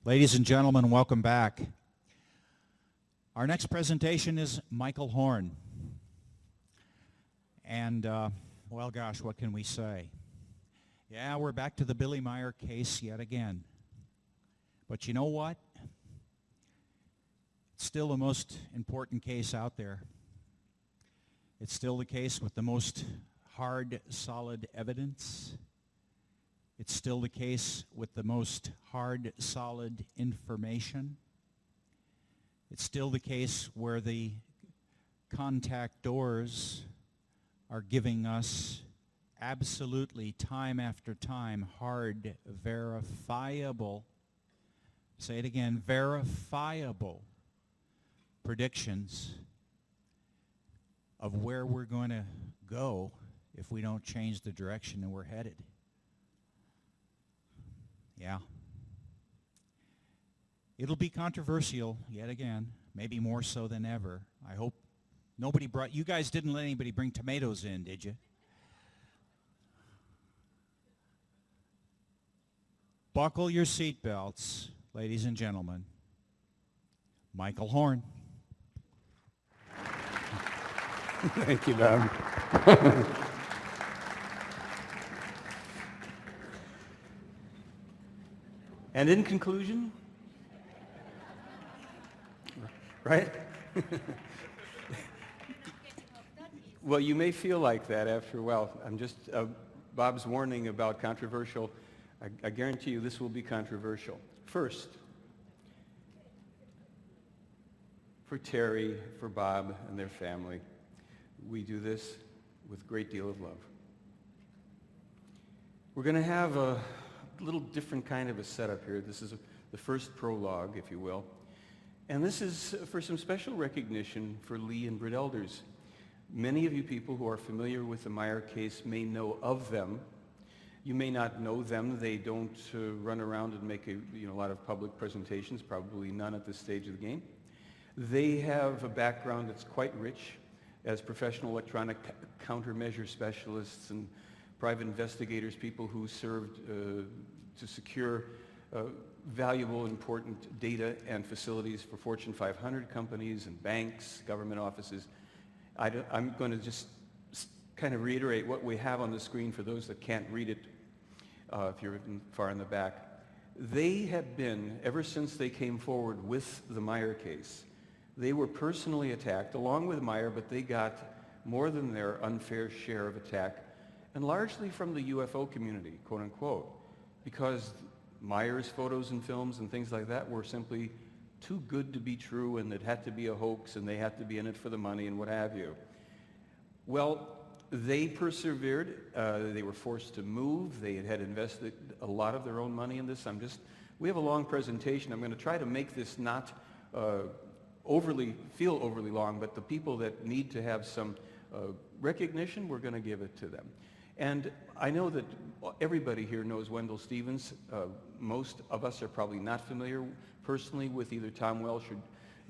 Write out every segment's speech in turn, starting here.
Ladies and gentlemen, welcome back. Our next presentation is Michael Horn. And, well, gosh, what can we say? Yeah, we're back to the Billy Meyer case yet again. But you know what? It's still the most important case out there. It's still the case with the most hard, solid evidence. It's still the case with the most hard, solid information. It's still the case where the contactors are giving us absolutely time after time hard, verifiable, say it again, verifiable predictions of where we're going to go if we don't change the direction that we're headed. Yeah. It'll be controversial yet again, maybe more so than ever. I hope nobody brought, you guys didn't let anybody bring tomatoes in, did you? Buckle your seatbelts, ladies and gentlemen. Michael Horn. Thank you, Bob. And in conclusion, right? Well, you may feel like that after a while. I'm just, Bob's warning about controversial. I guarantee you this will be controversial. First, for Terry, for Bob, and their family, we do this with a great deal of love. We're going to have a little different kind of a setup here. This is the first prologue, if you will. And this is for some special recognition for Lee and Britt Elders. Many of you people who are familiar with the Meyer case may know of them. You may not know them. They don't run around and make a lot of public presentations, probably none at this stage of the game. They have a background that's quite rich as professional electronic countermeasure specialists and private investigators, people who served to secure valuable, important data and facilities for Fortune 500 companies and banks, government offices. I'm going to just kind of reiterate what we have on the screen for those that can't read it if you're far in the back. They have been, ever since they came forward with the Meyer case, they were personally attacked along with Meyer, but they got more than their unfair share of attack, and largely from the UFO community, quote unquote, because Meyer's photos and films and things like that were simply too good to be true, and it had to be a hoax, and they had to be in it for the money and what have you. Well, they persevered. They were forced to move. They had invested a lot of their own money in this. We have a long presentation. I'm going to try to make this not feel overly long, but the people that need to have some recognition, we're going to give it to them. And I know that everybody here knows Wendell Stevens. Most of us are probably not familiar personally with either Tom Welsh or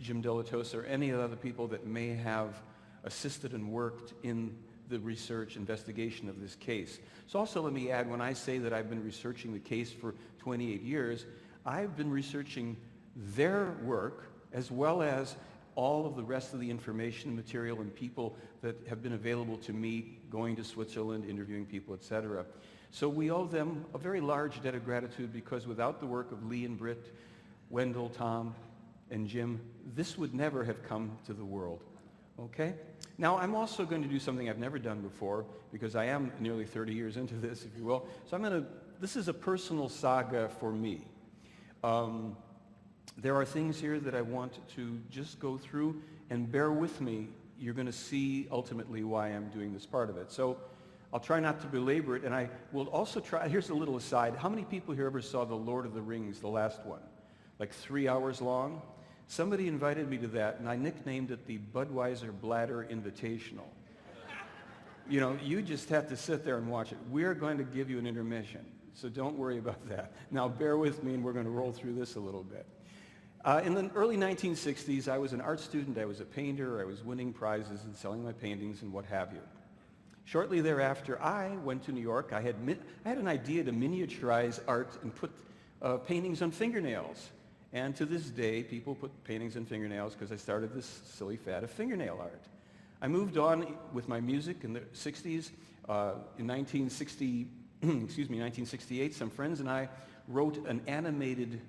Jim Delatosa or any of the other people that may have assisted and worked in the research investigation of this case. So also let me add, when I say that I've been researching the case for 28 years, I've been researching their work as well as all of the rest of the information, material, and people that have been available to me, going to Switzerland, interviewing people, etc. So we owe them a very large debt of gratitude, because without the work of Lee and Britt, Wendell, Tom, and Jim, this would never have come to the world. Okay? Now, I'm also going to do something I've never done before, because I am nearly 30 years into this, if you will. So this is a personal saga for me. There are things here that I want to just go through, and bear with me. You're going to see ultimately why I'm doing this part of it. So I'll try not to belabor it, and I will also try, here's a little aside. How many people here ever saw The Lord of the Rings, the last one? Like 3 hours long? Somebody invited me to that, and I nicknamed it the Budweiser Bladder Invitational. You just have to sit there and watch it. We're going to give you an intermission, so don't worry about that. Now bear with me, and we're going to roll through this a little bit. In the early 1960s, I was an art student, I was a painter, I was winning prizes and selling my paintings and what have you. Shortly thereafter, I went to New York. I had an idea to miniaturize art and put paintings on fingernails. And to this day, people put paintings in fingernails because I started this silly fad of fingernail art. I moved on with my music in the 60s. In 1968, some friends and I wrote an animated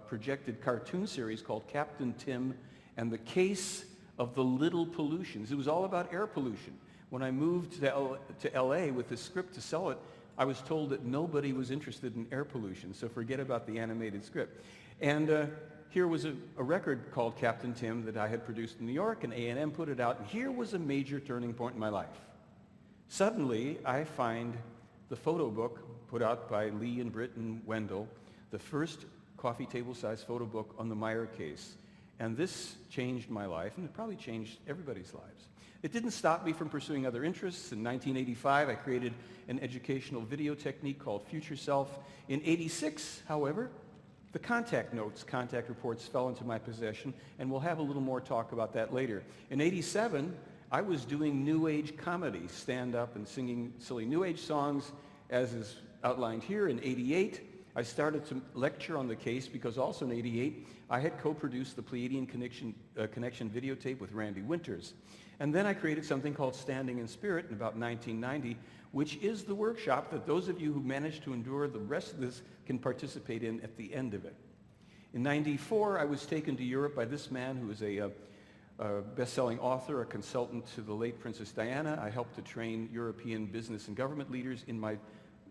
projected cartoon series called Captain Tim and the Case of the Little Pollutions. It was all about air pollution. When I moved to LA with this script to sell it, I was told that nobody was interested in air pollution, so forget about the animated script. And here was a record called Captain Tim that I had produced in New York, and A&M put it out, and here was a major turning point in my life. Suddenly, I find the photo book put out by Lee and Britt and Wendell, the first coffee table-sized photo book on the Meyer case. And this changed my life, and it probably changed everybody's lives. It didn't stop me from pursuing other interests. In 1985, I created an educational video technique called Future Self. In '86, however, the contact notes, contact reports fell into my possession, and we'll have a little more talk about that later. In '87, I was doing New Age comedy, stand up and singing silly New Age songs, as is outlined here. In '88, I started to lecture on the case because also in '88, I had co-produced the Pleiadian Connection videotape with Randy Winters. And then I created something called Standing in Spirit in about 1990, which is the workshop that those of you who managed to endure the rest of this can participate in at the end of it. In '94, I was taken to Europe by this man who is a best-selling author, a consultant to the late Princess Diana. I helped to train European business and government leaders in my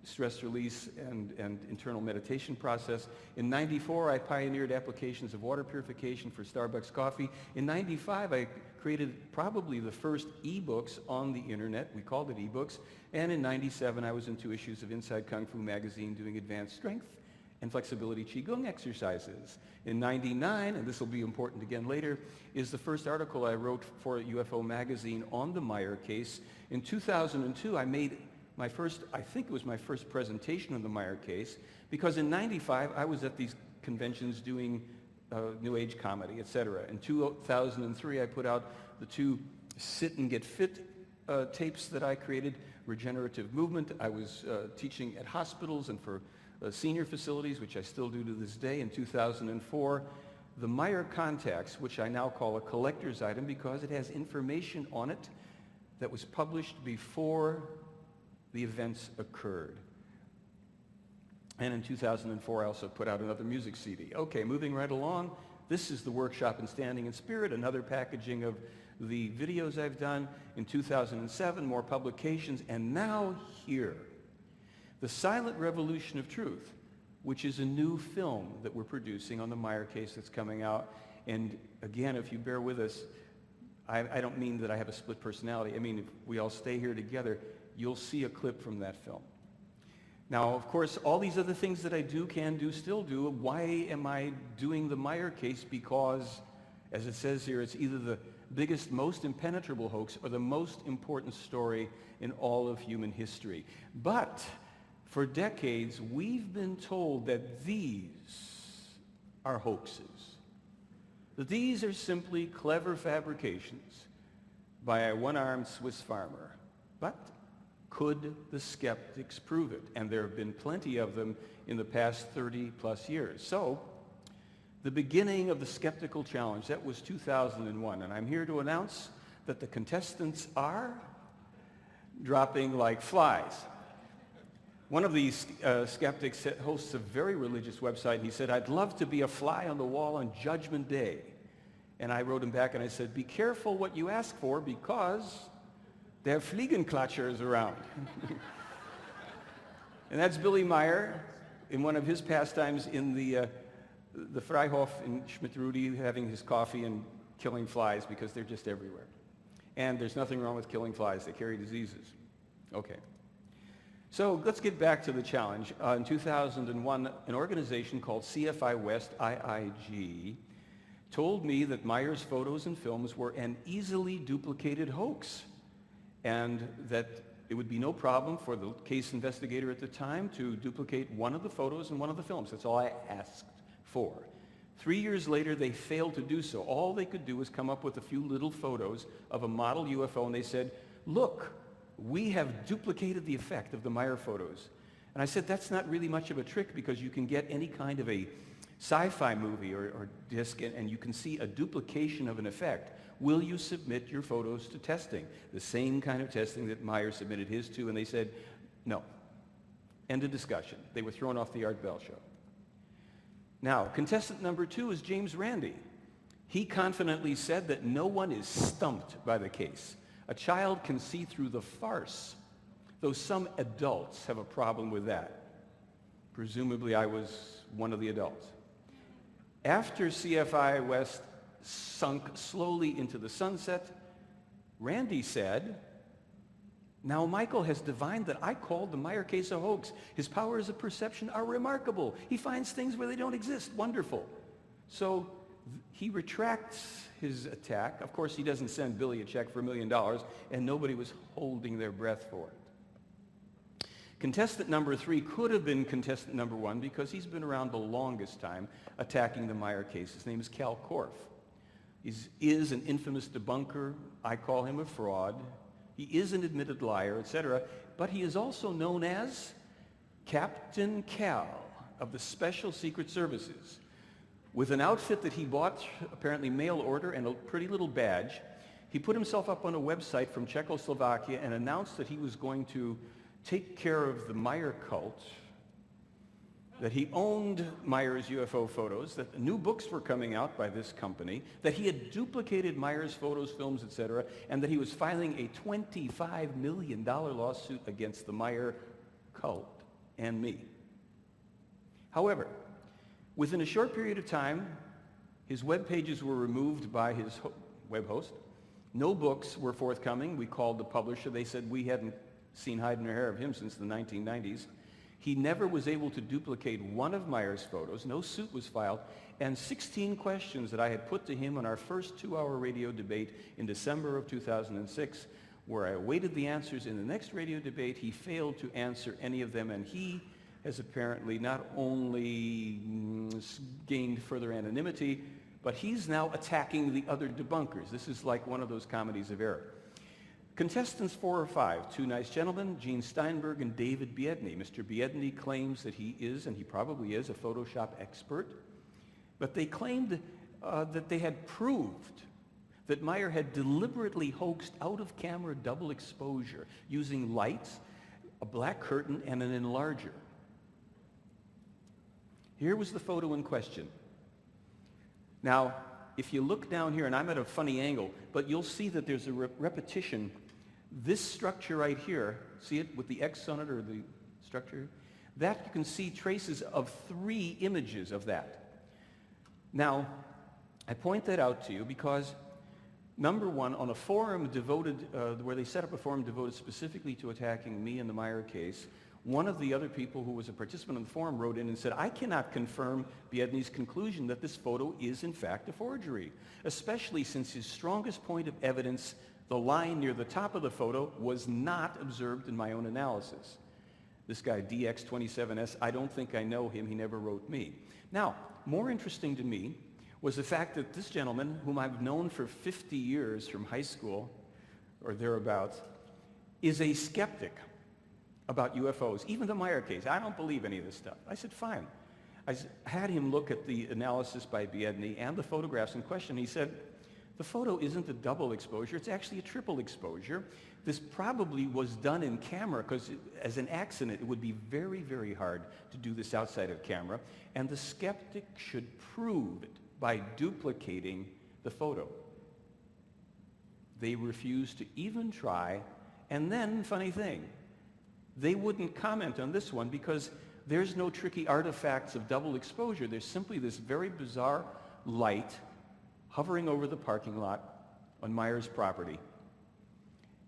stress release and internal meditation process. In '94, I pioneered applications of water purification for Starbucks coffee. In '95, I created probably the first e-books on the internet. We called it e-books. And in '97, I was in 2 issues of Inside Kung Fu magazine doing advanced strength and flexibility Qigong exercises. In '99, and this will be important again later, is the first article I wrote for UFO magazine on the Meyer case. In 2002, I made my first, I think it was my first presentation on the Meyer case, because in '95, I was at these conventions doing New Age comedy, etc. In 2003, I put out the 2 Sit and Get Fit tapes that I created, Regenerative Movement. I was teaching at hospitals and for senior facilities, which I still do to this day. In 2004, the Meyer Contacts, which I now call a collector's item because it has information on it that was published before the events occurred. And in 2004, I also put out another music CD. Okay, moving right along, this is the workshop in Standing in Spirit, another packaging of the videos I've done. In 2007, more publications, and now here, The Silent Revolution of Truth, which is a new film that we're producing on the Meyer case that's coming out. And again, if you bear with us, I don't mean that I have a split personality. I mean, if we all stay here together, you'll see a clip from that film. Now, of course, all these other things that I do, can do, still do. Why am I doing the Meyer case? Because, as it says here, it's either the biggest, most impenetrable hoax or the most important story in all of human history. But for decades, we've been told that these are hoaxes. That these are simply clever fabrications by a one-armed Swiss farmer. But could the skeptics prove it? And there have been plenty of them in the past 30 plus years. So, the beginning of the skeptical challenge, that was 2001. And I'm here to announce that the contestants are dropping like flies. One of these skeptics hosts a very religious website, and he said, "I'd love to be a fly on the wall on Judgment Day." And I wrote him back and I said, "Be careful what you ask for, because there are Fliegenklatschers around." And that's Billy Meyer in one of his pastimes in the Freihof in Schmidt-Rudi, having his coffee and killing flies because they're just everywhere. And there's nothing wrong with killing flies. They carry diseases. Okay. So let's get back to the challenge. In 2001, an organization called CFI West, IIG, told me that Meyer's photos and films were an easily duplicated hoax, and that it would be no problem for the case investigator at the time to duplicate one of the photos and one of the films. That's all I asked for. 3 years later, they failed to do so. All they could do was come up with a few little photos of a model UFO, and they said, "Look, we have duplicated the effect of the Meyer photos." And I said, that's not really much of a trick, because you can get any kind of a sci-fi movie or disc, and you can see a duplication of an effect, will you submit your photos to testing? The same kind of testing that Meyer submitted his to, and they said, no. End of discussion. They were thrown off the Art Bell show. Now, contestant number 2 is James Randi. He confidently said that no one is stumped by the case. A child can see through the farce, though some adults have a problem with that. Presumably, I was one of the adults. After CFI West sunk slowly into the sunset, Randi said, now Michael has divined that I called the Meyer case a hoax. His powers of perception are remarkable. He finds things where they don't exist. Wonderful. So he retracts his attack. Of course, he doesn't send Billy a check for $1 million, and nobody was holding their breath for it. Contestant number 3 could have been contestant number 1 because he's been around the longest time attacking the Meyer case. His name is Cal Korff. He is an infamous debunker. I call him a fraud. He is an admitted liar, etc. But he is also known as Captain Cal of the Special Secret Services. With an outfit that he bought, apparently mail order, and a pretty little badge, he put himself up on a website from Czechoslovakia and announced that he was going to take care of the Meyer cult, that he owned Meyer's UFO photos, that new books were coming out by this company, that he had duplicated Meyer's photos, films, etc., and that he was filing a $25 million lawsuit against the Meyer cult and me. However, within a short period of time, his web pages were removed by his web host. No books were forthcoming. We called the publisher. They said we hadn't seen hide nor hair of him since the 1990s. He never was able to duplicate one of Meyer's photos. No suit was filed. And 16 questions that I had put to him on our first 2-hour radio debate in December of 2006, where I awaited the answers in the next radio debate, he failed to answer any of them, and he has apparently not only gained further anonymity, but he's now attacking the other debunkers. This is like one of those comedies of error. Contestants 4 or 5, 2 nice gentlemen, Gene Steinberg and David Biedny. Mr. Biedny claims that he is, and he probably is, a Photoshop expert, but they claimed that they had proved that Meyer had deliberately hoaxed out-of-camera double exposure using lights, a black curtain, and an enlarger. Here was the photo in question. Now, if you look down here, and I'm at a funny angle, but you'll see that there's a repetition. This structure right here, see it with the X on it, or the structure? That you can see traces of 3 images of that. Now, I point that out to you because, number 1, on a forum devoted, where they set up a forum devoted specifically to attacking me in the Meyer case, one of the other people who was a participant in the forum wrote in and said, I cannot confirm Biedny's conclusion that this photo is in fact a forgery, especially since his strongest point of evidence, the line near the top of the photo, was not observed in my own analysis. This guy, DX27S, I don't think I know him. He never wrote me. Now, more interesting to me was the fact that this gentleman, whom I've known for 50 years from high school or thereabouts, is a skeptic about UFOs, even the Meyer case. I don't believe any of this stuff. I said, fine. I had him look at the analysis by Biedny and the photographs in question. He said, the photo isn't a double exposure, it's actually a triple exposure. This probably was done in camera because as an accident, it would be very, very hard to do this outside of camera. And the skeptic should prove it by duplicating the photo. They refused to even try. And then, funny thing, they wouldn't comment on this one because there's no tricky artifacts of double exposure. There's simply this very bizarre light hovering over the parking lot on Meyer's property.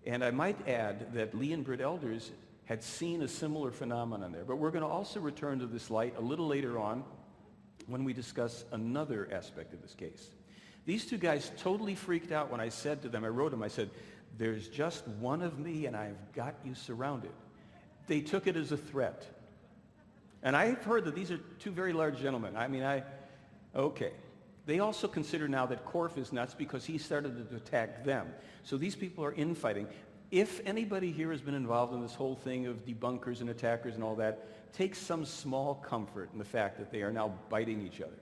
And I might add that Lee and Britt Elders had seen a similar phenomenon there. But we're going to also return to this light a little later on when we discuss another aspect of this case. These 2 guys totally freaked out when I said to them, I wrote them, I said, there's just one of me and I've got you surrounded. They took it as a threat. And I've heard that these are 2 very large gentlemen. Okay. They also consider now that Korff is nuts because he started to attack them. So these people are infighting. If anybody here has been involved in this whole thing of debunkers and attackers and all that, take some small comfort in the fact that they are now biting each other.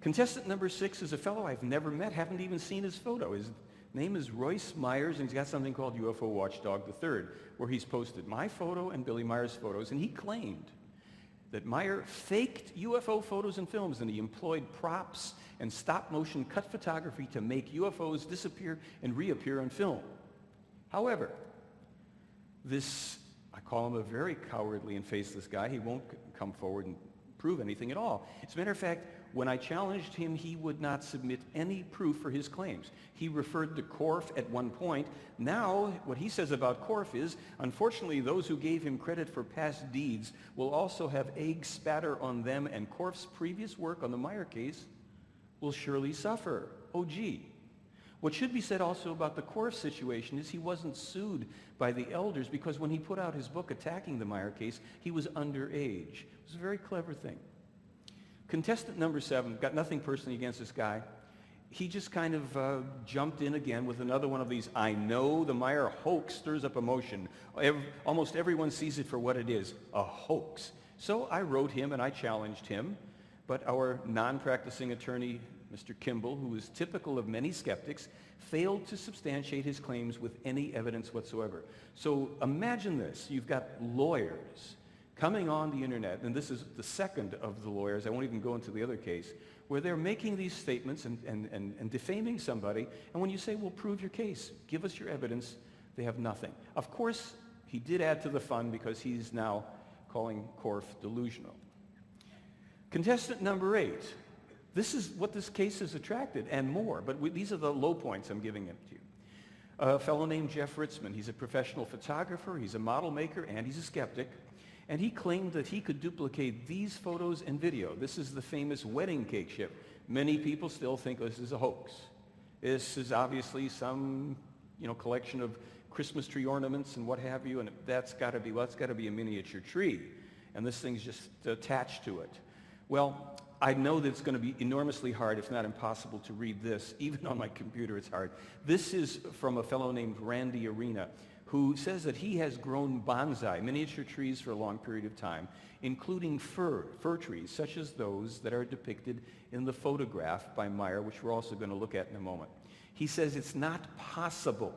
Contestant number 6 is a fellow I've never met, haven't even seen his photo. His name is Royce Myers, and he's got something called UFO Watchdog III, where he's posted my photo and Billy Meyer's photos, and he claimed that Meyer faked UFO photos and films, and he employed props and stop-motion cut photography to make UFOs disappear and reappear on film. However, this, I call him a very cowardly and faceless guy. He won't come forward and prove anything at all. As a matter of fact, when I challenged him, he would not submit any proof for his claims. He referred to Korff at one point. Now, what he says about Korff is, unfortunately, those who gave him credit for past deeds will also have egg spatter on them, and Korff's previous work on the Meyer case will surely suffer. Oh, gee. What should be said also about the Korff situation is he wasn't sued by the elders because when he put out his book attacking the Meyer case, he was underage. It was a very clever thing. Contestant number 7, got nothing personally against this guy. He just kind of jumped in again with another one of these, I know the Meyer hoax stirs up emotion. Almost everyone sees it for what it is, a hoax. So I wrote him and I challenged him, but our non-practicing attorney, Mr. Kimball, who is typical of many skeptics, failed to substantiate his claims with any evidence whatsoever. So imagine this, you've got lawyers coming on the internet, and this is the second of the lawyers, I won't even go into the other case, where they're making these statements and defaming somebody, and when you say, well, prove your case, give us your evidence, they have nothing. Of course, he did add to the fun because he's now calling Korff delusional. Contestant number 8. This is what this case has attracted and more, but these are the low points I'm giving it to you. A fellow named Jeff Ritzman, he's a professional photographer, he's a model maker, and he's a skeptic. And he claimed that he could duplicate these photos and video. This is the famous wedding cake ship. Many people still think this is a hoax. This is obviously some, collection of Christmas tree ornaments and what have you, and that's got to be a miniature tree. And this thing's just attached to it. Well, I know that it's going to be enormously hard, if not impossible, to read this. Even on my computer, it's hard. This is from a fellow named Randy Arena, who says that he has grown bonsai, miniature trees, for a long period of time, including fir trees, such as those that are depicted in the photograph by Meyer, which we're also going to look at in a moment. He says it's not possible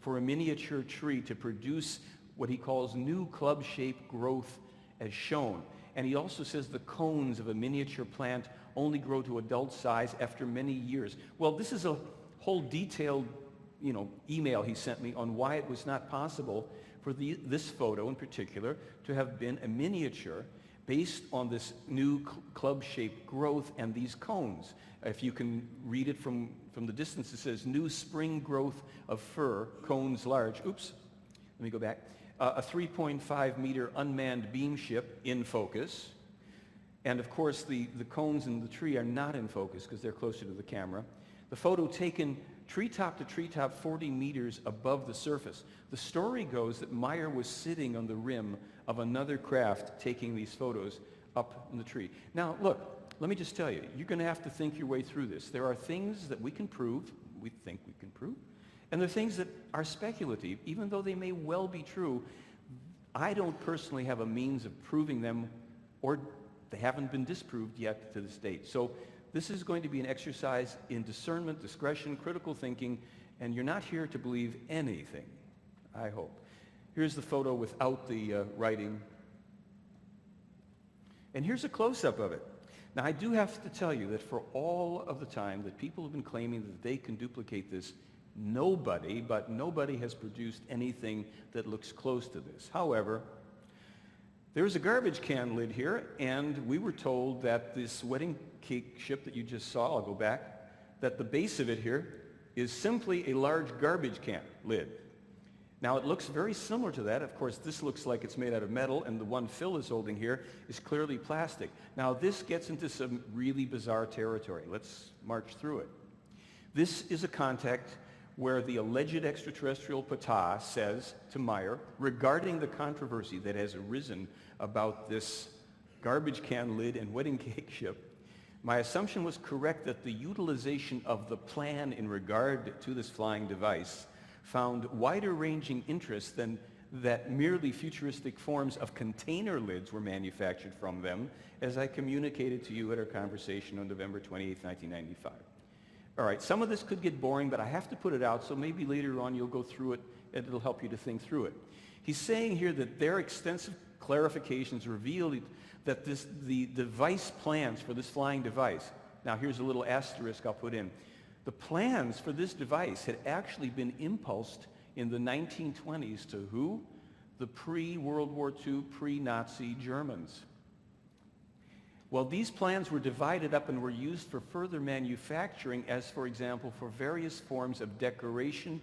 for a miniature tree to produce what he calls new club-shaped growth as shown. And he also says the cones of a miniature plant only grow to adult size after many years. Well, this is a whole detailed email he sent me on why it was not possible for this photo in particular to have been a miniature based on this new club-shaped growth and these cones. If you can read it from the distance, it says new spring growth of fir, cones large. Oops, let me go back. A 3.5 meter unmanned beam ship in focus. And of course the cones in the tree are not in focus because they're closer to the camera. The photo taken treetop to treetop 40 meters above the surface. The story goes that Meyer was sitting on the rim of another craft taking these photos up in the tree. Now, look, let me just tell you, you're going to have to think your way through this. There are things that we can prove, we think we can prove, and there are things that are speculative, even though they may well be true. I don't personally have a means of proving them, or they haven't been disproved yet to this date. So this is going to be an exercise in discernment, discretion, critical thinking, and you're not here to believe anything, I hope. Here's the photo without the writing. And here's a close-up of it. Now, I do have to tell you that for all of the time that people have been claiming that they can duplicate this, nobody has produced anything that looks close to this. However, there's a garbage can lid here, and we were told that this wedding cake ship that you just saw, I'll go back, that the base of it here is simply a large garbage can lid. Now, it looks very similar to that. Of course, this looks like it's made out of metal, and the one Phil is holding here is clearly plastic. Now, this gets into some really bizarre territory. Let's march through it. This is a contact where the alleged extraterrestrial Ptah says to Meyer, regarding the controversy that has arisen about this garbage can lid and wedding cake ship, my assumption was correct that the utilization of the plan in regard to this flying device found wider-ranging interest than that merely futuristic forms of container lids were manufactured from them, as I communicated to you at our conversation on November 28, 1995. All right, some of this could get boring, but I have to put it out, so maybe later on you'll go through it and it'll help you to think through it. He's saying here that their extensive clarifications revealed that the device plans for this flying device, now here's a little asterisk I'll put in, the plans for this device had actually been impulsed in the 1920s to who? The pre-World War II, pre-Nazi Germans. Well, these plans were divided up and were used for further manufacturing as, for example, for various forms of decoration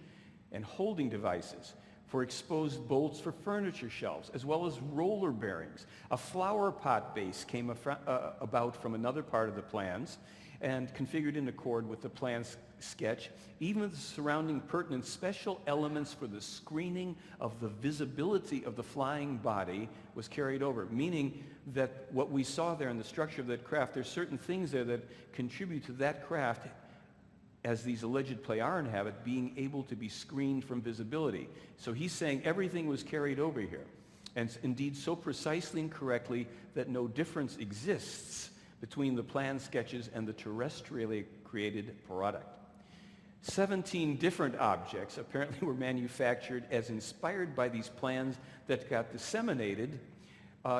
and holding devices, for exposed bolts for furniture shelves, as well as roller bearings. A flower pot base came about from another part of the plans and configured in accord with the plan's sketch. Even the surrounding pertinent special elements for the screening of the visibility of the flying body was carried over, meaning that what we saw there in the structure of that craft, there's certain things there that contribute to that craft, as these alleged Plejaren have it, being able to be screened from visibility. So he's saying everything was carried over here, and indeed so precisely and correctly that no difference exists between the plan sketches and the terrestrially created product. 17 different objects apparently were manufactured as inspired by these plans that got disseminated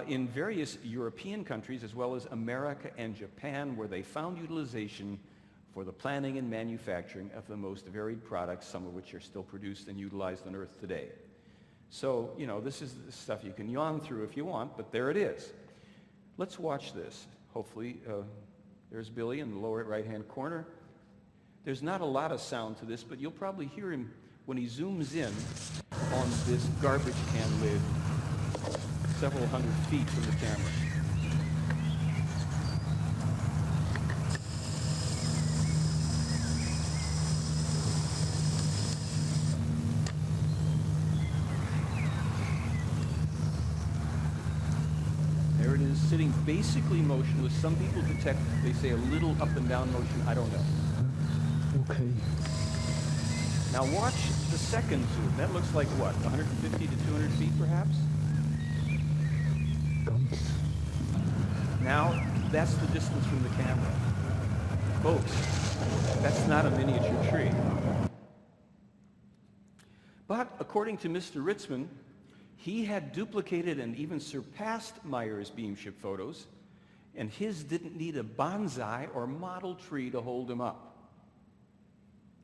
in various European countries, as well as America and Japan, where they found utilization for the planning and manufacturing of the most varied products, some of which are still produced and utilized on Earth today. So, you know, this is the stuff you can yawn through if you want, but there it is. Let's watch this. Hopefully, there's Billy in the lower right-hand corner. There's not a lot of sound to this, but you'll probably hear him when he zooms in on this garbage can lid several hundred feet from the camera. There it is, sitting basically motionless. Some people detect, they say, a little up and down motion. I don't know. Okay. Now watch the second zoom. That looks like what, 150 to 200 feet perhaps? Guns. Now that's the distance from the camera. Folks, that's not a miniature tree. But according to Mr. Ritzman, he had duplicated and even surpassed Meyer's beamship photos, and his didn't need a bonsai or model tree to hold him up.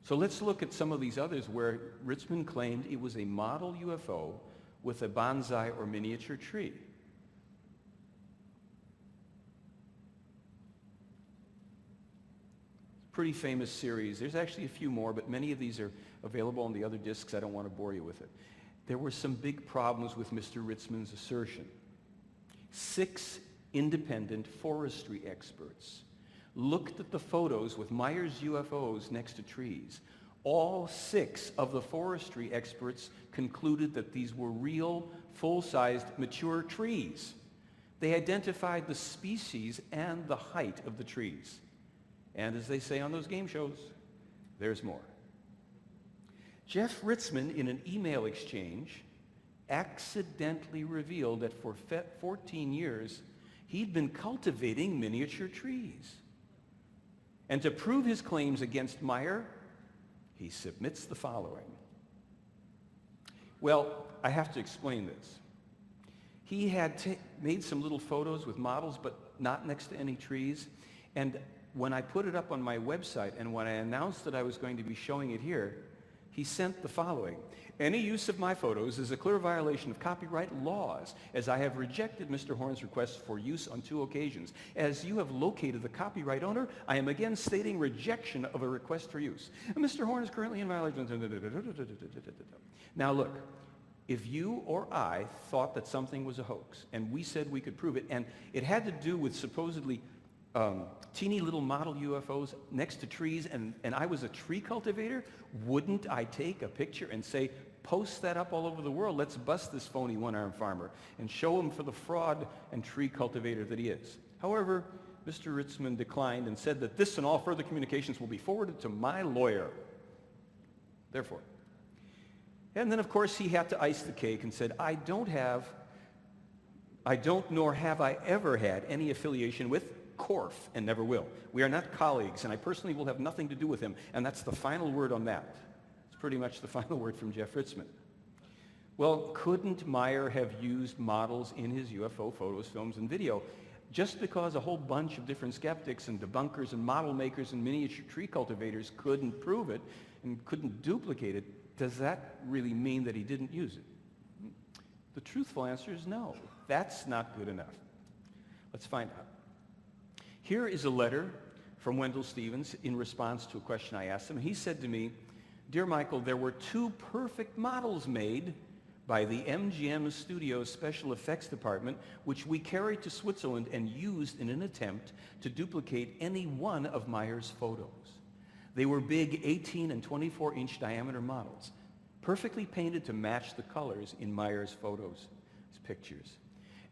So let's look at some of these others where Ritzman claimed it was a model UFO with a bonsai or miniature tree. Pretty famous series. There's actually a few more, but many of these are available on the other discs. I don't want to bore you with it. There were some big problems with Mr. Ritzman's assertion. 6 independent forestry experts looked at the photos with Meyer's UFOs next to trees. All 6 of the forestry experts concluded that these were real, full-sized, mature trees. They identified the species and the height of the trees. And as they say on those game shows, there's more. Jeff Ritzman, in an email exchange, accidentally revealed that for 14 years, he'd been cultivating miniature trees. And to prove his claims against Meyer, he submits the following. Well, I have to explain this. He had made some little photos with models, but not next to any trees. And when I put it up on my website and when I announced that I was going to be showing it here, he sent the following. Any use of my photos is a clear violation of copyright laws, as I have rejected Mr. Horn's request for use on 2 occasions. As you have located the copyright owner, I am again stating rejection of a request for use. Mr. Horn is currently in violation. Now look, if you or I thought that something was a hoax, and we said we could prove it, and it had to do with supposedly teeny little model UFOs next to trees, and I was a tree cultivator, wouldn't I take a picture and say, post that up all over the world, let's bust this phony one-armed farmer and show him for the fraud and tree cultivator that he is. However, Mr. Ritzman declined and said that this and all further communications will be forwarded to my lawyer. Therefore, And then, of course, he had to ice the cake and said, I don't nor have I ever had any affiliation with Korf and never will. We are not colleagues, and I personally will have nothing to do with him. And that's the final word on that. It's pretty much the final word from Jeff Ritzmann. Well, couldn't Meyer have used models in his UFO photos, films, and video? Just because a whole bunch of different skeptics and debunkers and model makers and miniature tree cultivators couldn't prove it and couldn't duplicate it, does that really mean that he didn't use it? The truthful answer is no. That's not good enough. Let's find out. Here is a letter from Wendell Stevens in response to a question I asked him. He said to me, Dear Michael, there were 2 perfect models made by the MGM Studios Special Effects Department, which we carried to Switzerland and used in an attempt to duplicate any one of Meyer's photos. They were big 18 and 24-inch diameter models, perfectly painted to match the colors in Meyer's photos, his pictures.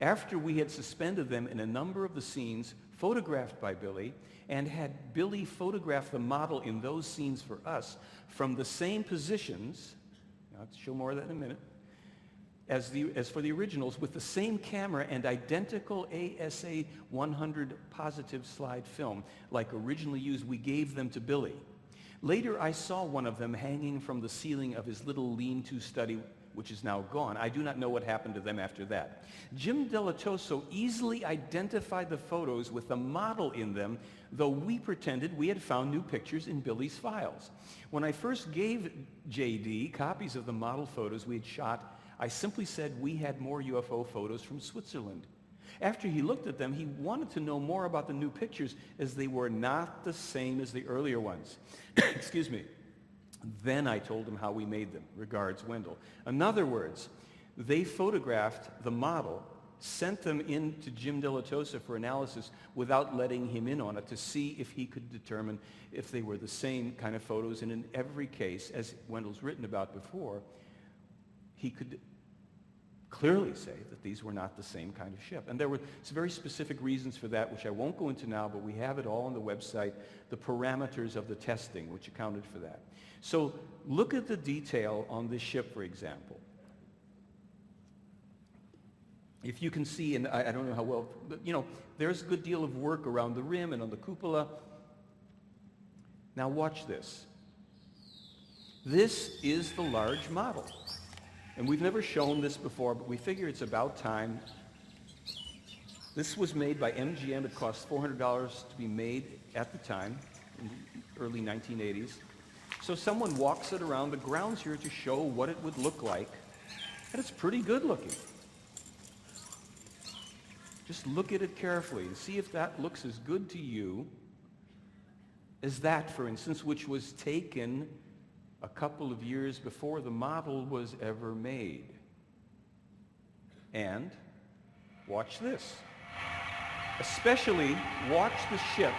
After we had suspended them in a number of the scenes photographed by Billy and had Billy photograph the model in those scenes for us from the same positions, I'll show more of that in a minute, as for the originals, with the same camera and identical ASA 100 positive slide film like originally used, we gave them to Billy. Later, I saw one of them hanging from the ceiling of his little lean-to study, which is now gone. I do not know what happened to them after that. Jim Delatoso easily identified the photos with the model in them, though we pretended we had found new pictures in Billy's files. When I first gave JD copies of the model photos we had shot, I simply said we had more UFO photos from Switzerland. After he looked at them, he wanted to know more about the new pictures, as they were not the same as the earlier ones. Excuse me. Then I told him how we made them. Regards, Wendell. In other words, they photographed the model, sent them in to Jim Delatosa for analysis without letting him in on it to see if he could determine if they were the same kind of photos. And in every case, as Wendell's written about before, he could clearly say that these were not the same kind of ship. And there were some very specific reasons for that, which I won't go into now, but we have it all on the website, the parameters of the testing, which accounted for that. So look at the detail on this ship, for example. If you can see, and I don't know how well, but there's a good deal of work around the rim and on the cupola. Now watch this. This is the large model. And we've never shown this before, but we figure it's about time. This was made by MGM. It cost $400 to be made at the time, in the early 1980s. So someone walks it around the grounds here to show what it would look like. And it's pretty good looking. Just look at it carefully and see if that looks as good to you as that, for instance, which was taken a couple of years before the model was ever made. And watch this. Especially watch the ship.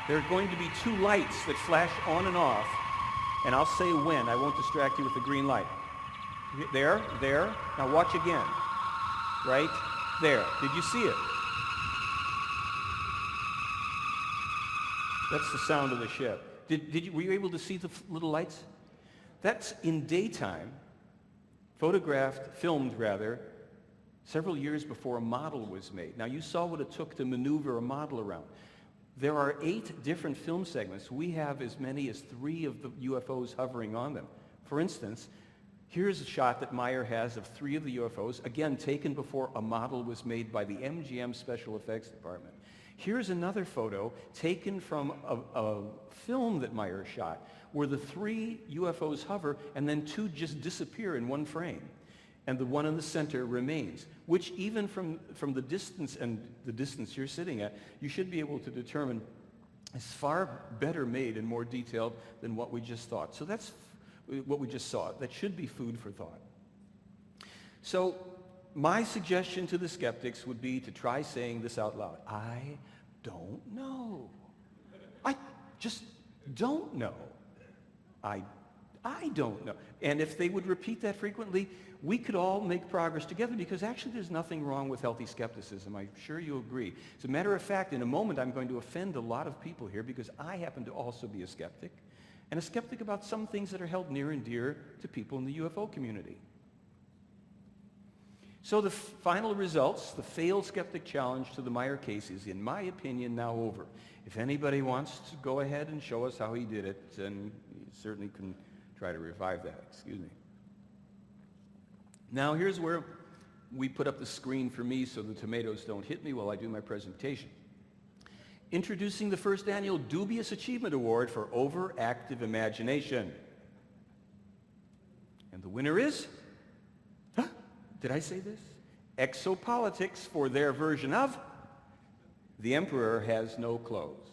There are going to be 2 lights that flash on and off, and I'll say when. I won't distract you with the green light. There. Now watch again. Right there. Did you see it? That's the sound of the ship. Were you able to see the little lights? That's in daytime, filmed rather, several years before a model was made. Now you saw what it took to maneuver a model around. There are 8 different film segments. We have as many as 3 of the UFOs hovering on them. For instance, here's a shot that Meyer has of 3 of the UFOs, again taken before a model was made by the MGM Special Effects Department. Here's another photo taken from a film that Meyer shot, where the 3 UFOs hover and then 2 just disappear in one frame. And the one in the center remains, which even from the distance and the distance you're sitting at, you should be able to determine is far better made and more detailed than what we just thought. So that's what we just saw. That should be food for thought. So my suggestion to the skeptics would be to try saying this out loud. I don't know. I just don't know. I don't know. And if they would repeat that frequently, we could all make progress together, because actually there's nothing wrong with healthy skepticism. I'm sure you agree. As a matter of fact, in a moment I'm going to offend a lot of people here, because I happen to also be a skeptic. and a skeptic about some things that are held near and dear to people in the UFO community. So the final results, the failed skeptic challenge to the Meyer case is, in my opinion, now over. If anybody wants to go ahead and show us how he did it, then he certainly can try to revive that. Excuse me. Now here's where we put up the screen for me so the tomatoes don't hit me while I do my presentation. Introducing the first annual Dubious Achievement Award for Overactive Imagination. And the winner is, did I say this? Exopolitics for their version of The Emperor Has No Clothes.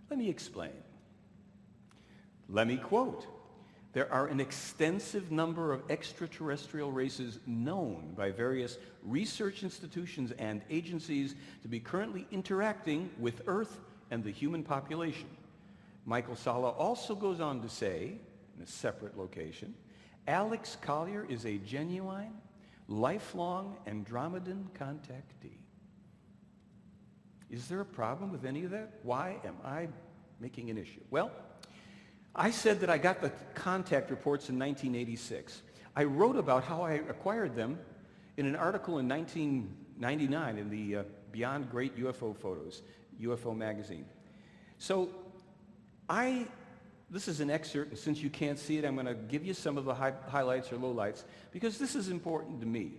Let me explain. Let me quote. There are an extensive number of extraterrestrial races known by various research institutions and agencies to be currently interacting with Earth and the human population. Michael Salla also goes on to say, in a separate location, Alex Collier is a genuine, lifelong Andromedan contactee. Is there a problem with any of that? Why am I making an issue? Well, I said that I got the contact reports in 1986. I wrote about how I acquired them in an article in 1999 in the Beyond Great UFO Photos, UFO magazine. So this is an excerpt, and since you can't see it, I'm going to give you some of the highlights or lowlights, because this is important to me,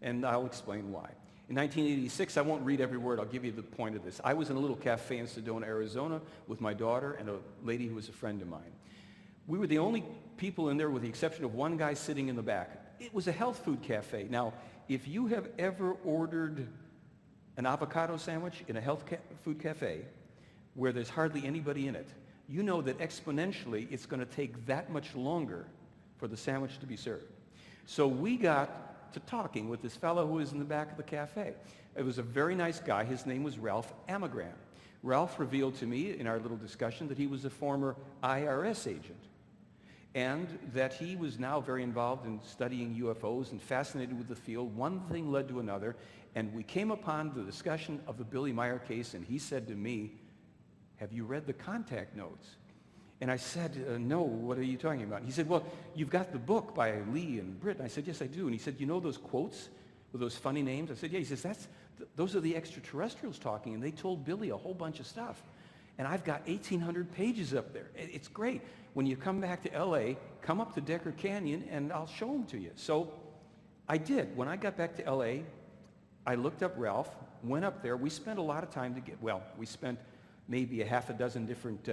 and I'll explain why. In 1986, I won't read every word, I'll give you the point of this. I was in a little cafe in Sedona, Arizona with my daughter and a lady who was a friend of mine. We were the only people in there with the exception of one guy sitting in the back. It was a health food cafe. Now, if you have ever ordered an avocado sandwich in a health food cafe where there's hardly anybody in it, you know that exponentially it's going to take that much longer for the sandwich to be served. So we got to talking with this fellow who was in the back of the cafe. It was a very nice guy. His name was Ralph Amagran. Ralph revealed to me in our little discussion that he was a former IRS agent and that he was now very involved in studying UFOs and fascinated with the field. One thing led to another, and we came upon the discussion of the Billy Meyer case, and he said to me, "Have you read the contact notes?" And I said, "No, what are you talking about?" He said, "Well, you've got the book by Lee and Britt." And I said, "Yes, I do." And he said, "You know those quotes with those funny names?" I said, "Yeah." He says, those are the extraterrestrials talking, and they told Billy a whole bunch of stuff. And I've got 1,800 pages up there. It's great. When you come back to LA, come up to Decker Canyon, and I'll show them to you. So I did. When I got back to LA, I looked up Ralph, went up there. We spent a lot of time we spent maybe a half a dozen different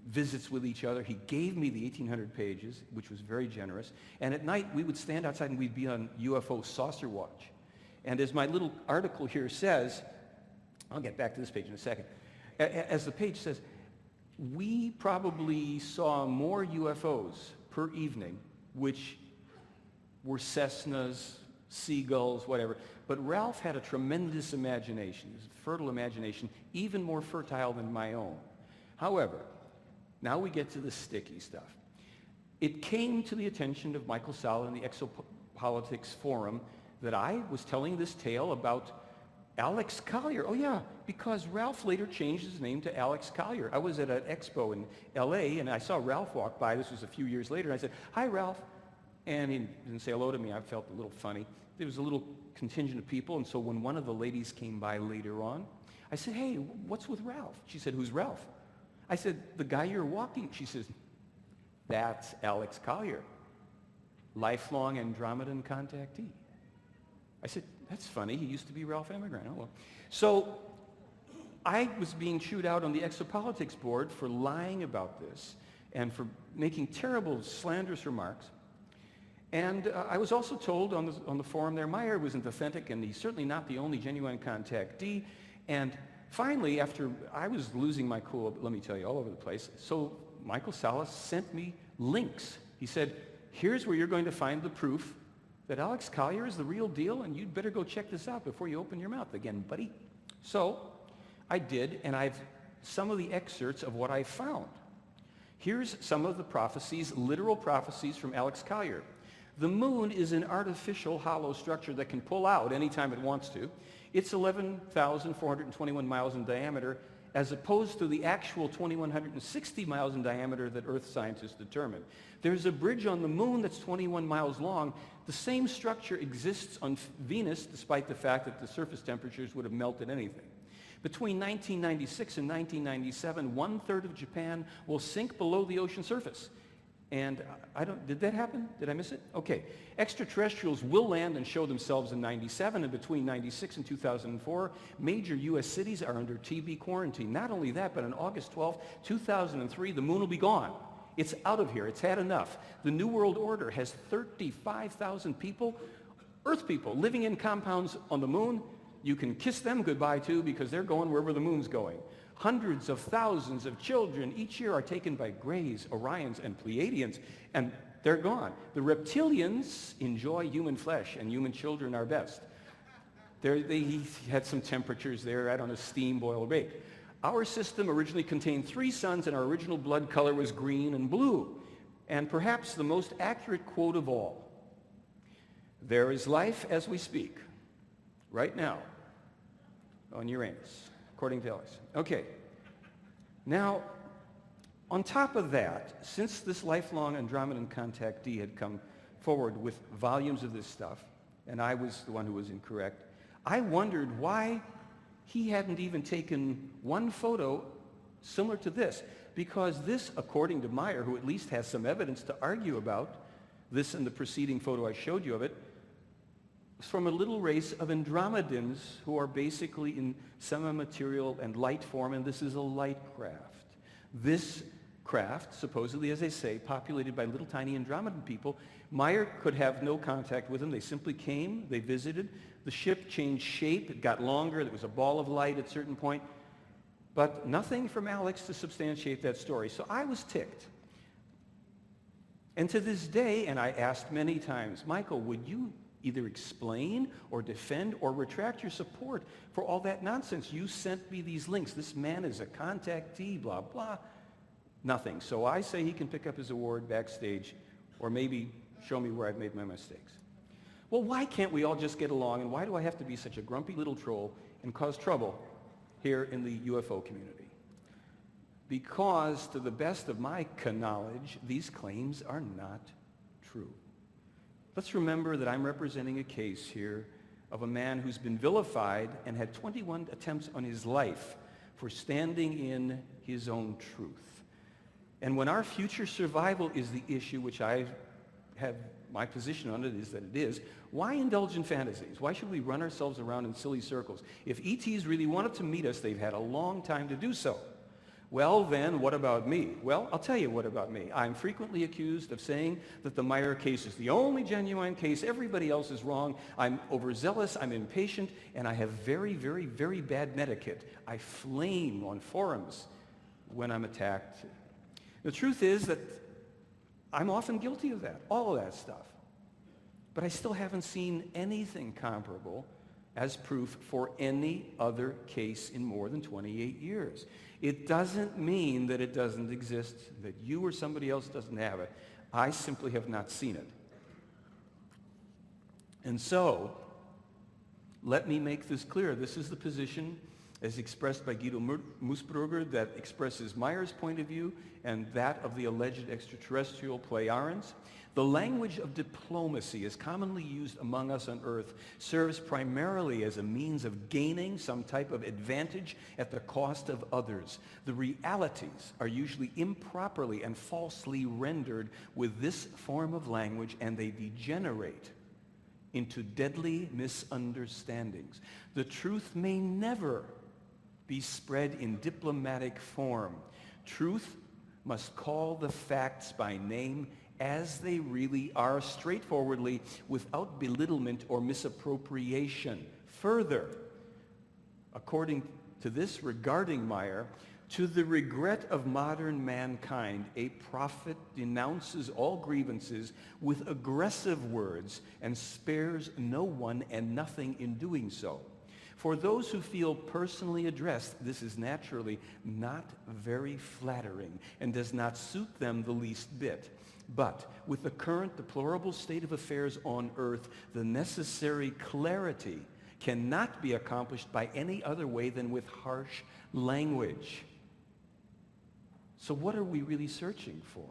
visits with each other. He gave me the 1,800 pages, which was very generous. And at night, we would stand outside and we'd be on UFO saucer watch. And as my little article here says, I'll get back to this page in a second. As the page says, we probably saw more UFOs per evening, which were Cessnas, seagulls, whatever. But Ralph had a tremendous imagination, a fertile imagination, even more fertile than my own. However, now we get to the sticky stuff. It came to the attention of Michael Salla in the Exopolitics Forum that I was telling this tale about Alex Collier. Oh yeah, because Ralph later changed his name to Alex Collier. I was at an expo in LA and I saw Ralph walk by. This was a few years later. And I said, "Hi, Ralph." And he didn't say hello to me. I felt a little funny. There was a little contingent of people, and so when one of the ladies came by later on, I said, "Hey, what's with Ralph?" She said, "Who's Ralph?" I said, "The guy you're walking." She says, "That's Alex Collier, lifelong Andromedan contactee." I said, "That's funny. He used to be Ralph Amagran." Oh, well. So I was being chewed out on the Exopolitics board for lying about this and for making terrible, slanderous remarks. And I was also told on the forum there, Meyer wasn't authentic, and he's certainly not the only genuine contactee. And finally, after I was losing my cool, let me tell you, all over the place, so Michael Salla sent me links. He said, "Here's where you're going to find the proof that Alex Collier is the real deal, and you'd better go check this out before you open your mouth again, buddy." So I did, and I've some of the excerpts of what I found. Here's some of the prophecies, literal prophecies from Alex Collier. The moon is an artificial hollow structure that can pull out anytime it wants to. It's 11,421 miles in diameter, as opposed to the actual 2,160 miles in diameter that Earth scientists determined. There's a bridge on the moon that's 21 miles long. The same structure exists on Venus, despite the fact that the surface temperatures would have melted anything. Between 1996 and 1997, 1/3 of Japan will sink below the ocean surface. And did that happen? Did I miss it? Okay. Extraterrestrials will land and show themselves in 97, and between 96 and 2004, major U.S. cities are under TB quarantine. Not only that, but on August 12, 2003, the moon will be gone. It's out of here. It's had enough. The New World Order has 35,000 people, Earth people, living in compounds on the moon. You can kiss them goodbye too, because they're going wherever the moon's going. Hundreds of thousands of children each year are taken by Greys, Orions, and Pleiadians, and they're gone. The reptilians enjoy human flesh, and human children are best. They had some temperatures there, I don't know, steam, boil, bake. Our system originally contained 3 suns, and our original blood color was green and blue. And perhaps the most accurate quote of all: there is life as we speak, right now, on Uranus, according to Ellis. Okay. Now, on top of that, since this lifelong Andromedan contactee had come forward with volumes of this stuff, and I was the one who was incorrect, I wondered why he hadn't even taken one photo similar to this. Because this, according to Meyer, who at least has some evidence to argue about, this and the preceding photo I showed you of it, from a little race of Andromedans who are basically in semi-material and light form, and this is a light craft. This craft, supposedly, as they say, populated by little tiny Andromedan people. Meyer could have no contact with them. They simply came, they visited. The ship changed shape, it got longer, there was a ball of light at a certain point, but nothing from Alex to substantiate that story. So I was ticked. And to this day, and I asked many times, Michael, would you either explain or defend or retract your support for all that nonsense? You sent me these links. This man is a contactee, blah, blah. Nothing. So I say he can pick up his award backstage, or maybe show me where I've made my mistakes. Well, why can't we all just get along, and why do I have to be such a grumpy little troll and cause trouble here in the UFO community? Because to the best of my knowledge, these claims are not true. Let's remember that I'm representing a case here of a man who's been vilified and had 21 attempts on his life for standing in his own truth. And when our future survival is the issue, which I have my position on it is that it is, why indulge in fantasies? Why should we run ourselves around in silly circles? If ETs really wanted to meet us, they've had a long time to do so. Well, then, what about me? Well, I'll tell you what about me. I'm frequently accused of saying that the Meyer case is the only genuine case. Everybody else is wrong. I'm overzealous, I'm impatient, and I have very, very, very bad netiquette. I flame on forums when I'm attacked. The truth is that I'm often guilty of that, all of that stuff. But I still haven't seen anything comparable as proof for any other case in more than 28 years. It doesn't mean that it doesn't exist, that you or somebody else doesn't have it. I simply have not seen it. And so, let me make this clear. This is the position as expressed by Guido Moosbrugger that expresses Meyer's point of view and that of the alleged extraterrestrial Pleiadians. The language of diplomacy as commonly used among us on Earth serves primarily as a means of gaining some type of advantage at the cost of others. The realities are usually improperly and falsely rendered with this form of language, and they degenerate into deadly misunderstandings. The truth may never be spread in diplomatic form. Truth must call the facts by name as they really are, straightforwardly, without belittlement or misappropriation. Further, according to this regarding Meyer, to the regret of modern mankind, a prophet denounces all grievances with aggressive words and spares no one and nothing in doing so. For those who feel personally addressed, this is naturally not very flattering and does not suit them the least bit. But with the current deplorable state of affairs on Earth, the necessary clarity cannot be accomplished by any other way than with harsh language. So what are we really searching for?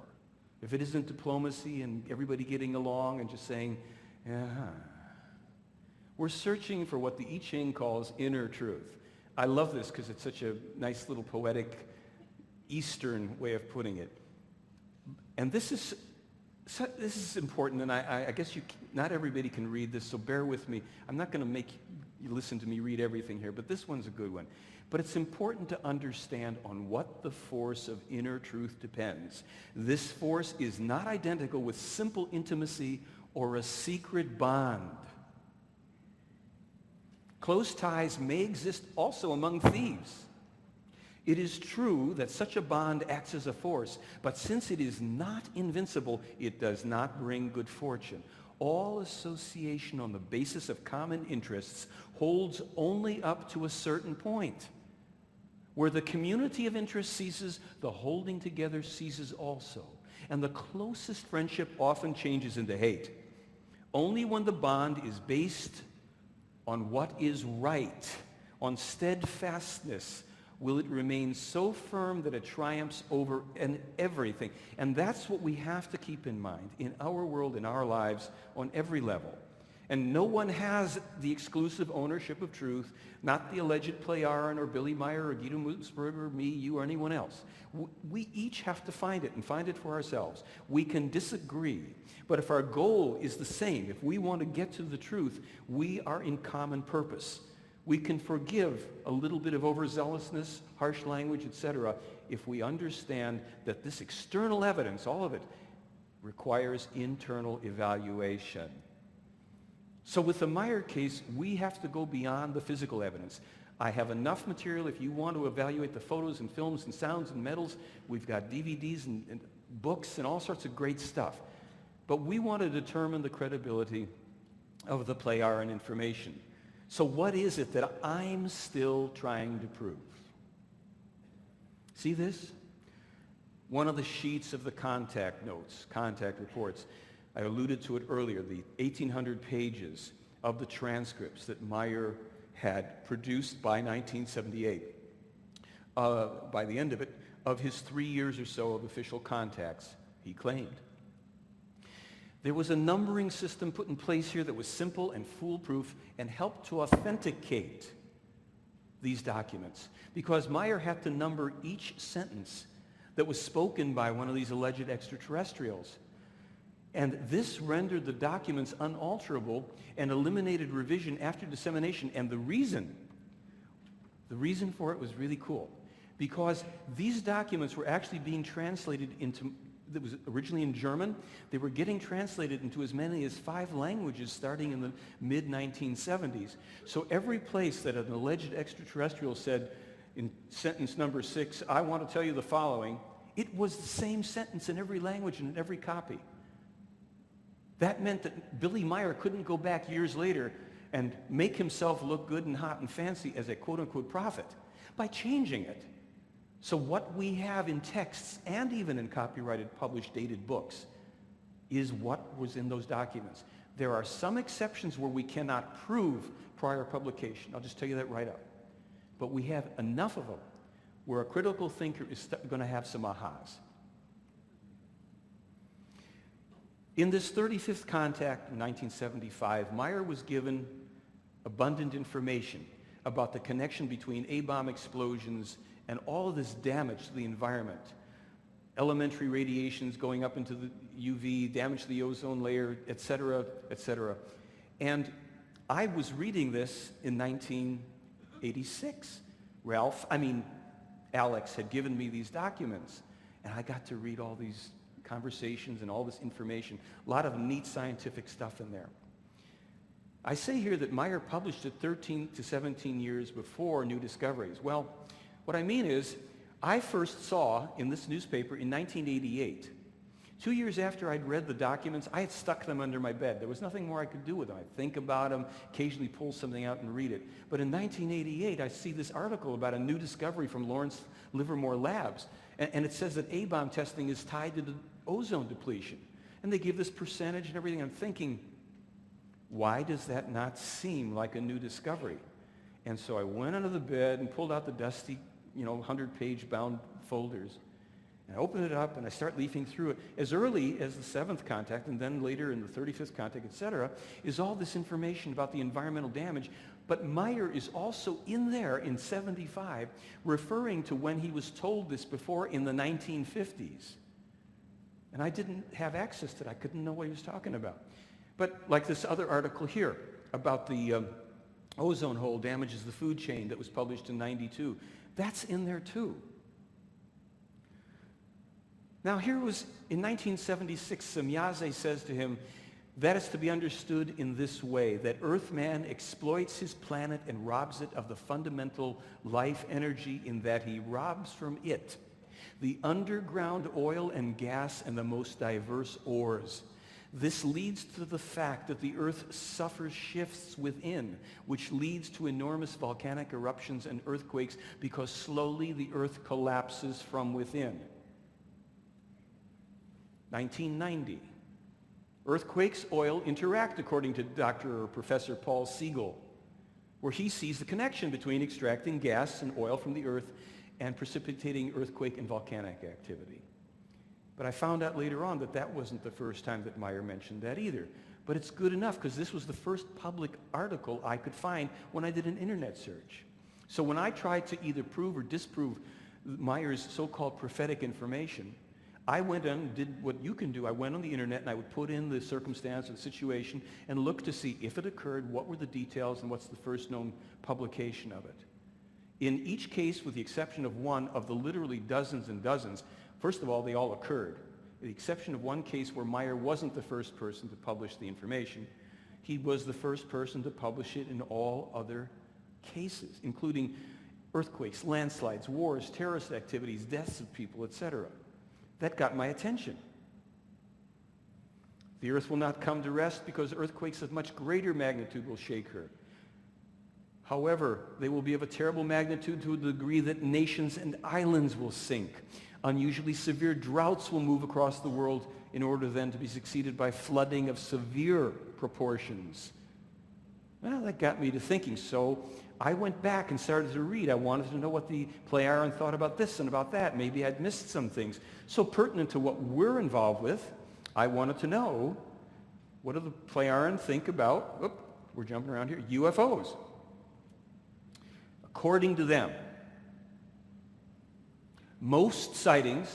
If it isn't diplomacy and everybody getting along and just saying, yeah. We're searching for what the I Ching calls inner truth. I love this because it's such a nice little poetic Eastern way of putting it. And this is important, and I guess not everybody can read this, so bear with me. I'm not going to make you listen to me read everything here, but this one's a good one. But it's important to understand on what the force of inner truth depends. This force is not identical with simple intimacy or a secret bond. Close ties may exist also among thieves. It is true that such a bond acts as a force, but since it is not invincible, it does not bring good fortune. All association on the basis of common interests holds only up to a certain point. Where the community of interest ceases, the holding together ceases also. And the closest friendship often changes into hate. Only when the bond is based on what is right, on steadfastness, will it remain so firm that it triumphs over everything. And that's what we have to keep in mind in our world, in our lives, on every level. And no one has the exclusive ownership of truth, not the alleged Play-Aaron or Billy Meyer or Guido Mutzberger or me, you, or anyone else. We each have to find it and find it for ourselves. We can disagree, but if our goal is the same, if we want to get to the truth, we are in common purpose. We can forgive a little bit of overzealousness, harsh language, etc., if we understand that this external evidence, all of it, requires internal evaluation. So with the Meyer case, we have to go beyond the physical evidence. I have enough material if you want to evaluate the photos and films and sounds and metals. We've got DVDs and books and all sorts of great stuff. But we want to determine the credibility of the Play-Aaron information. So what is it that I'm still trying to prove? See this? One of the sheets of the contact notes, contact reports. I alluded to it earlier, the 1,800 pages of the transcripts that Meyer had produced by 1978. By the end of it, of his 3 years or so of official contacts, he claimed. There was a numbering system put in place here that was simple and foolproof and helped to authenticate these documents, because Meyer had to number each sentence that was spoken by one of these alleged extraterrestrials. And this rendered the documents unalterable and eliminated revision after dissemination. And the reason for it was really cool, because these documents were actually being translated into, it was originally in German, they were getting translated into as many as 5 languages starting in the mid-1970s. So every place that an alleged extraterrestrial said in sentence number 6, I want to tell you the following, it was the same sentence in every language and in every copy. That meant that Billy Meyer couldn't go back years later and make himself look good and hot and fancy as a quote-unquote prophet by changing it. So what we have in texts and even in copyrighted, published, dated books is what was in those documents. There are some exceptions where we cannot prove prior publication. I'll just tell you that right up. But we have enough of them where a critical thinker is going to have some ahas. In this 35th contact in 1975, Meyer was given abundant information about the connection between A-bomb explosions and all of this damage to the environment. Elementary radiations going up into the UV, damage to the ozone layer, etc., etc. And I was reading this in 1986. Alex had given me these documents, and I got to read all these conversations and all this information. A lot of neat scientific stuff in there. I say here that Meyer published it 13 to 17 years before new discoveries. Well, what I mean is, I first saw in this newspaper in 1988. 2 years after I'd read the documents, I had stuck them under my bed. There was nothing more I could do with them. I'd think about them, occasionally pull something out and read it. But in 1988, I see this article about a new discovery from Lawrence Livermore Labs. And it says that A-bomb testing is tied to the ozone depletion. And they give this percentage and everything. I'm thinking, Why does that not seem like a new discovery? And so I went under the bed and pulled out the dusty, 100-page bound folders. And I open it up and I start leafing through it. As early as the 7th contact and then later in the 35th contact, etc., is all this information about the environmental damage. But Meyer is also in there in 75 referring to when he was told this before in the 1950s. And I didn't have access to that. I couldn't know what he was talking about. But like this other article here about the ozone hole damages the food chain that was published in 92. That's in there too. Now here was, in 1976, Semyaze says to him, that is to be understood in this way, that Earthman exploits his planet and robs it of the fundamental life energy in that he robs from it the underground oil and gas and the most diverse ores. This leads to the fact that the Earth suffers shifts within, which leads to enormous volcanic eruptions and earthquakes because slowly the Earth collapses from within. 1990. Earthquakes, oil interact according to Dr. or Professor Paul Siegel, where he sees the connection between extracting gas and oil from the Earth and precipitating earthquake and volcanic activity. But I found out later on that that wasn't the first time that Meyer mentioned that either. But it's good enough because this was the first public article I could find when I did an internet search. So when I tried to either prove or disprove Meyer's so-called prophetic information, I went on and did what you can do. I went on the internet and I would put in the circumstance or the situation and look to see if it occurred, what were the details, and what's the first known publication of it. In each case, with the exception of one of the literally dozens and dozens, first of all, they all occurred. With the exception of one case where Meyer wasn't the first person to publish the information, he was the first person to publish it in all other cases, including earthquakes, landslides, wars, terrorist activities, deaths of people, etc. That got my attention. The Earth will not come to rest because earthquakes of much greater magnitude will shake her. However, they will be of a terrible magnitude to a degree that nations and islands will sink. Unusually severe droughts will move across the world in order then to be succeeded by flooding of severe proportions. Well, that got me to thinking, so I went back and started to read. I wanted to know what the Plejaren thought about this and about that. Maybe I'd missed some things. So pertinent to what we're involved with, I wanted to know, what do the Plejaren think about, we're jumping around here, UFOs? According to them, most sightings,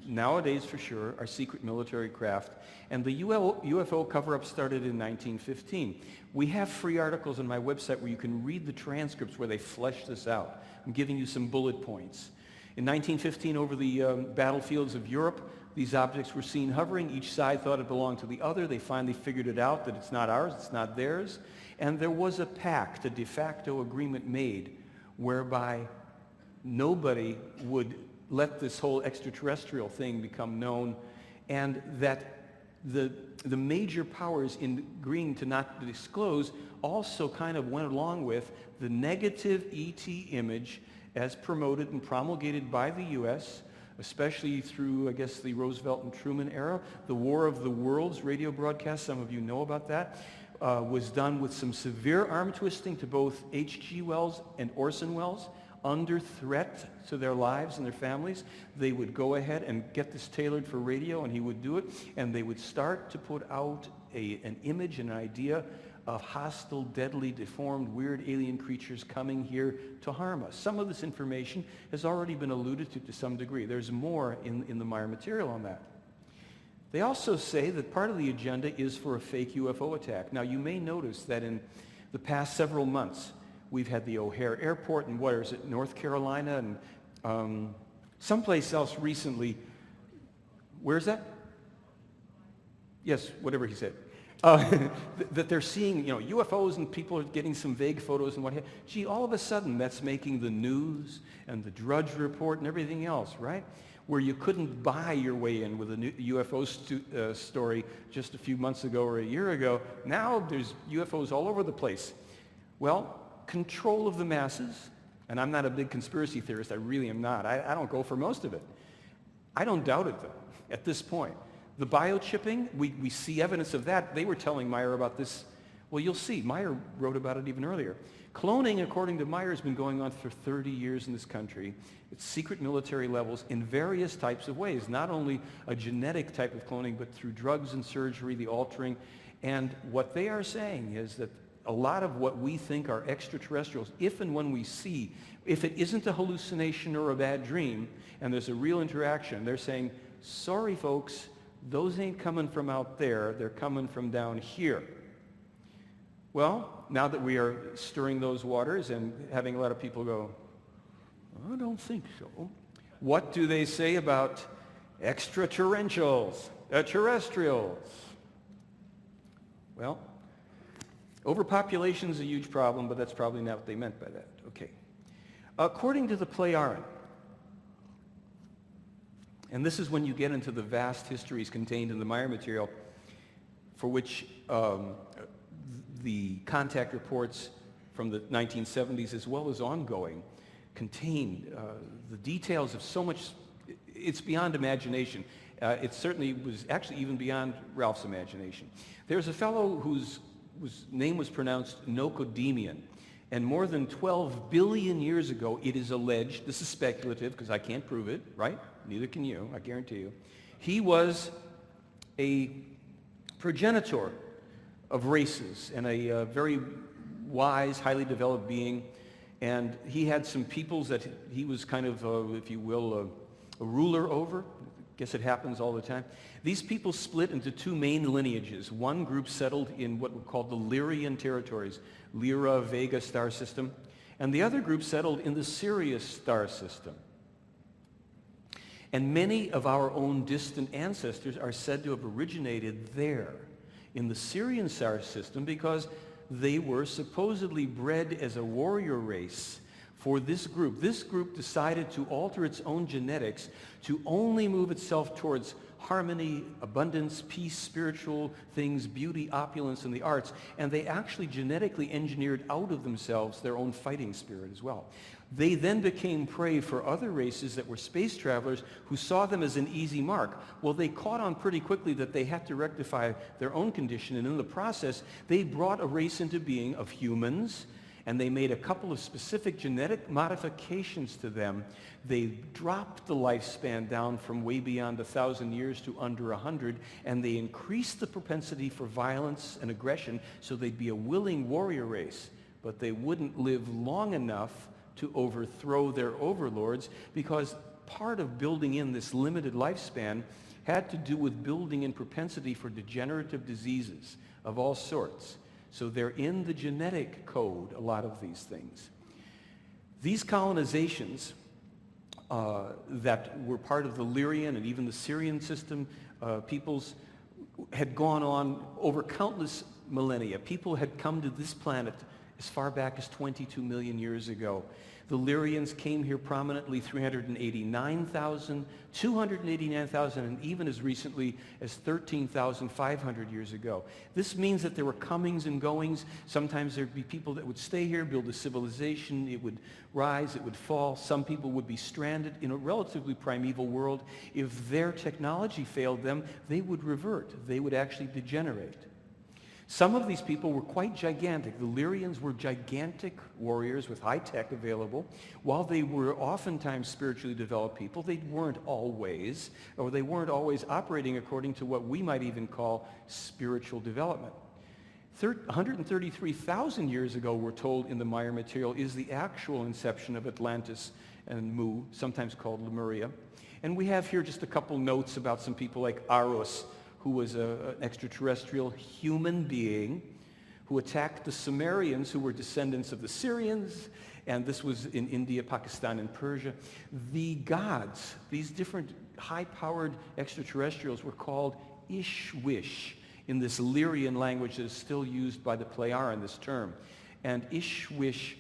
nowadays for sure, are secret military craft, and the UFO cover-up started in 1915. We have free articles on my website where you can read the transcripts where they flesh this out. I'm giving you some bullet points. In 1915, over the battlefields of Europe, these objects were seen hovering. Each side thought it belonged to the other. They finally figured it out that it's not ours, it's not theirs. And there was a pact, a de facto agreement made, whereby nobody would let this whole extraterrestrial thing become known, and that the major powers in agreeing to not disclose also kind of went along with the negative ET image as promoted and promulgated by the U.S., especially through, I guess, the Roosevelt and Truman era. The War of the Worlds radio broadcast, some of you know about that, was done with some severe arm twisting to both H.G. Wells and Orson Welles. Under threat to their lives and their families, they would go ahead and get this tailored for radio, and he would do it, and they would start to put out an image, an idea of hostile, deadly, deformed, weird alien creatures coming here to harm us. Some of this information has already been alluded to some degree. There's more in the Meyer material on that. They also say that part of the agenda is for a fake UFO attack. Now, you may notice that in the past several months, we've had the O'Hare Airport in, North Carolina, and someplace else recently. Where's that? Yes, whatever he said. That they're seeing, UFOs, and people are getting some vague photos and what have you. Gee, all of a sudden, that's making the news and the Drudge Report and everything else, right? Where you couldn't buy your way in with a new UFO story just a few months ago or a year ago. Now there's UFOs all over the place. Well, control of the masses, and I'm not a big conspiracy theorist, I really am not. I don't go for most of it. I don't doubt it, though, at this point. The biochipping, we see evidence of that. They were telling Meyer about this Well, you'll see. Meyer wrote about it even earlier. Cloning, according to Meyer, has been going on for 30 years in this country. It's secret military levels in various types of ways, not only a genetic type of cloning, but through drugs and surgery, the altering. And what they are saying is that a lot of what we think are extraterrestrials, if and when we see, if it isn't a hallucination or a bad dream, and there's a real interaction, they're saying, sorry folks, those ain't coming from out there, they're coming from down here. Well, now that we are stirring those waters and having a lot of people go, I don't think so. What do they say about extraterrestrials? Terrestrials? Well, overpopulation is a huge problem, but that's probably not what they meant by that. Okay. According to the Plejaren, and this is when you get into the vast histories contained in the Meyer material, for which the contact reports from the 1970s as well as ongoing contain the details of so much, it's beyond imagination. It certainly was actually even beyond Ralph's imagination. There's a fellow whose name was pronounced Nocodemian, and more than 12 billion years ago, it is alleged, this is speculative because I can't prove it, right? Neither can you, I guarantee you. He was a progenitor of races and a very wise, highly developed being, and he had some peoples that he was kind of, if you will, a ruler over. I guess it happens all the time. These people split into two main lineages. One group settled in what were called the Lyrian territories, Lyra Vega star system, and the other group settled in the Sirius star system. And many of our own distant ancestors are said to have originated there in the Sirian star system because they were supposedly bred as a warrior race for this group. This group decided to alter its own genetics to only move itself towards harmony, abundance, peace, spiritual things, beauty, opulence, and the arts. And they actually genetically engineered out of themselves their own fighting spirit as well. They then became prey for other races that were space travelers who saw them as an easy mark. Well, they caught on pretty quickly that they had to rectify their own condition, and in the process, they brought a race into being of humans, and they made a couple of specific genetic modifications to them. They dropped the lifespan down from way beyond 1,000 years to under 100, and they increased the propensity for violence and aggression so they'd be a willing warrior race, but they wouldn't live long enough to overthrow their overlords, because part of building in this limited lifespan had to do with building in propensity for degenerative diseases of all sorts. So they're in the genetic code, a lot of these things. These colonizations that were part of the Lyrian and even the Syrian system, peoples had gone on over countless millennia. People had come to this planet as far back as 22 million years ago. The Lyrians came here prominently 389,000, 289,000, and even as recently as 13,500 years ago. This means that there were comings and goings. Sometimes there'd be people that would stay here, build a civilization. It would rise, it would fall. Some people would be stranded in a relatively primeval world. If their technology failed them, they would revert. They would actually degenerate. Some of these people were quite gigantic. The Lyrians were gigantic warriors with high tech available. While they were oftentimes spiritually developed people, they weren't always operating according to what we might even call spiritual development. 133,000 years ago, we're told in the Meyer material, is the actual inception of Atlantis and Mu, sometimes called Lemuria. And we have here just a couple notes about some people like Aros, who was an extraterrestrial human being who attacked the Sumerians, who were descendants of the Syrians, and this was in India, Pakistan, and Persia. The gods, these different high-powered extraterrestrials, were called Ishwish in this Lyrian language that is still used by the Plejaren, this term. And Ishwish,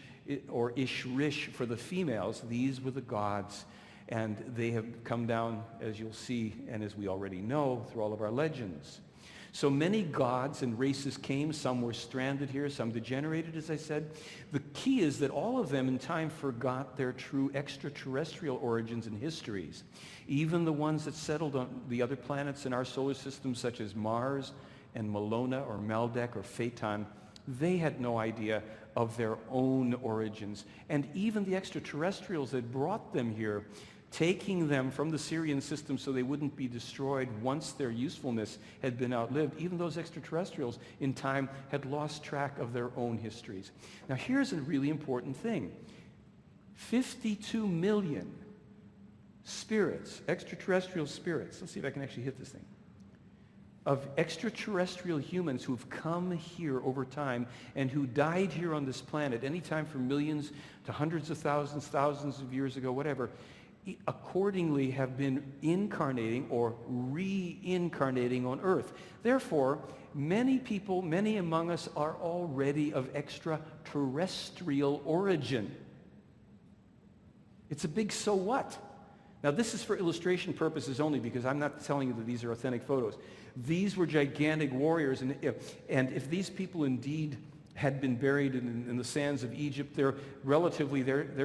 or Ishrish for the females, these were the gods. And they have come down, as you'll see, and as we already know, through all of our legends. So many gods and races came. Some were stranded here, some degenerated, as I said. The key is that all of them in time forgot their true extraterrestrial origins and histories. Even the ones that settled on the other planets in our solar system, such as Mars and Melona or Maldek or Phaeton, They had no idea of their own origins. And even the extraterrestrials that brought them here, taking them from the Syrian system so they wouldn't be destroyed once their usefulness had been outlived, even those extraterrestrials in time had lost track of their own histories. Now here's a really important thing. 52 million spirits, extraterrestrial spirits, let's see if I can actually hit this thing, of extraterrestrial humans who've come here over time and who died here on this planet, anytime from millions to hundreds of thousands of years ago, whatever, accordingly have been incarnating or reincarnating on Earth. Therefore, many people, many among us are already of extraterrestrial origin. It's a big so what? Now this is for illustration purposes only, because I'm not telling you that these are authentic photos. These were gigantic warriors, and if these people indeed had been buried in the sands of Egypt, their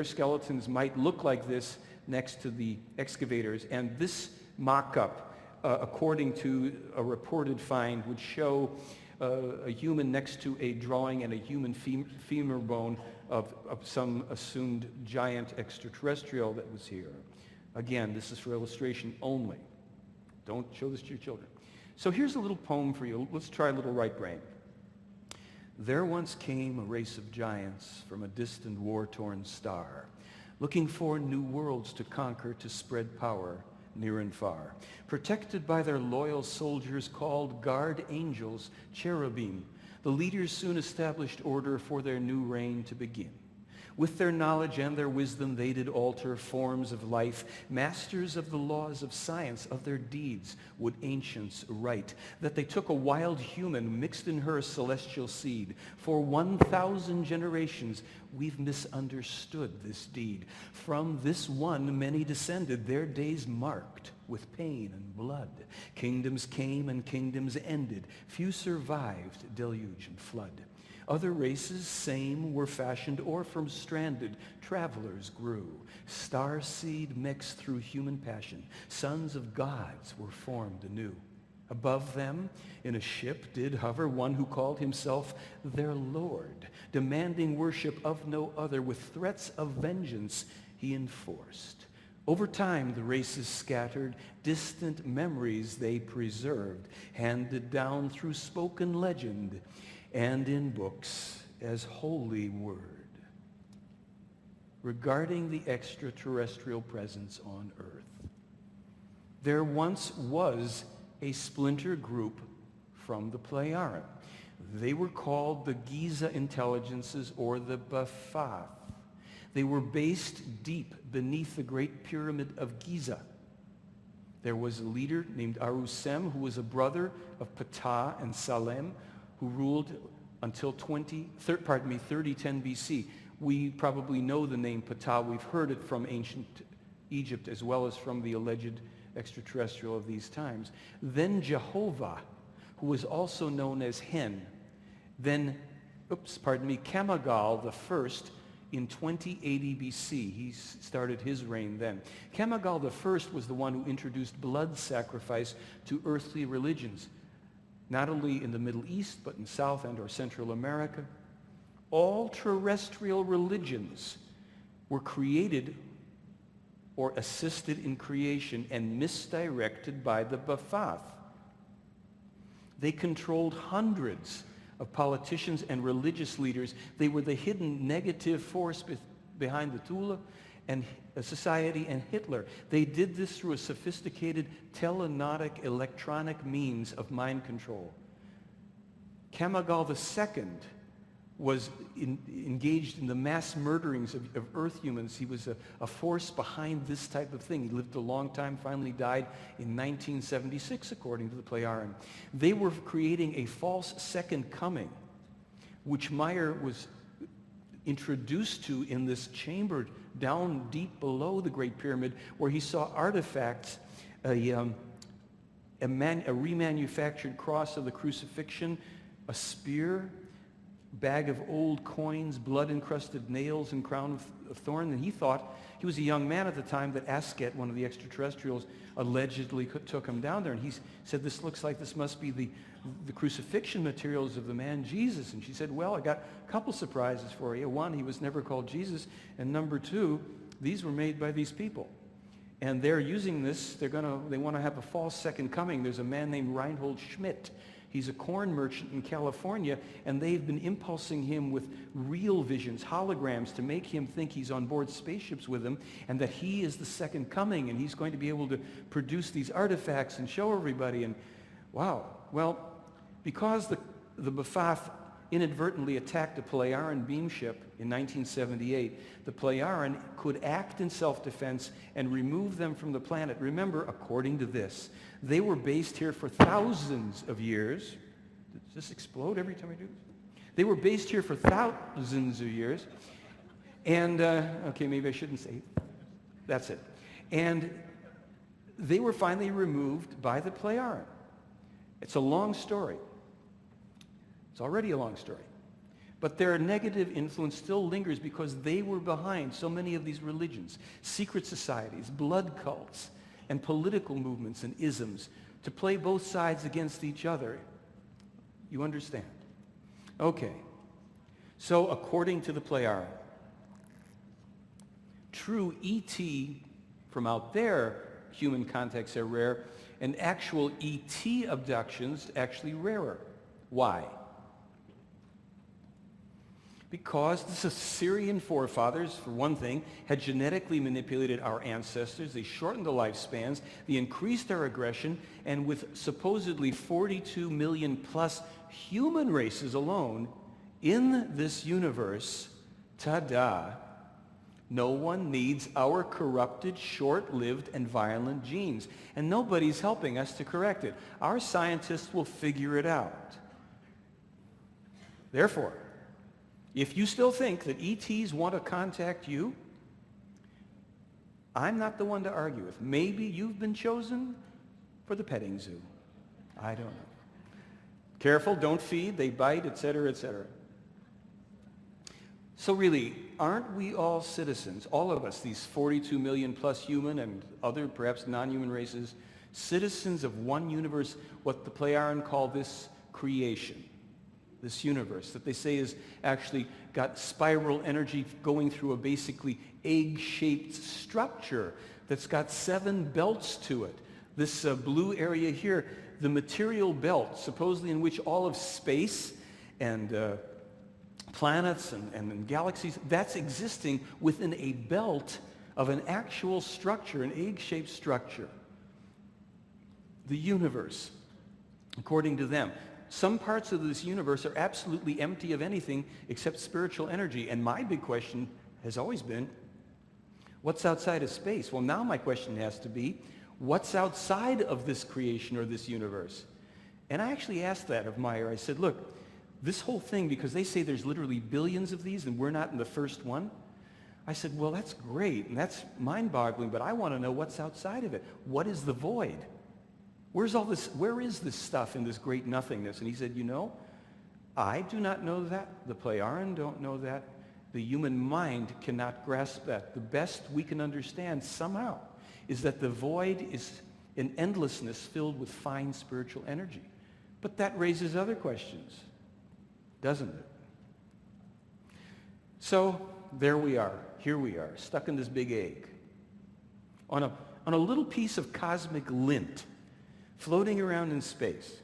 skeletons might look like this next to the excavators. And this mock-up, according to a reported find, would show a human next to a drawing and a human femur bone of some assumed giant extraterrestrial that was here. Again, this is for illustration only. Don't show this to your children. So here's a little poem for you. Let's try a little right brain. There once came a race of giants from a distant war-torn star, looking for new worlds to conquer, to spread power near and far. Protected by their loyal soldiers called guard angels, cherubim, the leaders soon established order for their new reign to begin. With their knowledge and their wisdom they did alter forms of life. Masters of the laws of science, of their deeds would ancients write, that they took a wild human, mixed in her celestial seed. For 1,000 generations we've misunderstood this deed. From this one many descended, their days marked with pain and blood. Kingdoms came and kingdoms ended. Few survived deluge and flood. Other races, same, were fashioned, or from stranded travelers grew. Star seed mixed through human passion. Sons of gods were formed anew. Above them, in a ship did hover one who called himself their Lord, demanding worship of no other. With threats of vengeance he enforced. Over time the races scattered, distant memories they preserved, handed down through spoken legend and in books as holy word, regarding the extraterrestrial presence on Earth. There once was a splinter group from the Plejaren. They were called the Giza Intelligences, or the Ba'ath. They were based deep beneath the Great Pyramid of Giza. There was a leader named Sem, who was a brother of Ptah and Salem, who ruled until 3010 BC. We probably know the name Ptah. We've heard it from ancient Egypt as well as from the alleged extraterrestrial of these times. Then Jehovah, who was also known as Hen. Then, Kamagal the first in 2080 BC. He started his reign then. Kamagal the first was the one who introduced blood sacrifice to earthly religions, not only in the Middle East, but in South and or Central America. All terrestrial religions were created or assisted in creation and misdirected by the Ba'ath. They controlled hundreds of politicians and religious leaders. They were the hidden negative force behind the Tula and society and Hitler. They did this through a sophisticated telenotic electronic means of mind control. Kamagal II was engaged in the mass murderings of Earth humans. He was a force behind this type of thing. He lived a long time, finally died in 1976, according to the Plejaren. They were creating a false second coming, which Meyer was introduced to in this chamber down deep below the Great Pyramid, where he saw artifacts, a remanufactured cross of the crucifixion, a spear, bag of old coins, blood-encrusted nails, and crown of thorns. And he thought, he was a young man at the time, that Asket, one of the extraterrestrials, allegedly took him down there. And he said, this looks like this must be the crucifixion materials of the man Jesus. And she said, well, I got a couple surprises for you. One, he was never called Jesus. And number two, these were made by these people. And they're using this, they want to have a false second coming. There's a man named Reinhold Schmidt. He's a corn merchant in California, and they've been impulsing him with real visions, holograms, to make him think he's on board spaceships with them, and that he is the second coming, and he's going to be able to produce these artifacts and show everybody. And wow. Well, because the B'Phath inadvertently attacked a Pleiaren beam ship in 1978, the Pleiaren could act in self-defense and remove them from the planet. Remember, according to this, they were based here for thousands of years. Does this explode every time I do this? They were based here for thousands of years. And, okay, maybe I shouldn't say. That's it. And they were finally removed by the Pleiaren. It's a long story. It's already a long story. But their negative influence still lingers because they were behind so many of these religions, secret societies, blood cults, and political movements and isms to play both sides against each other. You understand? Okay. So according to the Pleiaren, true ET from out there human contacts are rare, and actual ET abductions actually rarer. Why? Because the Assyrian forefathers, for one thing, had genetically manipulated our ancestors. They shortened the lifespans. They increased our aggression. And with supposedly 42 million plus human races alone in this universe, ta-da, no one needs our corrupted, short-lived, and violent genes. And nobody's helping us to correct it. Our scientists will figure it out. Therefore, if you still think that ETs want to contact you, I'm not the one to argue with. Maybe you've been chosen for the petting zoo. I don't know. Careful, don't feed, they bite, etc., etc. So really, aren't we all citizens, all of us, these 42 million plus human and other perhaps non-human races, citizens of one universe, what the Pleiaren call this creation? This universe that they say is actually got spiral energy going through a basically egg-shaped structure that's got 7 belts to it. This blue area here, the material belt, supposedly in which all of space and planets and galaxies, that's existing within a belt of an actual structure, an egg-shaped structure. The universe, according to them. Some parts of this universe are absolutely empty of anything except spiritual energy. And my big question has always been, what's outside of space? Well, now my question has to be, what's outside of this creation or this universe? And I actually asked that of Meyer. I said, look, this whole thing, because they say there's literally billions of these and we're not in the first one. I said, well, that's great and that's mind-boggling, but I want to know what's outside of it. What is the void? Where is this stuff in this great nothingness? And he said, you know, I do not know that. The Pleiaren don't know that. The human mind cannot grasp that. The best we can understand somehow is that the void is an endlessness filled with fine spiritual energy. But that raises other questions, doesn't it? So there we are. Here we are, stuck in this big egg on a little piece of cosmic lint, floating around in space.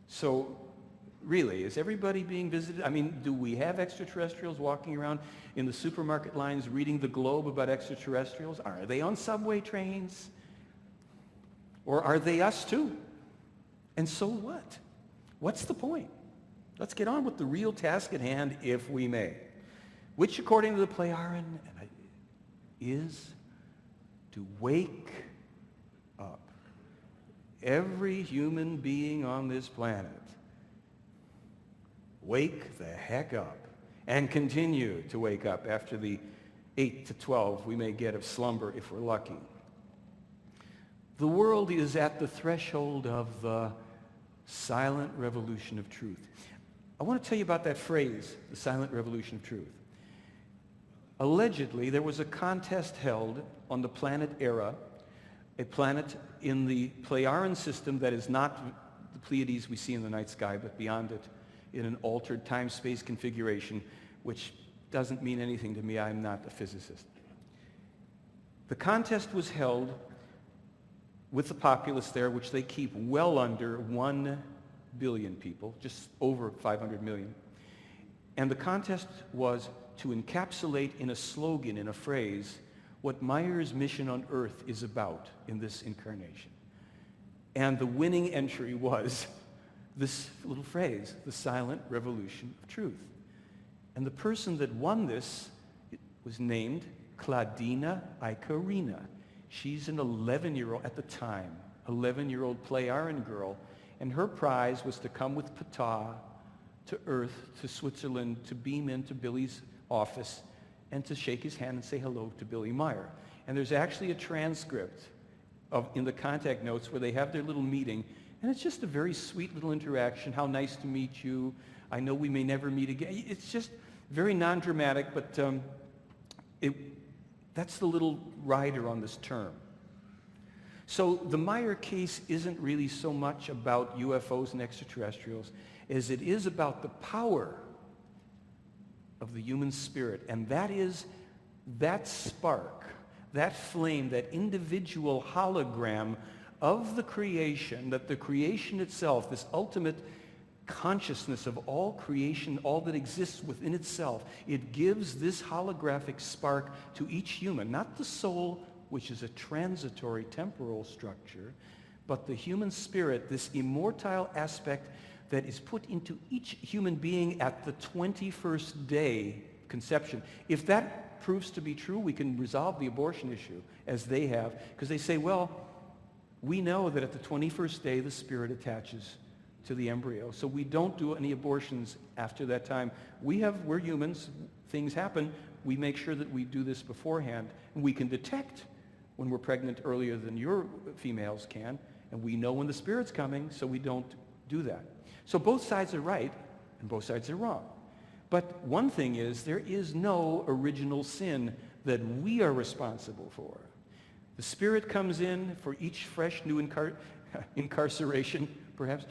So really, is everybody being visited? I mean, do we have extraterrestrials walking around in the supermarket lines reading the Globe about extraterrestrials? Are they on subway trains? Or are they us too? And so what? What's the point? Let's get on with the real task at hand, if we may. Which, according to the Pleiaren, is to wake up. Every human being on this planet, wake the heck up and continue to wake up after the 8 to 12 we may get of slumber if we're lucky. The world is at the threshold of the silent revolution of truth. I want to tell you about that phrase, the silent revolution of truth. Allegedly, there was a contest held on the planet Era, a planet in the Pleiaren system that is not the Pleiades we see in the night sky, but beyond it, in an altered time-space configuration, which doesn't mean anything to me. I'm not a physicist. The contest was held with the populace there, which they keep well under 1 billion people, just over 500 million. And the contest was to encapsulate in a slogan, in a phrase, what Meyer's mission on Earth is about in this incarnation. And the winning entry was this little phrase, the silent revolution of truth. And the person that won this was named Claudina Icarina. She's an 11-year-old, at the time, 11-year-old Play-Aran girl, and her prize was to come with Ptah to Earth, to Switzerland, to beam into Billy's office, and to shake his hand and say hello to Billy Meyer. And there's actually a transcript in the contact notes where they have their little meeting, and it's just a very sweet little interaction. How nice to meet you. I know we may never meet again. It's just very non-dramatic, but that's the little rider on this term. So the Meyer case isn't really so much about UFOs and extraterrestrials as it is about the power of the human spirit. And that is that spark, that flame, that individual hologram of the creation, that the creation itself, this ultimate consciousness of all creation, all that exists within itself, it gives this holographic spark to each human, not the soul, which is a transitory temporal structure, but the human spirit, this immortal aspect that is put into each human being at the 21st day conception. If that proves to be true, we can resolve the abortion issue, as they have, because they say, well, we know that at the 21st day the spirit attaches to the embryo, so we don't do any abortions after that time. We're humans, things happen, we make sure that we do this beforehand, and we can detect when we're pregnant earlier than your females can, and we know when the spirit's coming, so we don't do that. So both sides are right, and both sides are wrong. But one thing is, there is no original sin that we are responsible for. The spirit comes in for each fresh new incarceration, perhaps,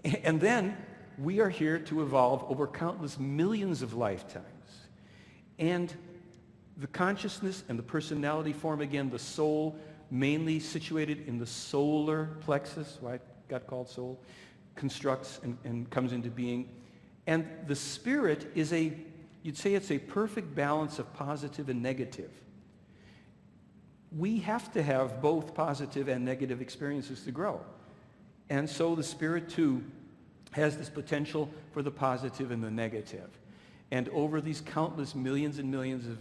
and then we are here to evolve over countless millions of lifetimes. And the consciousness and the personality form again, the soul, mainly situated in the solar plexus, right? Got called soul, constructs and comes into being. And the spirit is you'd say it's a perfect balance of positive and negative. We have to have both positive and negative experiences to grow. And so the spirit too has this potential for the positive and the negative. And over these countless millions and millions of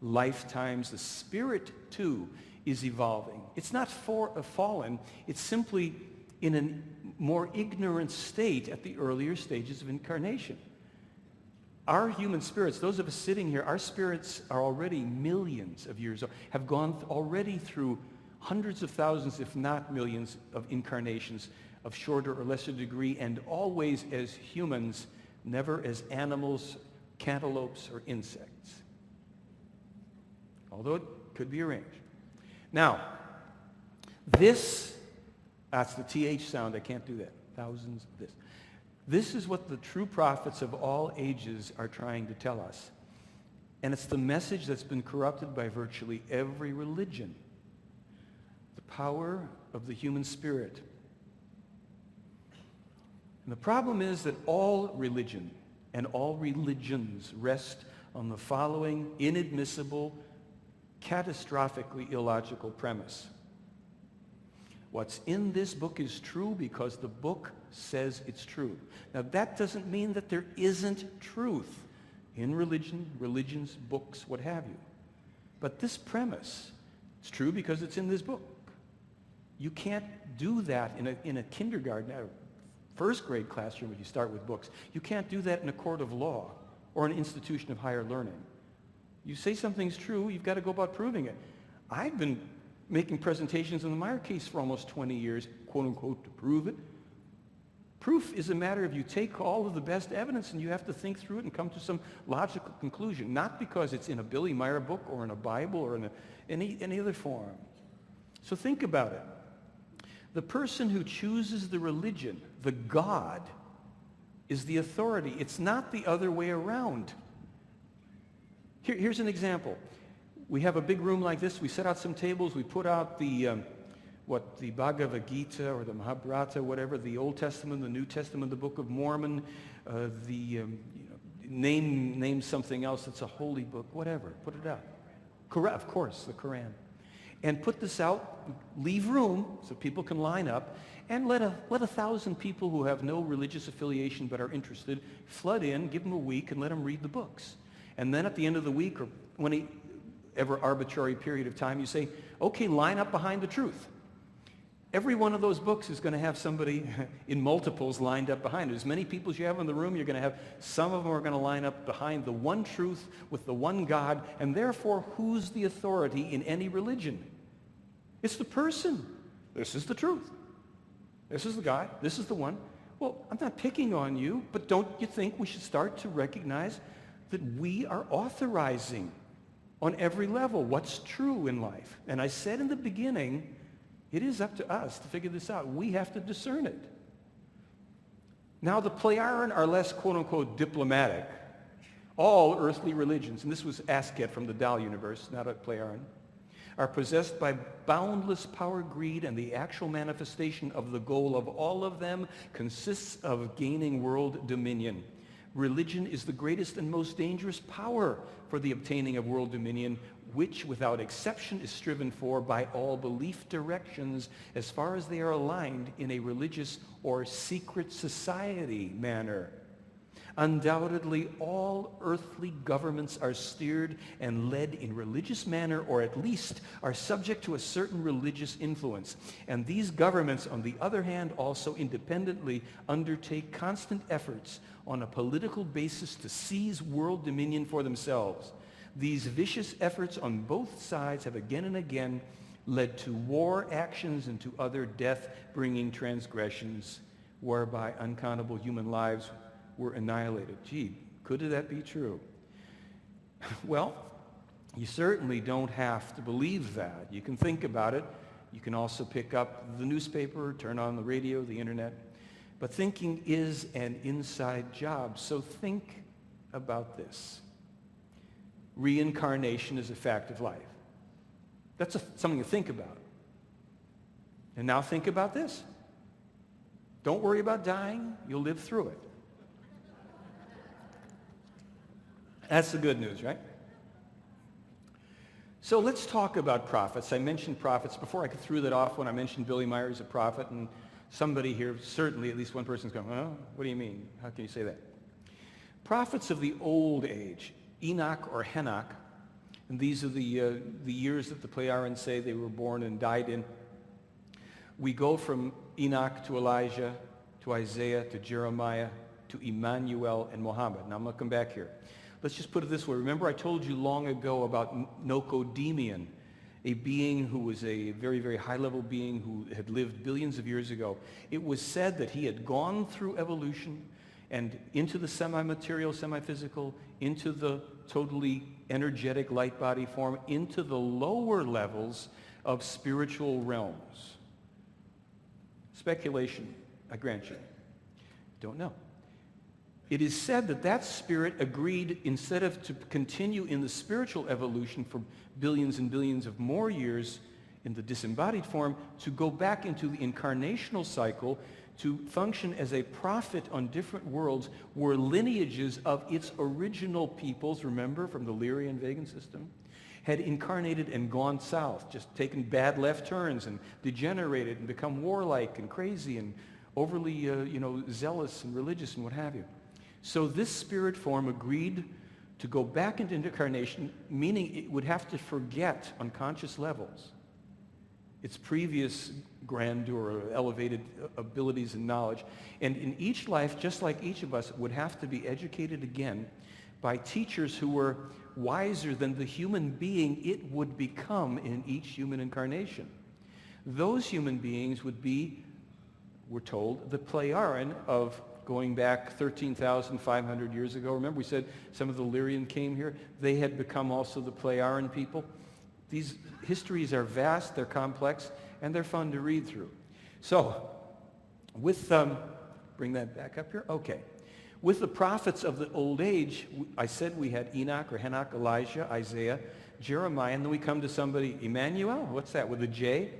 lifetimes, the spirit too is evolving. It's not fallen, it's simply in a more ignorant state at the earlier stages of incarnation. Our human spirits, those of us sitting here, our spirits are already millions of years old, have gone already through hundreds of thousands, if not millions, of incarnations of shorter or lesser degree, and always as humans, never as animals, cantaloupes, or insects. Although it could be arranged. Now, that's the TH sound, I can't do that. Thousands of this. This is what the true prophets of all ages are trying to tell us. And it's the message that's been corrupted by virtually every religion. The power of the human spirit. And the problem is that all religion and all religions rest on the following inadmissible, catastrophically illogical premise. What's in this book is true because the book says it's true. Now that doesn't mean that there isn't truth in religions, books, what have you. But this premise, it's true because it's in this book. You can't do that in a kindergarten, first grade classroom if you start with books. You can't do that in a court of law or an institution of higher learning. You say something's true, you've got to go about proving it. I've been making presentations in the Meyer case for almost 20 years, quote unquote, to prove it. Proof is a matter of you take all of the best evidence and you have to think through it and come to some logical conclusion, not because it's in a Billy Meyer book or in a Bible or in any other form. So think about it. The person who chooses the religion, the God, is the authority. It's not the other way around. Here's an example. We have a big room like this. We set out some tables. We put out the Bhagavad Gita or the Mahabharata, whatever, the Old Testament, the New Testament, the Book of Mormon, name something else that's a holy book, whatever. Put it out. Of course, the Quran. And put this out, leave room so people can line up, and let 1,000 people who have no religious affiliation but are interested flood in, give them a week, and let them read the books. And then at the end of the week, or whenever arbitrary period of time, you say, okay, line up behind the truth. Every one of those books is going to have somebody in multiples lined up behind it. As many people as you have in the room, you're going to have, some of them are going to line up behind the one truth with the one God, and therefore, who's the authority in any religion? It's the person. This is the truth. This is the God. This is the one. Well, I'm not picking on you, but don't you think we should start to recognize that we are authorizing on every level what's true in life? And I said in the beginning, it is up to us to figure this out. We have to discern it. Now, the Plejaren are less, quote-unquote, diplomatic. All earthly religions, and this was Asket from the Dal universe, not a Plejaren, are possessed by boundless power, greed, and the actual manifestation of the goal of all of them consists of gaining world dominion. Religion is the greatest and most dangerous power for the obtaining of world dominion, which without exception is striven for by all belief directions as far as they are aligned in a religious or secret society manner. Undoubtedly, all earthly governments are steered and led in religious manner, or at least are subject to a certain religious influence. And these governments, on the other hand, also independently undertake constant efforts on a political basis to seize world dominion for themselves. These vicious efforts on both sides have again and again led to war actions and to other death-bringing transgressions, whereby uncountable human lives were annihilated. Gee, could that be true? Well, you certainly don't have to believe that. You can think about it. You can also pick up the newspaper, turn on the radio, the internet. But thinking is an inside job, so think about this. Reincarnation is a fact of life. That's something to think about. And now think about this. Don't worry about dying. You'll live through it. That's the good news, right? So let's talk about prophets. I mentioned prophets before. I threw that off when I mentioned Billy Meyer as a prophet, and somebody here, certainly at least one person's going, oh, what do you mean? How can you say that? Prophets of the old age, Enoch or Henoch, and these are the years that the Plejaren say they were born and died in. We go from Enoch to Elijah, to Isaiah, to Jeremiah, to Emmanuel and Muhammad. Now I'm going to come back here. Let's just put it this way. Remember I told you long ago about Nocodemian, a being who was a very, very high-level being who had lived billions of years ago. It was said that he had gone through evolution and into the semi-material, semi-physical, into the totally energetic light body form, into the lower levels of spiritual realms. Speculation, I grant you. Don't know. It is said that that spirit agreed, instead of to continue in the spiritual evolution for billions and billions of more years in the disembodied form, to go back into the incarnational cycle to function as a prophet on different worlds where lineages of its original peoples, remember, from the Lyrian Vegan system, had incarnated and gone south, just taken bad left turns and degenerated and become warlike and crazy and overly, zealous and religious and what have you. So this spirit form agreed to go back into incarnation, meaning it would have to forget on conscious levels its previous grandeur, elevated abilities and knowledge. And in each life, just like each of us, would have to be educated again by teachers who were wiser than the human being it would become in each human incarnation. Those human beings would be, we're told, the Plejaren of going back 13,500 years ago. Remember we said some of the Lyrian came here? They had become also the Plejaren people. These histories are vast, they're complex, and they're fun to read through. So, bring that back up here. Okay. With the prophets of the old age, I said we had Enoch or Enoch, Elijah, Isaiah, Jeremiah, and then we come to somebody, Emmanuel, what's that, with a J?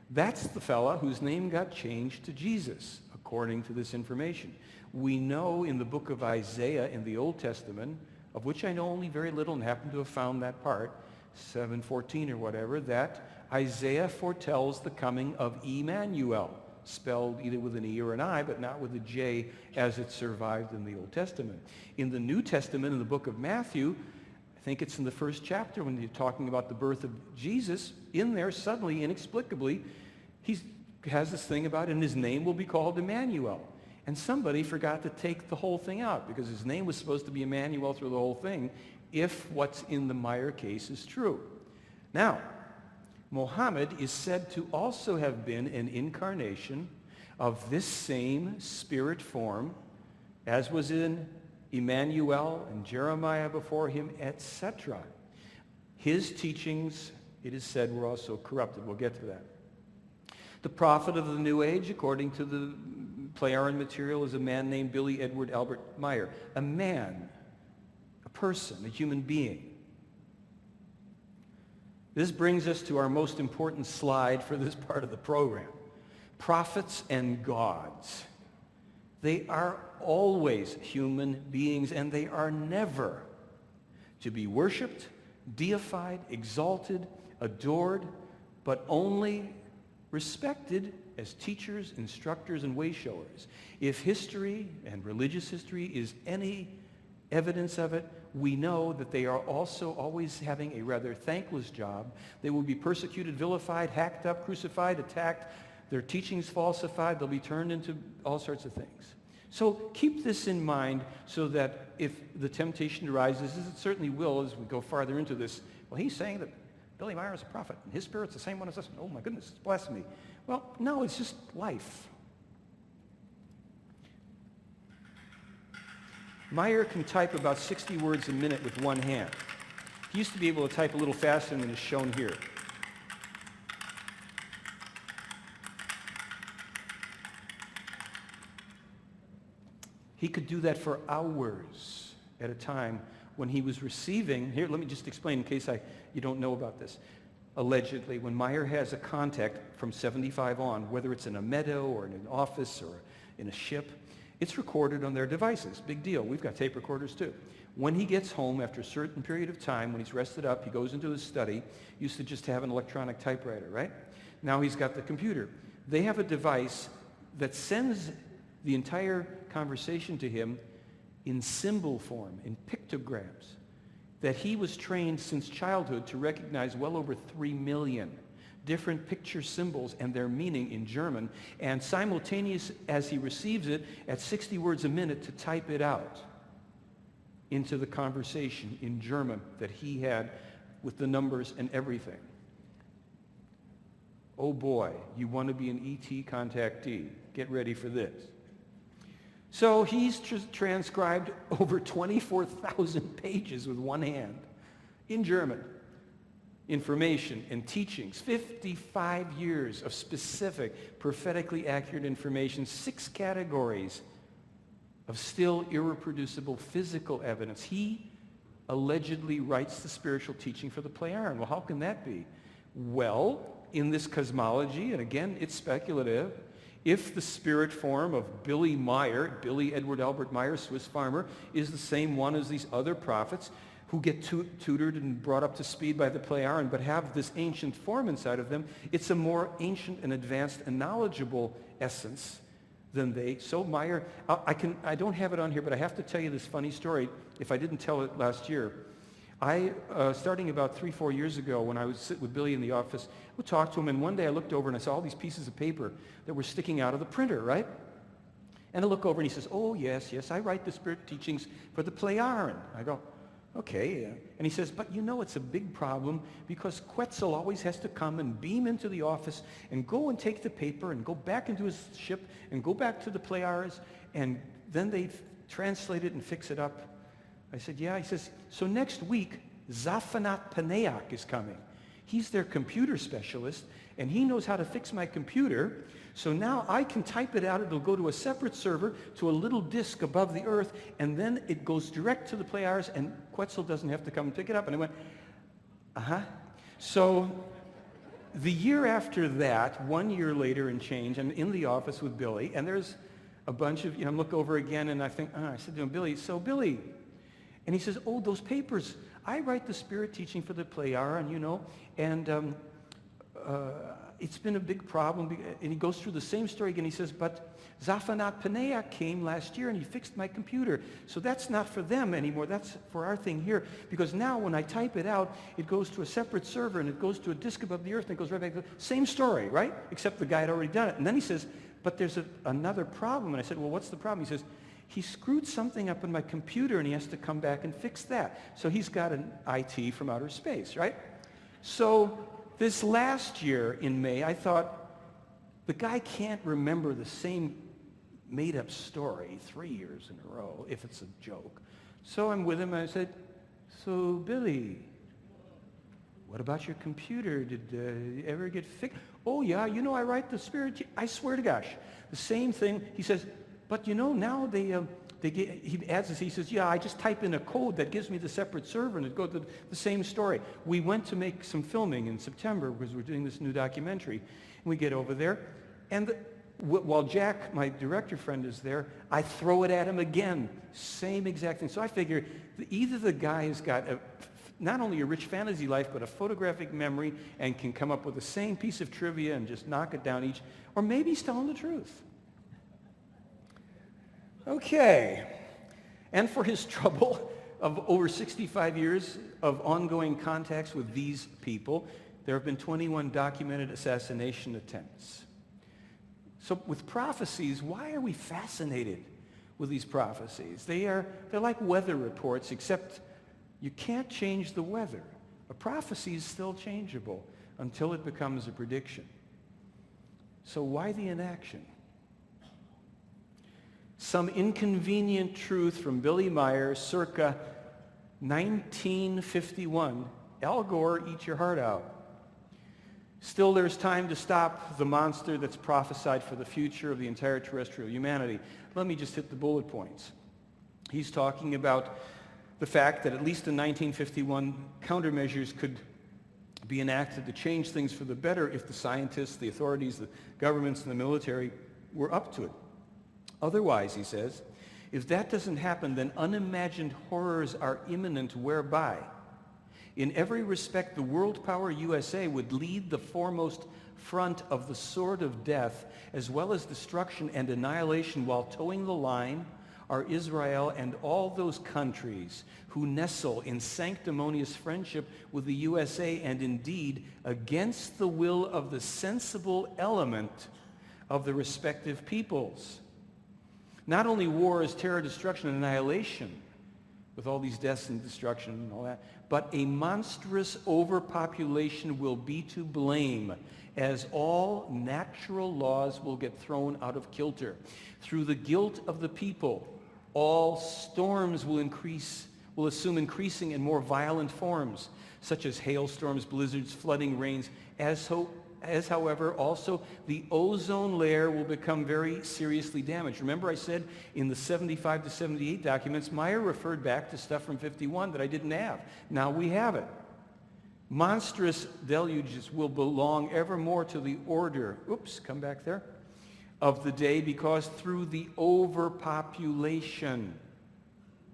That's the fella whose name got changed to Jesus, according to this information. We know in the book of Isaiah in the Old Testament, of which I know only very little and happen to have found that part, 7:14 or whatever, that Isaiah foretells the coming of Emmanuel, spelled either with an E or an I, but not with a J as it survived in the Old Testament. In the New Testament, in the book of Matthew, I think it's in the first chapter when you're talking about the birth of Jesus, in there suddenly, inexplicably, he has this thing about, and his name will be called Emmanuel. And somebody forgot to take the whole thing out because his name was supposed to be Emmanuel through the whole thing if what's in the Meyer case is true. Now, Muhammad is said to also have been an incarnation of this same spirit form, as was in Emmanuel and Jeremiah before him, etc. His teachings, it is said, were also corrupted. We'll get to that. The prophet of the New Age, according to the Play-Aaron material, is a man named Billy Edward Albert Meyer. A man, a person, a human being. This brings us to our most important slide for this part of the program. Prophets and gods. They are always human beings, and they are never to be worshipped, deified, exalted, adored, but only respected as teachers, instructors, and way-showers. If history and religious history is any evidence of it, we know that they are also always having a rather thankless job. They will be persecuted, vilified, hacked up, crucified, attacked, their teachings falsified, they'll be turned into all sorts of things. So keep this in mind so that if the temptation arises, as it certainly will as we go farther into this, well, he's saying that Billy Meyer is a prophet, and his spirit's the same one as us. Oh my goodness, it's blasphemy. Well, no, it's just life. Meyer can type about 60 words a minute with one hand. He used to be able to type a little faster than is shown here. He could do that for hours at a time when he was receiving, here, let me just explain in case you don't know about this. Allegedly, when Meyer has a contact from 75 on, whether it's in a meadow or in an office or in a ship, it's recorded on their devices. Big deal. We've got tape recorders too. When he gets home after a certain period of time, when he's rested up, he goes into his study. Used to just have an electronic typewriter, right? Now he's got the computer. They have a device that sends the entire conversation to him in symbol form, in pictograms, that he was trained since childhood to recognize well over 3 million different picture symbols and their meaning in German, and simultaneous as he receives it at 60 words a minute to type it out into the conversation in German that he had with the numbers and everything. Oh boy, you want to be an ET contactee. Get ready for this. So he's transcribed over 24,000 pages with one hand in German. Information and teachings, 55 years of specific, prophetically accurate information, 6 categories of still irreproducible physical evidence. He allegedly writes the spiritual teaching for the Play-Aaron. Well, how can that be? Well, in this cosmology, and again, it's speculative, if the spirit form of Billy Meyer, Billy Edward Albert Meyer, Swiss farmer, is the same one as these other prophets who get tutored and brought up to speed by the Play-Aaron, but have this ancient form inside of them, it's a more ancient and advanced and knowledgeable essence than they. So Meyer, I don't have it on here, but I have to tell you this funny story. If I didn't tell it last year, starting about 3-4 years ago, when I would sit with Billy in the office, would talk to him, and one day I looked over and I saw all these pieces of paper that were sticking out of the printer, right? And I look over and he says, oh, yes, I write the spirit teachings for the Play-Aaron. I go, okay. And he says, but you know it's a big problem because Quetzal always has to come and beam into the office and go and take the paper and go back into his ship and go back to the Play-Aarons, and then they translate it and fix it up. I said, yeah. He says, so next week, Zaphanat Paneak is coming. He's their computer specialist, and he knows how to fix my computer. So now I can type it out. It'll go to a separate server, to a little disk above the earth, and then it goes direct to the Plejars, and Quetzal doesn't have to come and pick it up. And I went, uh-huh. So the year after that, 1 year later and change, I'm in the office with Billy, and there's a bunch of, I look over again, and I think, I said to him, Billy, and he says, oh, those papers, I write the spirit teaching for the Plejar, and it's been a big problem. And he goes through the same story again. He says, but Zaphanat Paneah came last year and he fixed my computer. So that's not for them anymore. That's for our thing here. Because now when I type it out, it goes to a separate server and it goes to a disk above the earth and it goes right back to the same story, right? Except the guy had already done it. And then he says, but there's another problem. And I said, well, what's the problem? He says, he screwed something up in my computer and he has to come back and fix that. So he's got an IT from outer space, right? So this last year in May, I thought, the guy can't remember the same made-up story 3 years in a row if it's a joke. So I'm with him and I said, so Billy, what about your computer? Did it ever get fixed? Oh yeah, I write the spirit. I swear to gosh, the same thing. He says, but now he adds this, he says, yeah, I just type in a code that gives me the separate server and it goes to the same story. We went to make some filming in September because we're doing this new documentary. And we get over there, and while Jack, my director friend, is there, I throw it at him again. Same exact thing. So I figure either the guy has got not only a rich fantasy life, but a photographic memory and can come up with the same piece of trivia and just knock it down each, or maybe he's telling the truth. Okay, and for his trouble of over 65 years of ongoing contacts with these people, there have been 21 documented assassination attempts. So with prophecies, why are we fascinated with these prophecies? They're like weather reports, except you can't change the weather. A prophecy is still changeable until it becomes a prediction. So why the inaction? Some inconvenient truth from Billy Meyer circa 1951. Al Gore, eat your heart out. Still, there's time to stop the monster that's prophesied for the future of the entire terrestrial humanity. Let me just hit the bullet points. He's talking about the fact that at least in 1951, countermeasures could be enacted to change things for the better if the scientists, the authorities, the governments, and the military were up to it. Otherwise, he says, if that doesn't happen, then unimagined horrors are imminent, whereby, in every respect, the world power USA would lead the foremost front of the sword of death, as well as destruction and annihilation, while towing the line are Israel and all those countries who nestle in sanctimonious friendship with the USA, and indeed against the will of the sensible element of the respective peoples. Not only wars, terror, destruction, and annihilation, with all these deaths and destruction and all that, but a monstrous overpopulation will be to blame, as all natural laws will get thrown out of kilter. Through the guilt of the people, all storms will assume increasing and more violent forms, such as hailstorms, blizzards, flooding, rains, as however also the ozone layer will become very seriously damaged. Remember I said in the 75 to 78 documents, Meyer referred back to stuff from 51 that I didn't have. Now we have it. Monstrous deluges will belong evermore to the order, come back there, of the day, because through the overpopulation,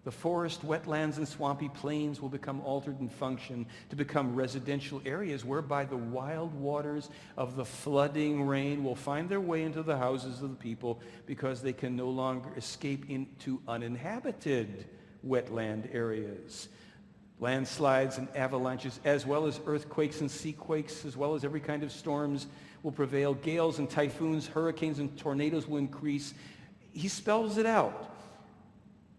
the forest, wetlands, and swampy plains will become altered in function to become residential areas, whereby the wild waters of the flooding rain will find their way into the houses of the people, because they can no longer escape into uninhabited wetland areas. Landslides and avalanches, as well as earthquakes and seaquakes, as well as every kind of storms will prevail. Gales and typhoons, hurricanes and tornadoes will increase. He spells it out.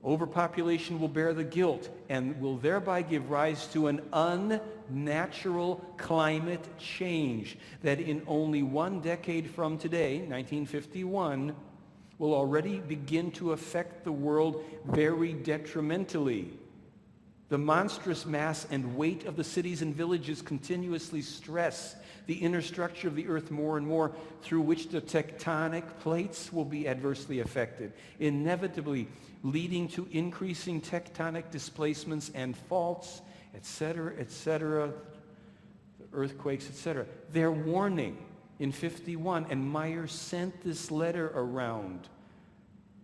Overpopulation will bear the guilt and will thereby give rise to an unnatural climate change that in only 1 decade from today, 1951, will already begin to affect the world very detrimentally. The monstrous mass and weight of the cities and villages continuously stress the inner structure of the earth more and more, through which the tectonic plates will be adversely affected, inevitably leading to increasing tectonic displacements and faults, etc., earthquakes, etc. They're warning in 51, and Meyer sent this letter around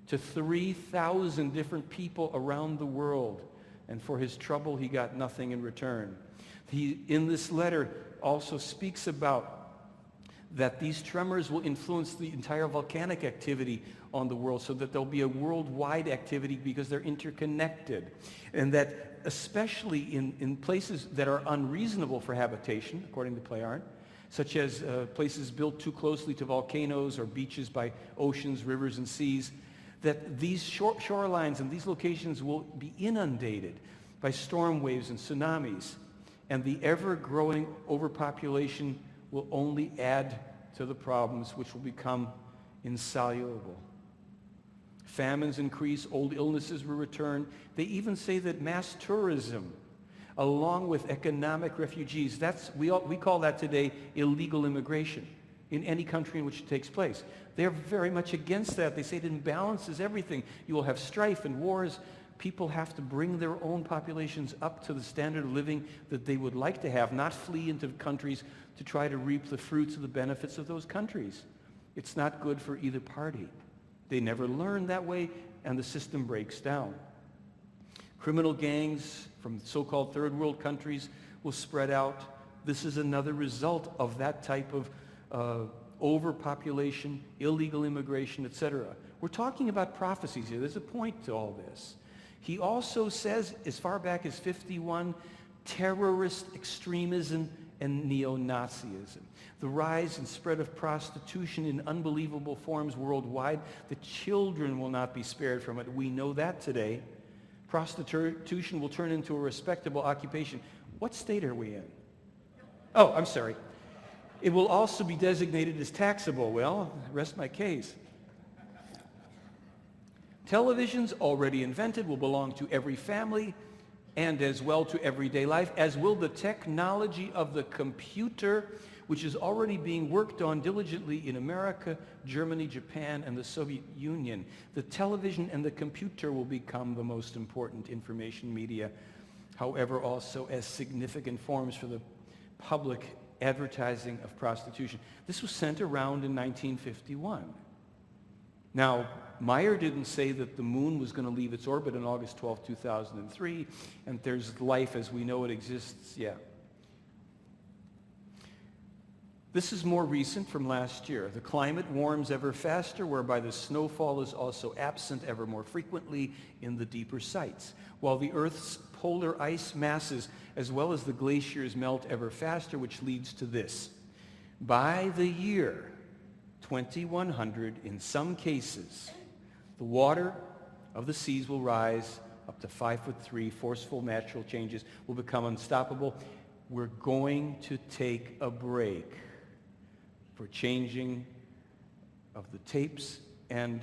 to 3,000 different people around the world. And for his trouble, he got nothing in return. He, in this letter, also speaks about that these tremors will influence the entire volcanic activity on the world, so that there'll be a worldwide activity because they're interconnected. And that especially in places that are unreasonable for habitation, according to Playard, such as places built too closely to volcanoes or beaches by oceans, rivers, and seas, that these shorelines and these locations will be inundated by storm waves and tsunamis, and the ever-growing overpopulation will only add to the problems, which will become insoluble. Famines increase, old illnesses will return. They even say that mass tourism, along with economic refugees, we call that today illegal immigration in any country in which it takes place. They're very much against that. They say it imbalances everything. You will have strife and wars. People have to bring their own populations up to the standard of living that they would like to have, not flee into countries to try to reap the fruits of the benefits of those countries. It's not good for either party. They never learn that way, and the system breaks down. Criminal gangs from so-called third world countries will spread out. This is another result of that type of overpopulation, illegal immigration, etc. We're talking about prophecies here. There's a point to all this. He also says, as far back as 51, terrorist extremism and neo-Nazism. The rise and spread of prostitution in unbelievable forms worldwide. The children will not be spared from it. We know that today. Prostitution will turn into a respectable occupation. What state are we in? Oh, I'm sorry. It will also be designated as taxable. Well, rest my case. Televisions, already invented, will belong to every family and as well to everyday life, as will the technology of the computer, which is already being worked on diligently in America, Germany, Japan, and the Soviet Union. The television and the computer will become the most important information media, however, also as significant forms for the public advertising of prostitution. This was sent around in 1951. Now, Meyer didn't say that the moon was going to leave its orbit on August 12, 2003, and there's life as we know it exists yet. This is more recent, from last year. The climate warms ever faster, whereby the snowfall is also absent ever more frequently in the deeper sites, while the Earth's polar ice masses as well as the glaciers melt ever faster, which leads to this. By the year 2100, in some cases, the water of the seas will rise up to 5'3". Forceful natural changes will become unstoppable. We're going to take a break for changing of the tapes, and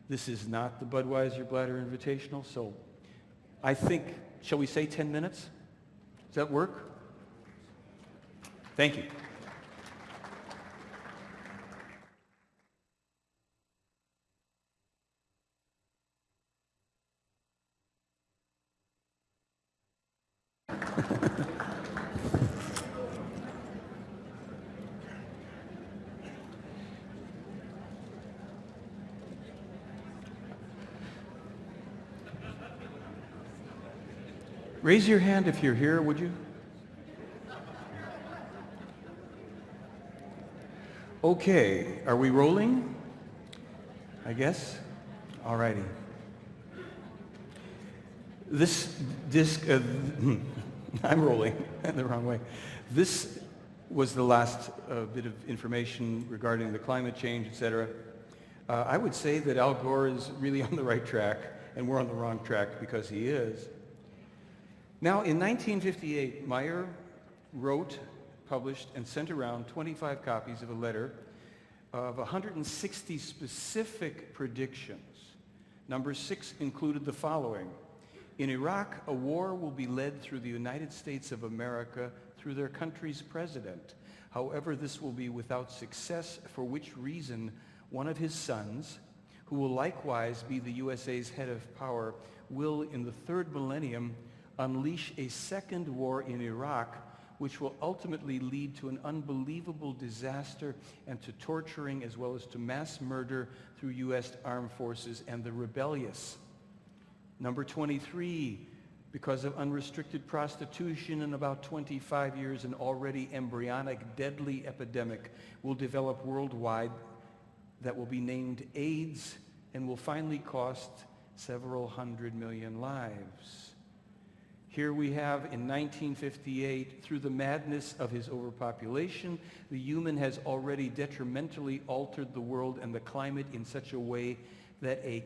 this is not the Budweiser Bladder Invitational, so I think, shall we say 10 minutes? Does that work? Thank you. Raise your hand if you're here, would you? Okay, are we rolling? I guess? All righty. This disc, I'm rolling the wrong way. This was the last bit of information regarding the climate change, etc. I would say that Al Gore is really on the right track, and we're on the wrong track because he is. Now, in 1958, Meyer wrote, published, and sent around 25 copies of a letter of 160 specific predictions. Number 6 included the following. In Iraq, a war will be led through the United States of America through their country's president. However, this will be without success, for which reason one of his sons, who will likewise be the USA's head of power, will in the third millennium unleash a second war in Iraq, which will ultimately lead to an unbelievable disaster and to torturing as well as to mass murder through U.S. armed forces and the rebellious. Number 23, because of unrestricted prostitution in about 25 years, an already embryonic, deadly epidemic will develop worldwide that will be named AIDS and will finally cost several hundred million lives. Here we have in 1958, through the madness of his overpopulation, the human has already detrimentally altered the world and the climate in such a way that a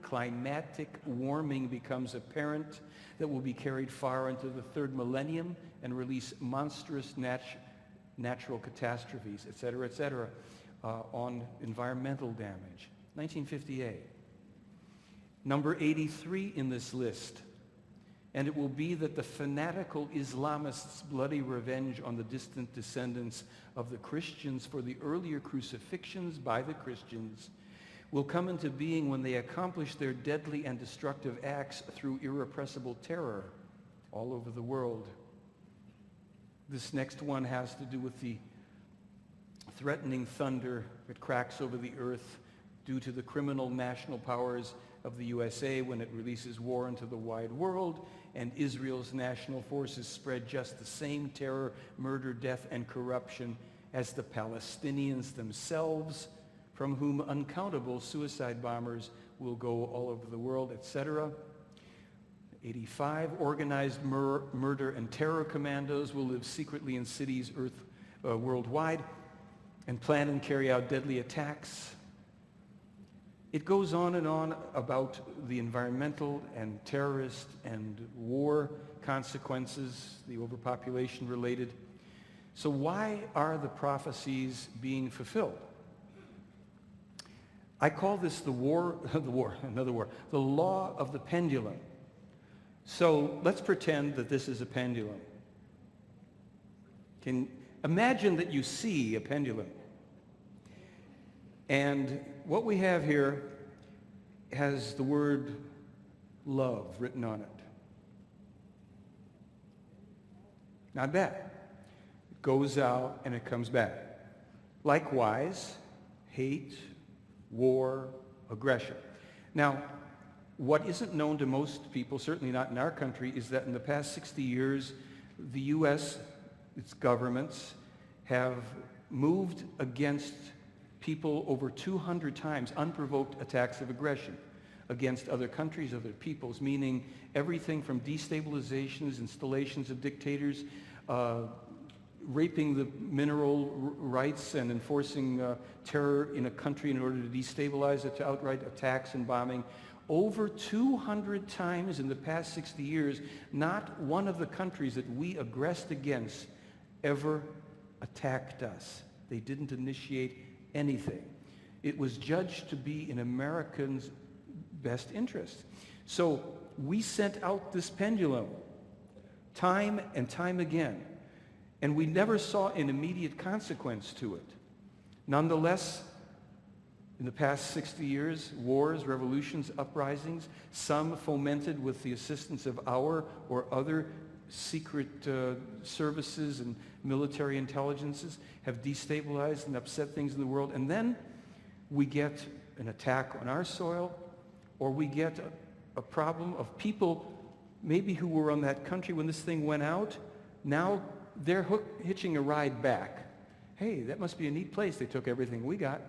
climatic warming becomes apparent that will be carried far into the third millennium and release monstrous natural catastrophes, etc., on environmental damage. 1958. Number 83 in this list. And it will be that the fanatical Islamists' bloody revenge on the distant descendants of the Christians for the earlier crucifixions by the Christians will come into being when they accomplish their deadly and destructive acts through irrepressible terror all over the world. This next one has to do with the threatening thunder that cracks over the earth due to the criminal national powers of the USA when it releases war into the wide world, and Israel's national forces spread just the same terror, murder, death, and corruption as the Palestinians themselves, from whom uncountable suicide bombers will go all over the world, etc. 85, organized murder and terror commandos will live secretly in cities worldwide and plan and carry out deadly attacks. It goes on and on about the environmental and terrorist and war consequences, the overpopulation related. So why are the prophecies being fulfilled? I call this the law of the pendulum. So let's pretend that this is a pendulum. Imagine that you see a pendulum. And what we have here has the word love written on it. Not bad. It goes out and it comes back. Likewise, hate, war, aggression. Now, what isn't known to most people, certainly not in our country, is that in the past 60 years, the U.S., its governments, have moved against people over 200 times, unprovoked attacks of aggression against other countries, other peoples, meaning everything from destabilizations, installations of dictators, raping the mineral rights and enforcing terror in a country in order to destabilize it, to outright attacks and bombing. Over 200 times in the past 60 years, not one of the countries that we aggressed against ever attacked us. They didn't initiate anything. It was judged to be in Americans' best interest. So we sent out this pendulum time and time again, and we never saw an immediate consequence to it. Nonetheless, in the past 60 years, wars, revolutions, uprisings, some fomented with the assistance of our or other secret services and military intelligences, have destabilized and upset things in the world. And then we get an attack on our soil, or we get a problem of people maybe who were on that country when this thing went out. Now they're hitching a ride back. Hey, that must be a neat place. They took everything we got.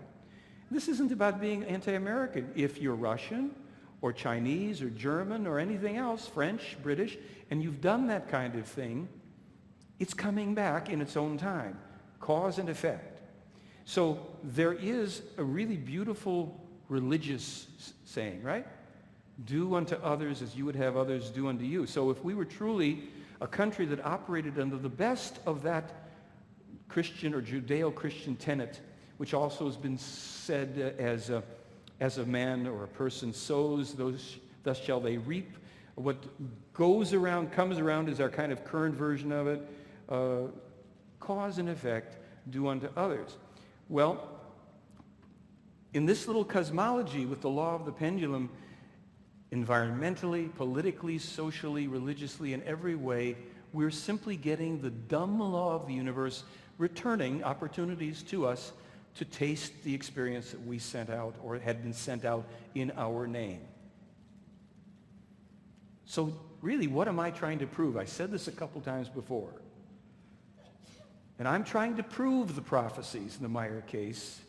This isn't about being anti-American. If you're Russian or Chinese or German or anything else, French, British, and you've done that kind of thing, it's coming back in its own time. Cause and effect. So there is a really beautiful religious saying, right? Do unto others as you would have others do unto you. So if we were truly a country that operated under the best of that Christian or Judeo-Christian tenet, which also has been said as a man or a person sows, thus shall they reap. What goes around, comes around is our kind of current version of it. Cause and effect, do unto others. Well, in this little cosmology with the law of the pendulum, environmentally, politically, socially, religiously, in every way, we're simply getting the dumb law of the universe returning opportunities to us to taste the experience that we sent out or had been sent out in our name. So really, what am I trying to prove? I said this a couple times before. And I'm trying to prove the prophecies in the Meyer case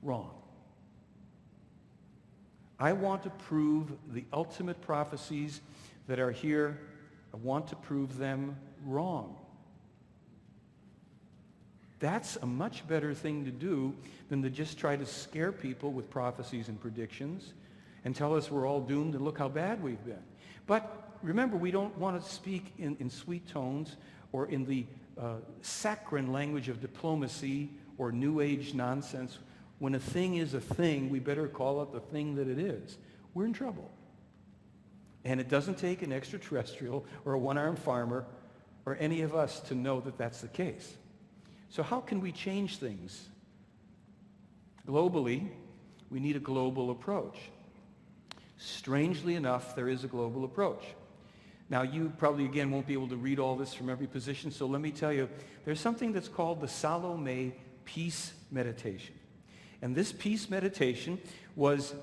wrong. I want to prove the ultimate prophecies that are here. I want to prove them wrong. That's a much better thing to do than to just try to scare people with prophecies and predictions and tell us we're all doomed and look how bad we've been. But remember, we don't want to speak in sweet tones or in the saccharine language of diplomacy or New Age nonsense. When a thing is a thing, we better call it the thing that it is. We're in trouble. And it doesn't take an extraterrestrial or a one-armed farmer or any of us to know that that's the case. So how can we change things? Globally, we need a global approach. Strangely enough, there is a global approach. Now, you probably, again, won't be able to read all this from every position, so let me tell you, there's something that's called the Salome Peace Meditation. And this peace meditation was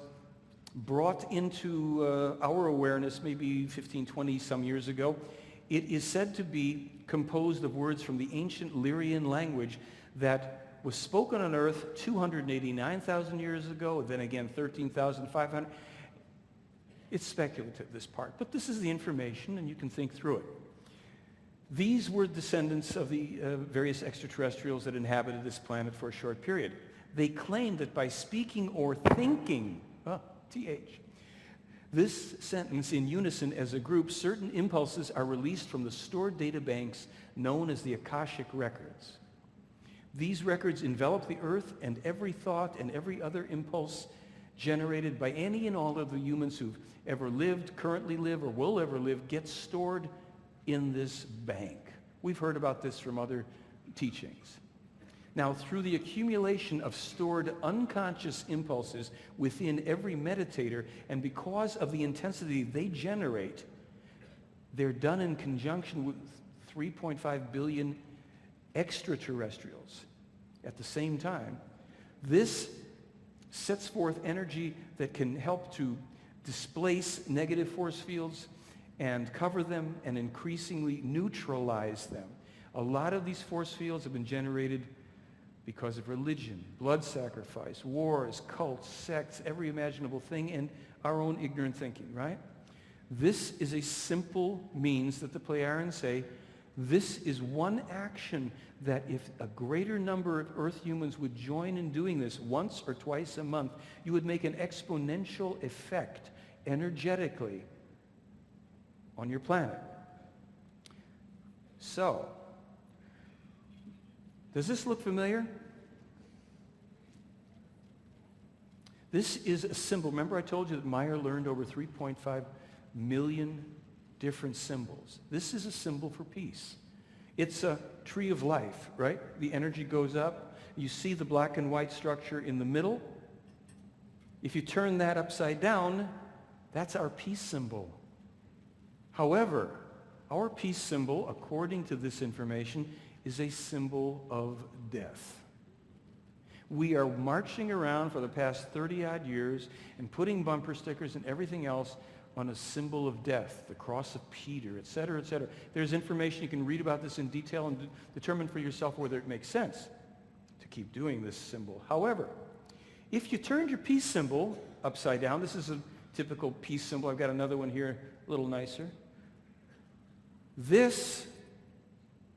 brought into our awareness maybe 15, 20 some years ago. It is said to be composed of words from the ancient Lyrian language that was spoken on earth 289,000 years ago, then again 13,500. It's speculative, this part, but this is the information and you can think through it. These were descendants of the various extraterrestrials that inhabited this planet for a short period. They claimed that by speaking or thinking, TH, this sentence in unison as a group, certain impulses are released from the stored data banks known as the Akashic records. These records envelop the earth, and every thought and every other impulse generated by any and all of the humans who've ever lived, currently live, or will ever live gets stored in this bank. We've heard about this from other teachings. Now, through the accumulation of stored unconscious impulses within every meditator, and because of the intensity they generate, they're done in conjunction with 3.5 billion extraterrestrials at the same time. This sets forth energy that can help to displace negative force fields and cover them and increasingly neutralize them. A lot of these force fields have been generated because of religion, blood sacrifice, wars, cults, sects, every imaginable thing, and our own ignorant thinking, right? This is a simple means that the Pleiadians say, this is one action that if a greater number of Earth humans would join in doing this once or twice a month, you would make an exponential effect energetically on your planet. So, does this look familiar? This is a symbol. Remember I told you that Meyer learned over 3.5 million different symbols. This is a symbol for peace. It's a tree of life, right? The energy goes up. You see the black and white structure in the middle. If you turn that upside down, that's our peace symbol. However, our peace symbol, according to this information, is a symbol of death. We are marching around for the past 30-odd years and putting bumper stickers and everything else on a symbol of death, the cross of Peter, et cetera, et cetera. There's information you can read about this in detail and determine for yourself whether it makes sense to keep doing this symbol. However, if you turned your peace symbol upside down, this is a typical peace symbol. I've got another one here, a little nicer. This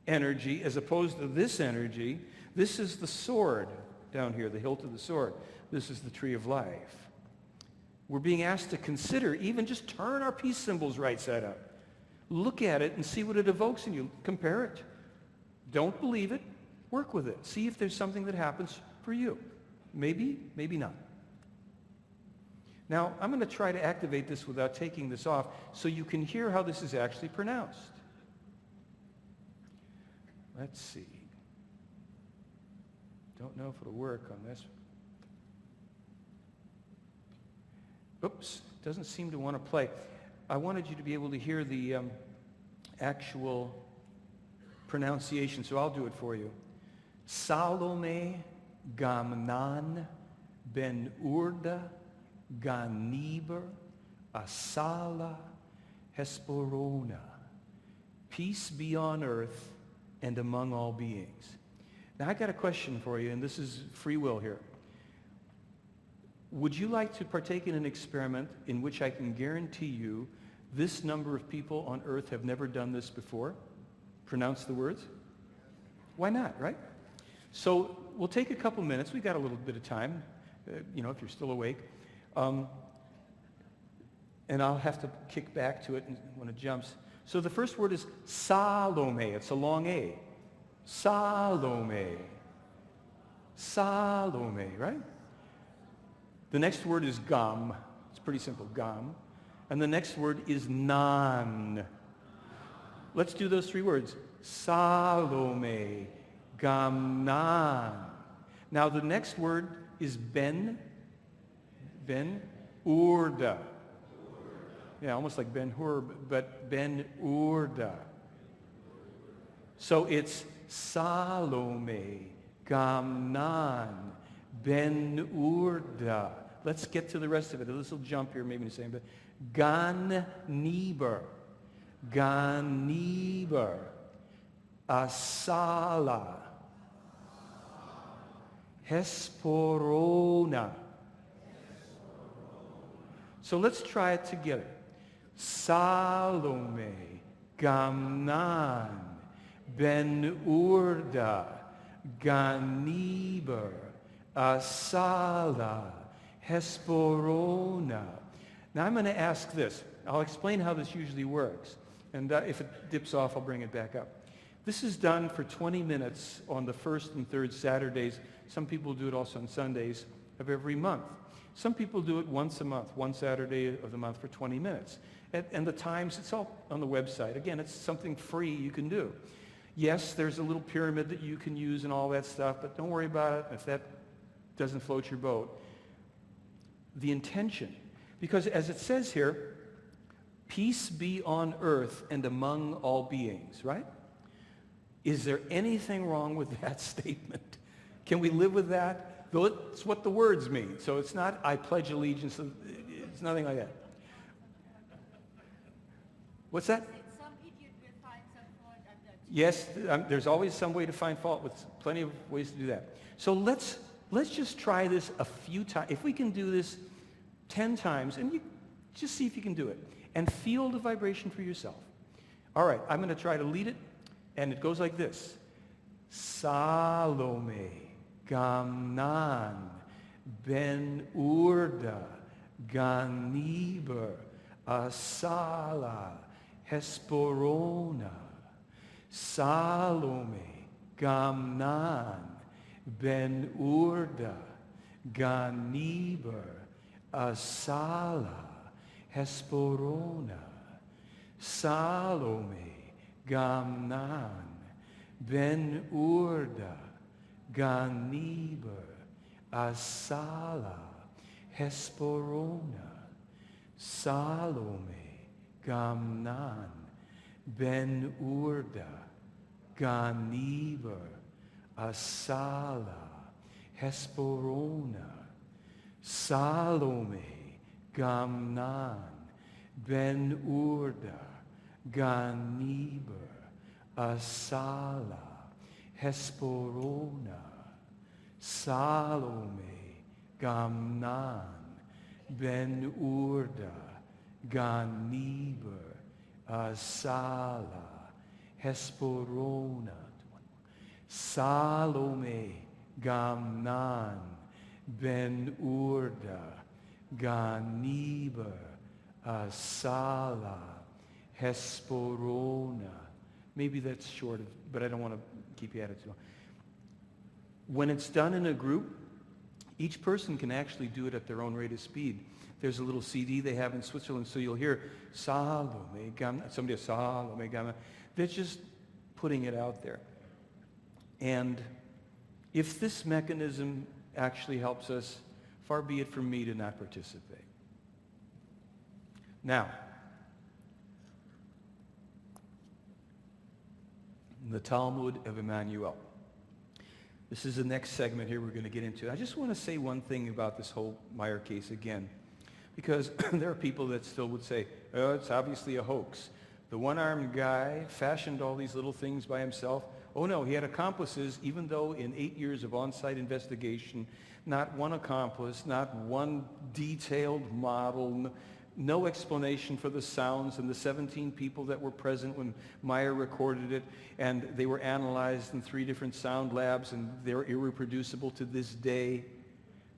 energy, as opposed to this energy, this is the sword down here, the hilt of the sword. This is the tree of life. We're being asked to consider, even just turn our peace symbols right side up. Look at it and see what it evokes in you. Compare it. Don't believe it. Work with it. See if there's something that happens for you. Maybe, maybe not. Now, I'm going to try to activate this without taking this off so you can hear how this is actually pronounced. Let's see. Don't know if it'll work on this. Oops, doesn't seem to want to play. I wanted you to be able to hear the actual pronunciation, so I'll do it for you. Salome Gamnan Ben Urda Ganiber Asala Hesperona. Peace be on earth and among all beings. Now I got a question for you, and this is free will here. Would you like to partake in an experiment in which I can guarantee you this number of people on earth have never done this before? Pronounce the words? Why not, right? So we'll take a couple minutes. We've got a little bit of time, if you're still awake. And I'll have to kick back to it when it jumps. So the first word is Salome. It's a long A. Salome. Salome, right? The next word is Gam. It's pretty simple, Gam. And the next word is Nan. Let's do those three words. Salome, Gamnan. Now the next word is Ben Urda. Yeah, almost like Ben-Hur, but Ben Urda. So it's Salome, Gamnan, Ben Urda. Let's get to the rest of it. This will jump here maybe in the same, but Ganiber, Ganiber, Asala, Hesperona. So let's try it together. Salome, Gamnan, Ben Urda, Ganiber, Asala, Hesperona. Now I'm going to ask this. I'll explain how this usually works. And if it dips off, I'll bring it back up. This is done for 20 minutes on the first and third Saturdays. Some people do it also on Sundays of every month. Some people do it once a month, one Saturday of the month for 20 minutes. And the times, it's all on the website. Again, it's something free you can do. Yes, there's a little pyramid that you can use and all that stuff, but don't worry about it if that doesn't float your boat. The intention, because as it says here, peace be on earth and among all beings, right? Is there anything wrong with that statement? Can we live with that? Though it's what the words mean. So it's not, I pledge allegiance. It's nothing like that. What's that? Some idiot will find some fault at that. Yes, there's always some way to find fault with plenty of ways to do that. So let's just try this a few times. If we can do this 10 times, and you just see if you can do it, and feel the vibration for yourself. All right, I'm going to try to lead it, and it goes like this. Salome, Gamnan, Ben Urda, Ganiber, Asala, Hesperona. Salome, Gamnan, Ben Urda, Ganiber, Asala, Hesperona. Salome, Gamnan, Ben Urda, Ganiber, Asala, Hesperona. Salome, Gamnan, Ben Urda, Ganiber, Asala, Hesperona. Salome, Gamnan, Ben Urda, Ganiber, Asala, Hesperona. Salome, Gamnan, Ben Urda, Ganiber, Asala, Hesperona. Salome, Gamnan, Ben Urda, Ganiber, Asala, Hesperona. Maybe that's short, but I don't want to keep you at it too long. When it's done in a group, Each person can actually do it at their own rate of speed. There's a little CD they have in Switzerland, so you'll hear Salome Gamma, somebody Salome Gamma. They're just putting it out there. And if this mechanism actually helps us, far be it from me to not participate. Now, the Talmud of Emmanuel. This is the next segment here we're going to get into. I just want to say one thing about this whole Meyer case again, because there are people that still would say, oh, it's obviously a hoax. The one-armed guy fashioned all these little things by himself. Oh no, he had accomplices, even though in 8 years of on-site investigation, not one accomplice, not one detailed model, no explanation for the sounds and the 17 people that were present when Meyer recorded it, and they were analyzed in 3 different sound labs, and they're irreproducible to this day.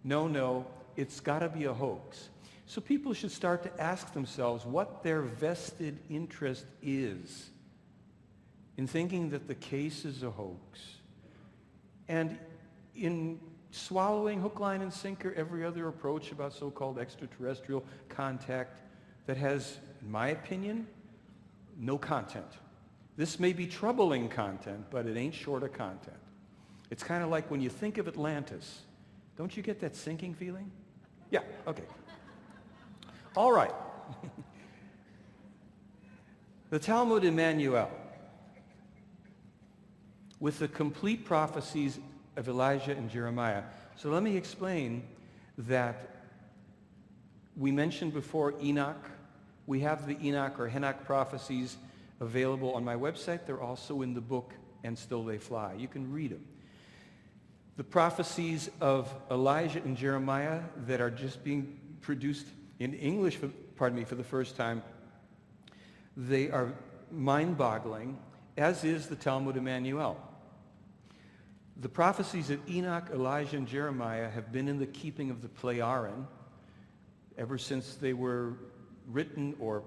No, it's got to be a hoax. So people should start to ask themselves what their vested interest is in thinking that the case is a hoax, and in swallowing hook, line, and sinker every other approach about so-called extraterrestrial contact that has, in my opinion, no content. This may be troubling content, but it ain't short of content. It's kind of like when you think of Atlantis. Don't you get that sinking feeling? Yeah, okay. All right. The Talmud Emmanuel, with the complete prophecies of Elijah and Jeremiah. So let me explain that we mentioned before Enoch. We have the Enoch or Henoch prophecies available on my website. They're also in the book And Still They Fly. You can read them. The prophecies of Elijah and Jeremiah that are just being produced in English, for the first time, they are mind-boggling, as is the Talmud Emmanuel. The prophecies of Enoch, Elijah, and Jeremiah have been in the keeping of the Pleiaren ever since they were written or,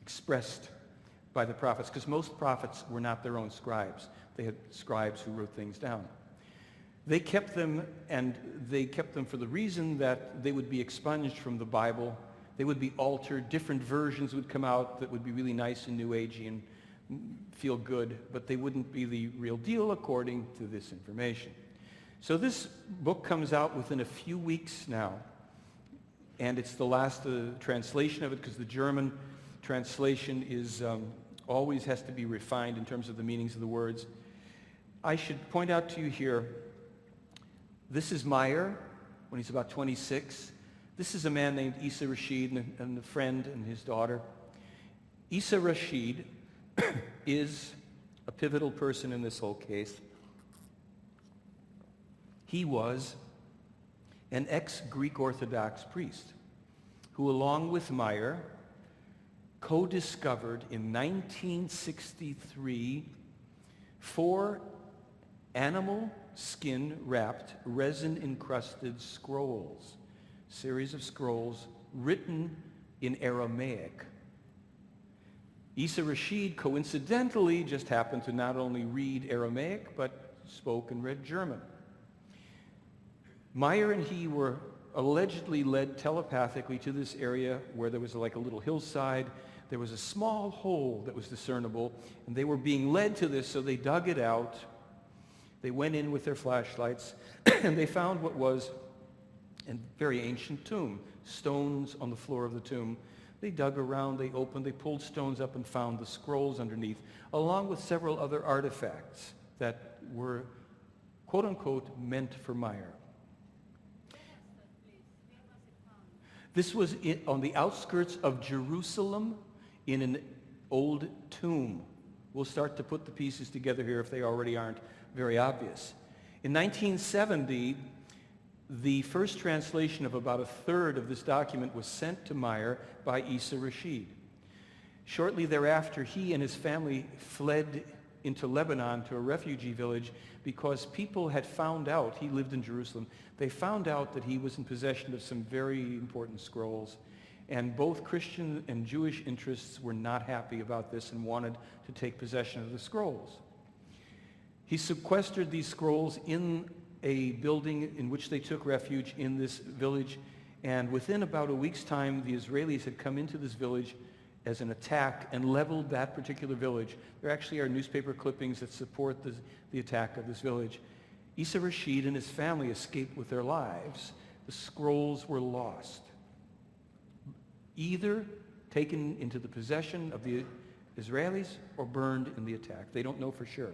expressed by the prophets, because most prophets were not their own scribes. They had scribes who wrote things down. They kept them, and they kept them for the reason that they would be expunged from the Bible. They would be altered. Different versions would come out that would be really nice and New Agey and feel good, but they wouldn't be the real deal according to this information. So this book comes out within a few weeks now, and it's the last translation of it, because the German translation is always has to be refined in terms of the meanings of the words. I should point out to you here, this is Meyer when he's about 26. This is a man named Issa Rashid and a friend and his daughter. Issa Rashid is a pivotal person in this whole case. He was an ex-Greek Orthodox priest who, along with Meyer, co-discovered in 1963 4 animal skin-wrapped, resin-encrusted scrolls, series of scrolls written in Aramaic. Issa Rashid coincidentally just happened to not only read Aramaic, but spoke and read German. Meyer and he were allegedly led telepathically to this area where there was like a little hillside. There was a small hole that was discernible, and they were being led to this, so they dug it out. They went in with their flashlights, and they found what was a very ancient tomb, stones on the floor of the tomb. They dug around, they opened, they pulled stones up and found the scrolls underneath, along with several other artifacts that were, quote-unquote, meant for Meyer. This was on the outskirts of Jerusalem in an old tomb. We'll start to put the pieces together here if they already aren't very obvious. In 1970, the first translation of about a third of this document was sent to Meyer by Issa Rashid. Shortly thereafter, he and his family fled into Lebanon to a refugee village because people had found out, he lived in Jerusalem, they found out that he was in possession of some very important scrolls. And both Christian and Jewish interests were not happy about this and wanted to take possession of the scrolls. He sequestered these scrolls in a building in which they took refuge in this village. And within about a week's time, the Israelis had come into this village as an attack and leveled that particular village. There actually are newspaper clippings that support the attack of this village. Issa Rashid and his family escaped with their lives. The scrolls were lost, either taken into the possession of the Israelis or burned in the attack. They don't know for sure.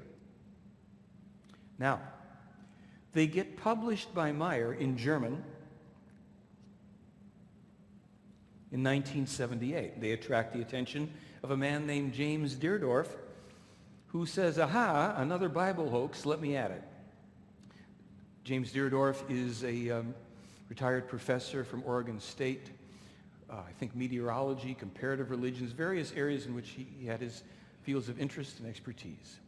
Now, they get published by Meyer in German in 1978. They attract the attention of a man named James Deardorff, who says, aha, another Bible hoax, let me at it. James Deardorff is a retired professor from Oregon State, I think meteorology, comparative religions, various areas in which he had his fields of interest and expertise.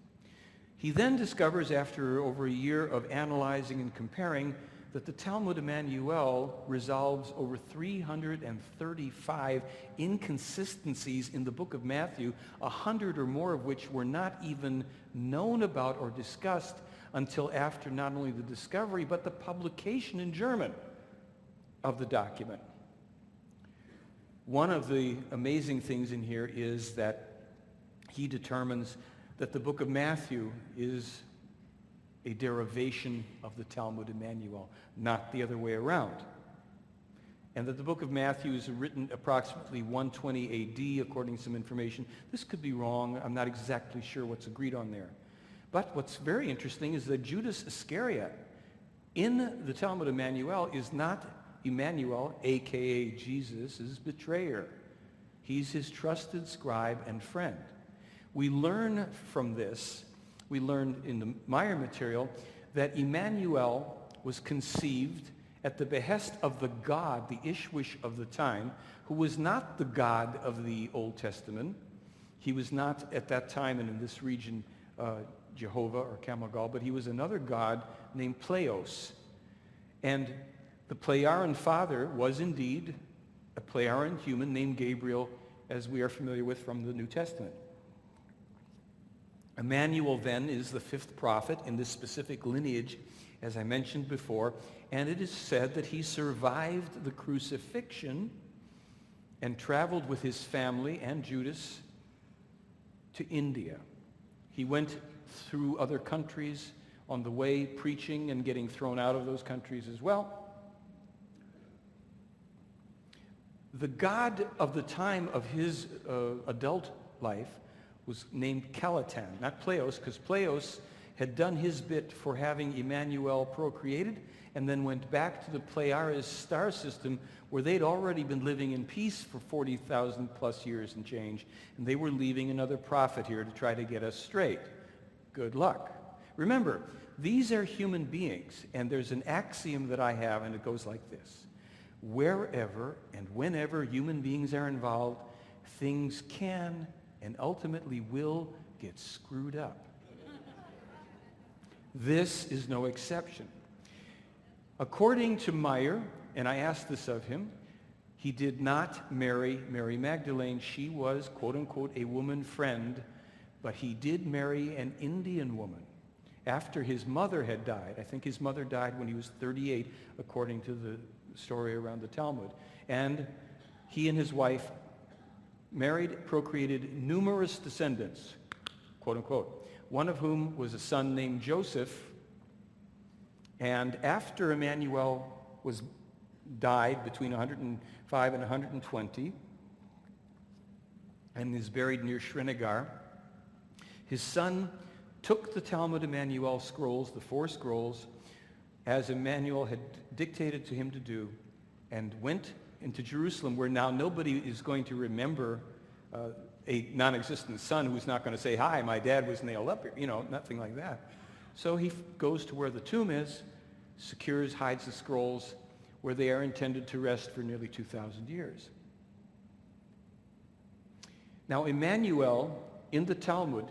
He then discovers, after over a year of analyzing and comparing, that the Talmud Emmanuel resolves over 335 inconsistencies in the book of Matthew, 100 or more of which were not even known about or discussed until after not only the discovery, but the publication in German of the document. One of the amazing things in here is that he determines that the book of Matthew is a derivation of the Talmud Emmanuel, not the other way around. And that the book of Matthew is written approximately 120 AD, according to some information. This could be wrong. I'm not exactly sure what's agreed on there. But what's very interesting is that Judas Iscariot in the Talmud Emmanuel is not Emmanuel, a.k.a. Jesus' betrayer. He's his trusted scribe and friend. We learn from this, we learn in the Meyer material, that Emmanuel was conceived at the behest of the god, the Ishwish of the time, who was not the God of the Old Testament. He was not at that time and in this region Jehovah or Kamagal, but he was another god named Pharaohs. And the Pleiadian father was indeed a Pleiadian human named Gabriel, as we are familiar with from the New Testament. Emmanuel then is the fifth prophet in this specific lineage, as I mentioned before, and it is said that he survived the crucifixion and traveled with his family and Judas to India. He went through other countries on the way, preaching and getting thrown out of those countries as well. The god of the time of his adult life was named Calatan, not Pharaohs, because Pharaohs had done his bit for having Emmanuel procreated and then went back to the Pleiades star system where they'd already been living in peace for 40,000 plus years and change, and they were leaving another prophet here to try to get us straight. Good luck. Remember, these are human beings, and there's an axiom that I have, and it goes like this. Wherever and whenever human beings are involved, things can and ultimately will get screwed up. This is no exception. According to Meyer, and I asked this of him, he did not marry Mary Magdalene. She was, quote unquote, a woman friend, but he did marry an Indian woman after his mother had died. I think his mother died when he was 38, according to the story around the Talmud. And he and his wife married, procreated numerous descendants, quote unquote, one of whom was a son named Joseph. And after Emmanuel died between 105 and 120 and is buried near Srinagar, his son took the Talmud Emmanuel scrolls, the 4 scrolls, as Emmanuel had dictated to him to do, and went into Jerusalem, where now nobody is going to remember a non-existent son who's not going to say, hi, my dad was nailed up here, nothing like that. So he goes to where the tomb is, secures, hides the scrolls, where they are intended to rest for nearly 2,000 years. Now, Emmanuel, in the Talmud,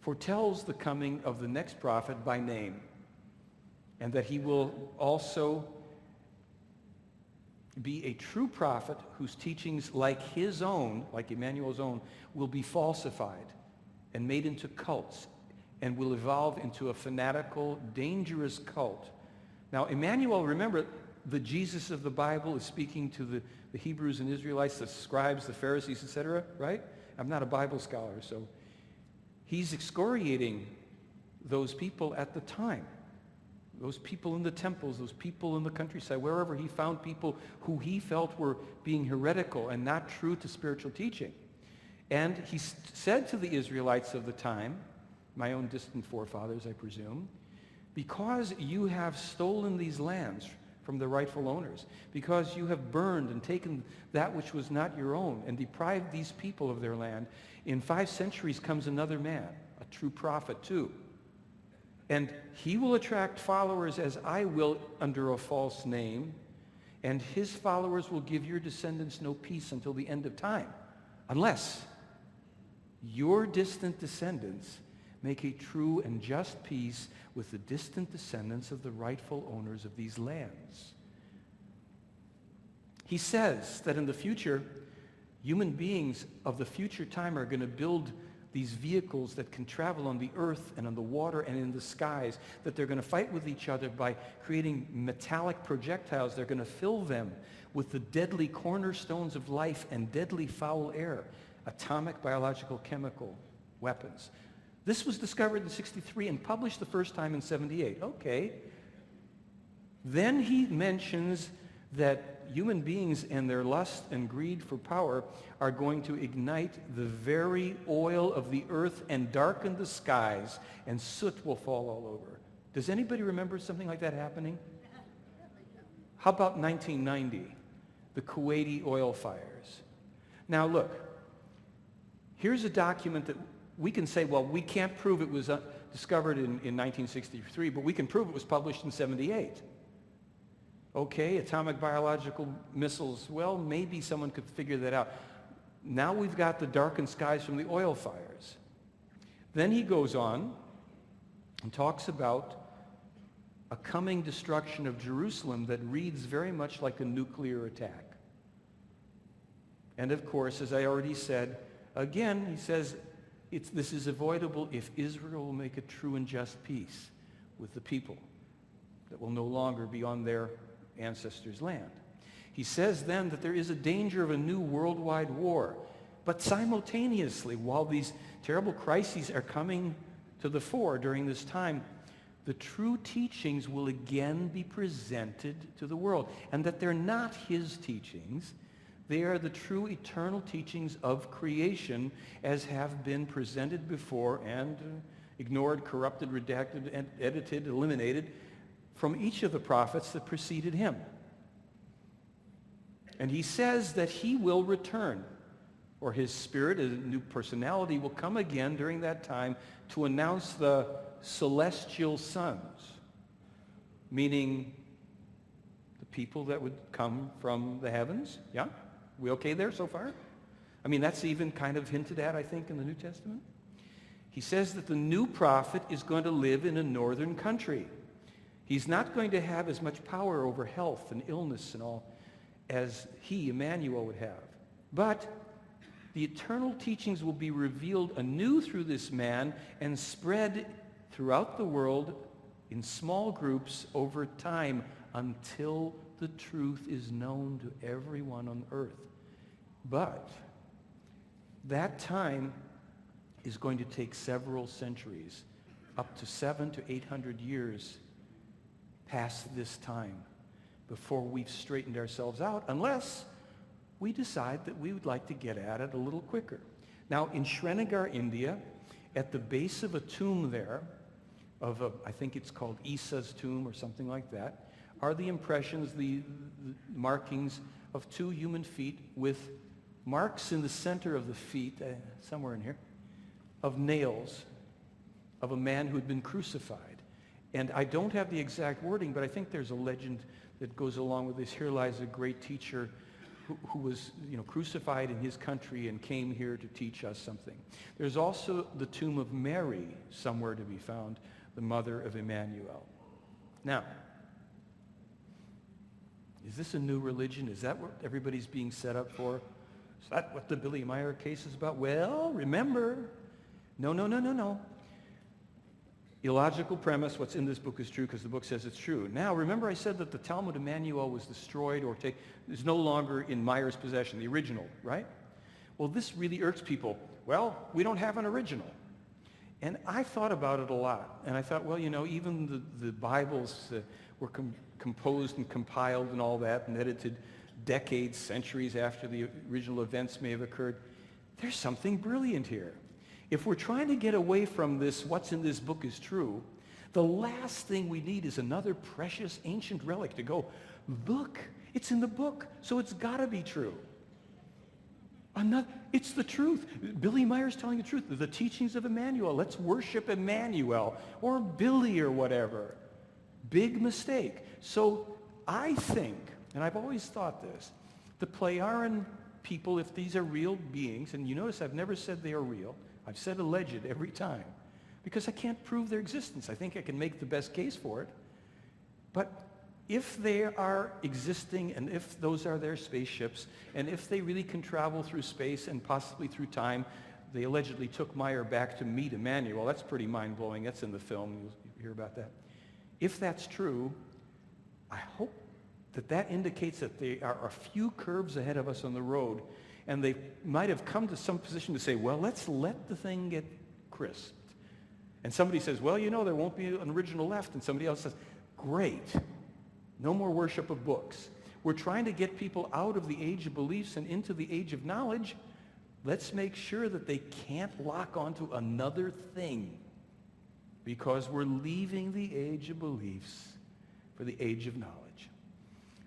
foretells the coming of the next prophet by name, and that he will also be a true prophet whose teachings, like his own, like Emmanuel's own, will be falsified and made into cults and will evolve into a fanatical, dangerous cult. Now, Emmanuel, remember, the Jesus of the Bible is speaking to the Hebrews and Israelites, the scribes, the Pharisees, etc., right? I'm not a Bible scholar, so he's excoriating those people at the time. Those people in the temples, those people in the countryside, wherever he found people who he felt were being heretical and not true to spiritual teaching. And he said to the Israelites of the time, my own distant forefathers, I presume, because you have stolen these lands from the rightful owners, because you have burned and taken that which was not your own and deprived these people of their land, in 5 centuries comes another man, a true prophet too. And he will attract followers as I will under a false name, and his followers will give your descendants no peace until the end of time, unless your distant descendants make a true and just peace with the distant descendants of the rightful owners of these lands. He says that in the future, human beings of the future time are going to build these vehicles that can travel on the earth and on the water and in the skies, that they're going to fight with each other by creating metallic projectiles. They're going to fill them with the deadly cornerstones of life and deadly foul air, atomic, biological, chemical weapons. This was discovered in 63 and published the first time in 78. Okay. Then he mentions that human beings and their lust and greed for power are going to ignite the very oil of the earth and darken the skies, and soot will fall all over. Does anybody remember something like that happening? How about 1990, the Kuwaiti oil fires? Now look, here's a document that we can say, well, we can't prove it was discovered in 1963, but we can prove it was published in 78. Okay, atomic biological missiles, well, maybe someone could figure that out. Now we've got the darkened skies from the oil fires. Then he goes on and talks about a coming destruction of Jerusalem that reads very much like a nuclear attack. And of course, as I already said, again, he says, this is avoidable if Israel will make a true and just peace with the people that will no longer be on their ancestors' land. He says then that there is a danger of a new worldwide war, but simultaneously, while these terrible crises are coming to the fore during this time, the true teachings will again be presented to the world, and that they're not his teachings. They are the true eternal teachings of creation as have been presented before and ignored, corrupted, redacted, edited, eliminated from each of the prophets that preceded him. And he says that he will return, or his spirit, a new personality, will come again during that time to announce the celestial sons, meaning the people that would come from the heavens. Yeah? We okay there so far? I mean, that's even kind of hinted at, I think, in the New Testament. He says that the new prophet is going to live in a northern country. He's not going to have as much power over health and illness and all as he, Emmanuel, would have. But the eternal teachings will be revealed anew through this man and spread throughout the world in small groups over time until the truth is known to everyone on earth. But that time is going to take several centuries, up to 700 to 800 years past this time, before we've straightened ourselves out, unless we decide that we would like to get at it a little quicker. Now, in Srinagar, India, at the base of a tomb there, I think it's called Isa's tomb or something like that, are the impressions, the markings of 2 human feet with marks in the center of the feet, somewhere in here, of nails of a man who had been crucified. And I don't have the exact wording, but I think there's a legend that goes along with this. Here lies a great teacher who was, crucified in his country and came here to teach us something. There's also the tomb of Mary somewhere to be found, the mother of Emmanuel. Now, is this a new religion? Is that what everybody's being set up for? Is that what the Billy Meyer case is about? Well, remember, no. Illogical premise, what's in this book is true because the book says it's true. Now, remember I said that the Talmud Emmanuel was destroyed or is no longer in Meyer's possession, the original, right? Well, this really irks people. Well, we don't have an original. And I thought about it a lot. And I thought, well, you know, even the Bibles were composed and compiled and all that and edited decades, centuries after the original events may have occurred. There's something brilliant here. If we're trying to get away from this, what's in this book is true, the last thing we need is another precious ancient relic to go, look, it's in the book, so it's got to be true. It's the truth. Billy Meyer's telling the truth. The teachings of Emmanuel. Let's worship Emmanuel or Billy or whatever. Big mistake. So I think, and I've always thought this, the Plejaren people, if these are real beings, and you notice I've never said they are real, I've said alleged every time, because I can't prove their existence. I think I can make the best case for it. But if they are existing, and if those are their spaceships, and if they really can travel through space and possibly through time, they allegedly took Meyer back to meet Emmanuel. That's pretty mind-blowing. That's in the film. You'll hear about that. If that's true, I hope that indicates that they are a few curves ahead of us on the road, and they might have come to some position to say, well, let's let the thing get crisped. And somebody says, well, you know, there won't be an original left. And somebody else says, great. No more worship of books. We're trying to get people out of the age of beliefs and into the age of knowledge. Let's make sure that they can't lock onto another thing, because we're leaving the age of beliefs for the age of knowledge.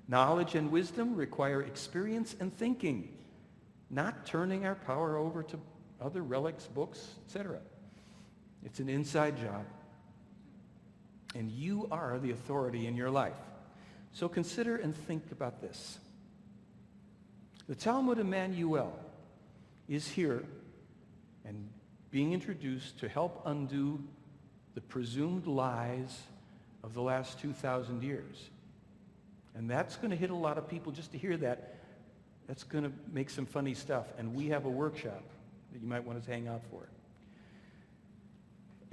Knowledge and wisdom require experience and thinking, not turning our power over to other relics, books, etc. It's an inside job. And you are the authority in your life. So consider and think about this. The Talmud Emmanuel is here and being introduced to help undo the presumed lies of the last 2,000 years. And that's going to hit a lot of people just to hear that. That's going to make some funny stuff. And we have a workshop that you might want to hang out for.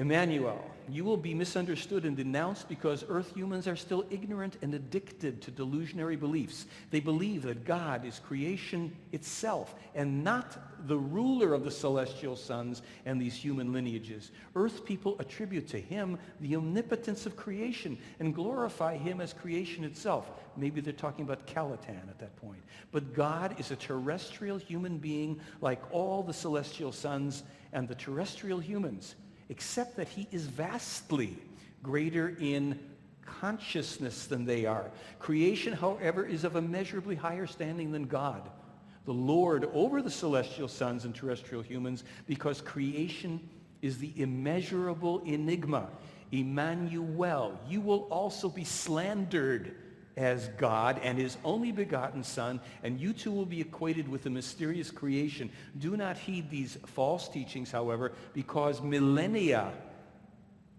Emmanuel, you will be misunderstood and denounced because Earth humans are still ignorant and addicted to delusionary beliefs. They believe that God is creation itself and not the ruler of the celestial sons and these human lineages. Earth people attribute to him the omnipotence of creation and glorify him as creation itself. Maybe they're talking about Caladan at that point. But God is a terrestrial human being like all the celestial sons and the terrestrial humans, except that he is vastly greater in consciousness than they are. Creation, however, is of immeasurably higher standing than God, the Lord over the celestial sons and terrestrial humans, because creation is the immeasurable enigma. Emmanuel, you will also be slandered as God and his only begotten Son, and you too will be equated with the mysterious creation. Do not heed these false teachings, however, because millennia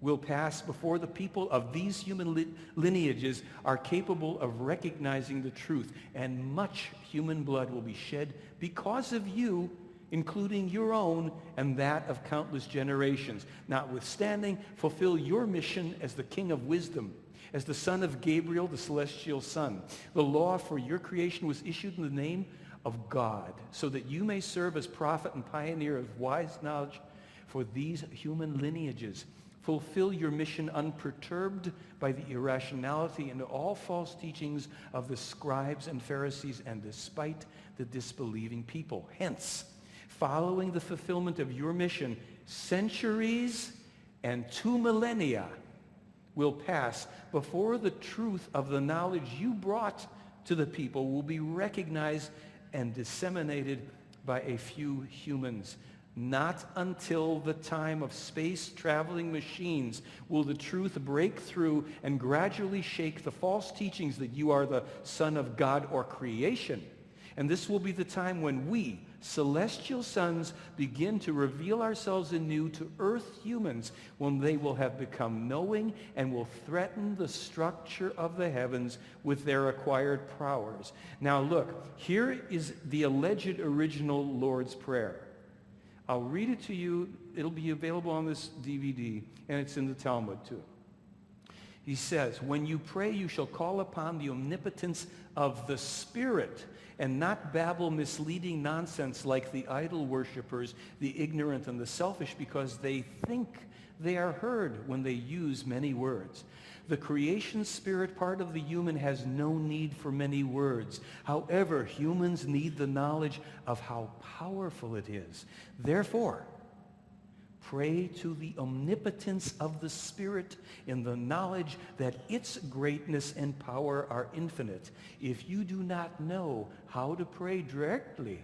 will pass before the people of these human lineages are capable of recognizing the truth, and much human blood will be shed because of you, including your own and that of countless generations. Notwithstanding, fulfill your mission as the King of Wisdom, as the son of Gabriel, the celestial son. The law for your creation was issued in the name of God, so that you may serve as prophet and pioneer of wise knowledge for these human lineages. Fulfill your mission unperturbed by the irrationality and all false teachings of the scribes and Pharisees, and despite the disbelieving people. Hence, following the fulfillment of your mission, centuries and 2 millennia will pass before the truth of the knowledge you brought to the people will be recognized and disseminated by a few humans. Not until the time of space-traveling machines will the truth break through and gradually shake the false teachings that you are the Son of God or creation. And this will be the time when we, celestial sons, begin to reveal ourselves anew to earth humans, when they will have become knowing and will threaten the structure of the heavens with their acquired powers. Now look, here is the alleged original Lord's Prayer. I'll read it to you. It'll be available on this DVD, and it's in the Talmud too. He says, when you pray, you shall call upon the omnipotence of the Spirit and not babble misleading nonsense like the idol worshippers, the ignorant and the selfish, because they think they are heard when they use many words. The creation spirit part of the human has no need for many words. However, humans need the knowledge of how powerful it is. Therefore, pray to the omnipotence of the Spirit in the knowledge that its greatness and power are infinite. If you do not know how to pray directly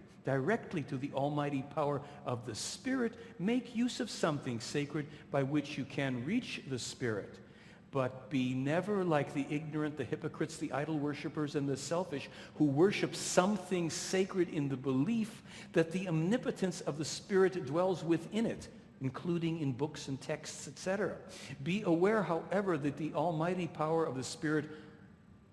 to the almighty power of the Spirit, make use of something sacred by which you can reach the Spirit. But be never like the ignorant, the hypocrites, the idol worshippers, and the selfish who worship something sacred in the belief that the omnipotence of the Spirit dwells within it, including in books and texts, etc. Be aware, however, that the almighty power of the Spirit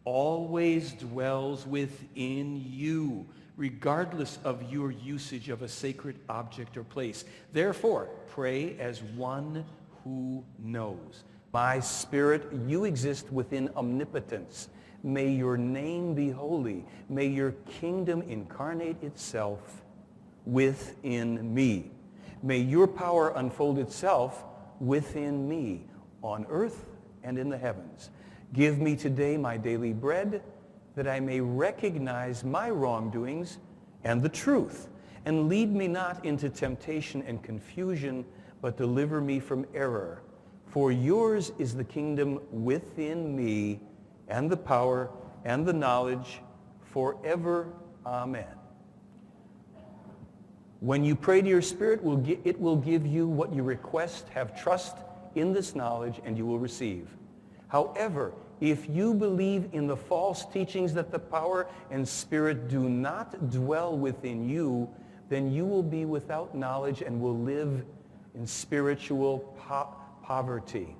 always dwells within you, regardless of your usage of a sacred object or place. Therefore, pray as one who knows. My Spirit, you exist within omnipotence. May your name be holy. May your kingdom incarnate itself within me. May your power unfold itself within me, on earth and in the heavens. Give me today my daily bread, that I may recognize my wrongdoings and the truth, and lead me not into temptation and confusion, but deliver me from error. For yours is the kingdom within me, and the power and the knowledge forever. Amen. When you pray to your Spirit, it will give you what you request. Have trust in this knowledge, and you will receive. However, if you believe in the false teachings that the power and Spirit do not dwell within you, then you will be without knowledge and will live in spiritual poverty.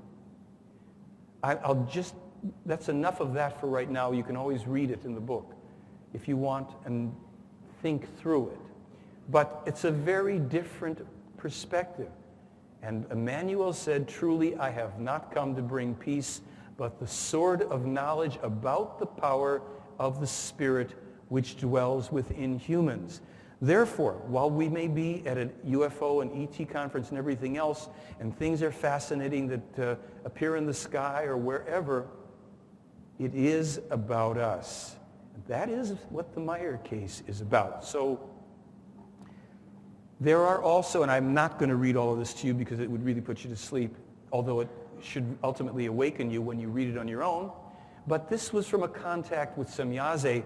That's enough of that for right now. You can always read it in the book if you want and think through it. But it's a very different perspective. And Emmanuel said, truly, I have not come to bring peace, but the sword of knowledge about the power of the Spirit which dwells within humans. Therefore, while we may be at a UFO and ET conference and everything else, and things are fascinating that appear in the sky or wherever, it is about us. That is what the Meyer case is about. So there are also, and I'm not going to read all of this to you because it would really put you to sleep, although it should ultimately awaken you when you read it on your own. But this was from a contact with Semyaze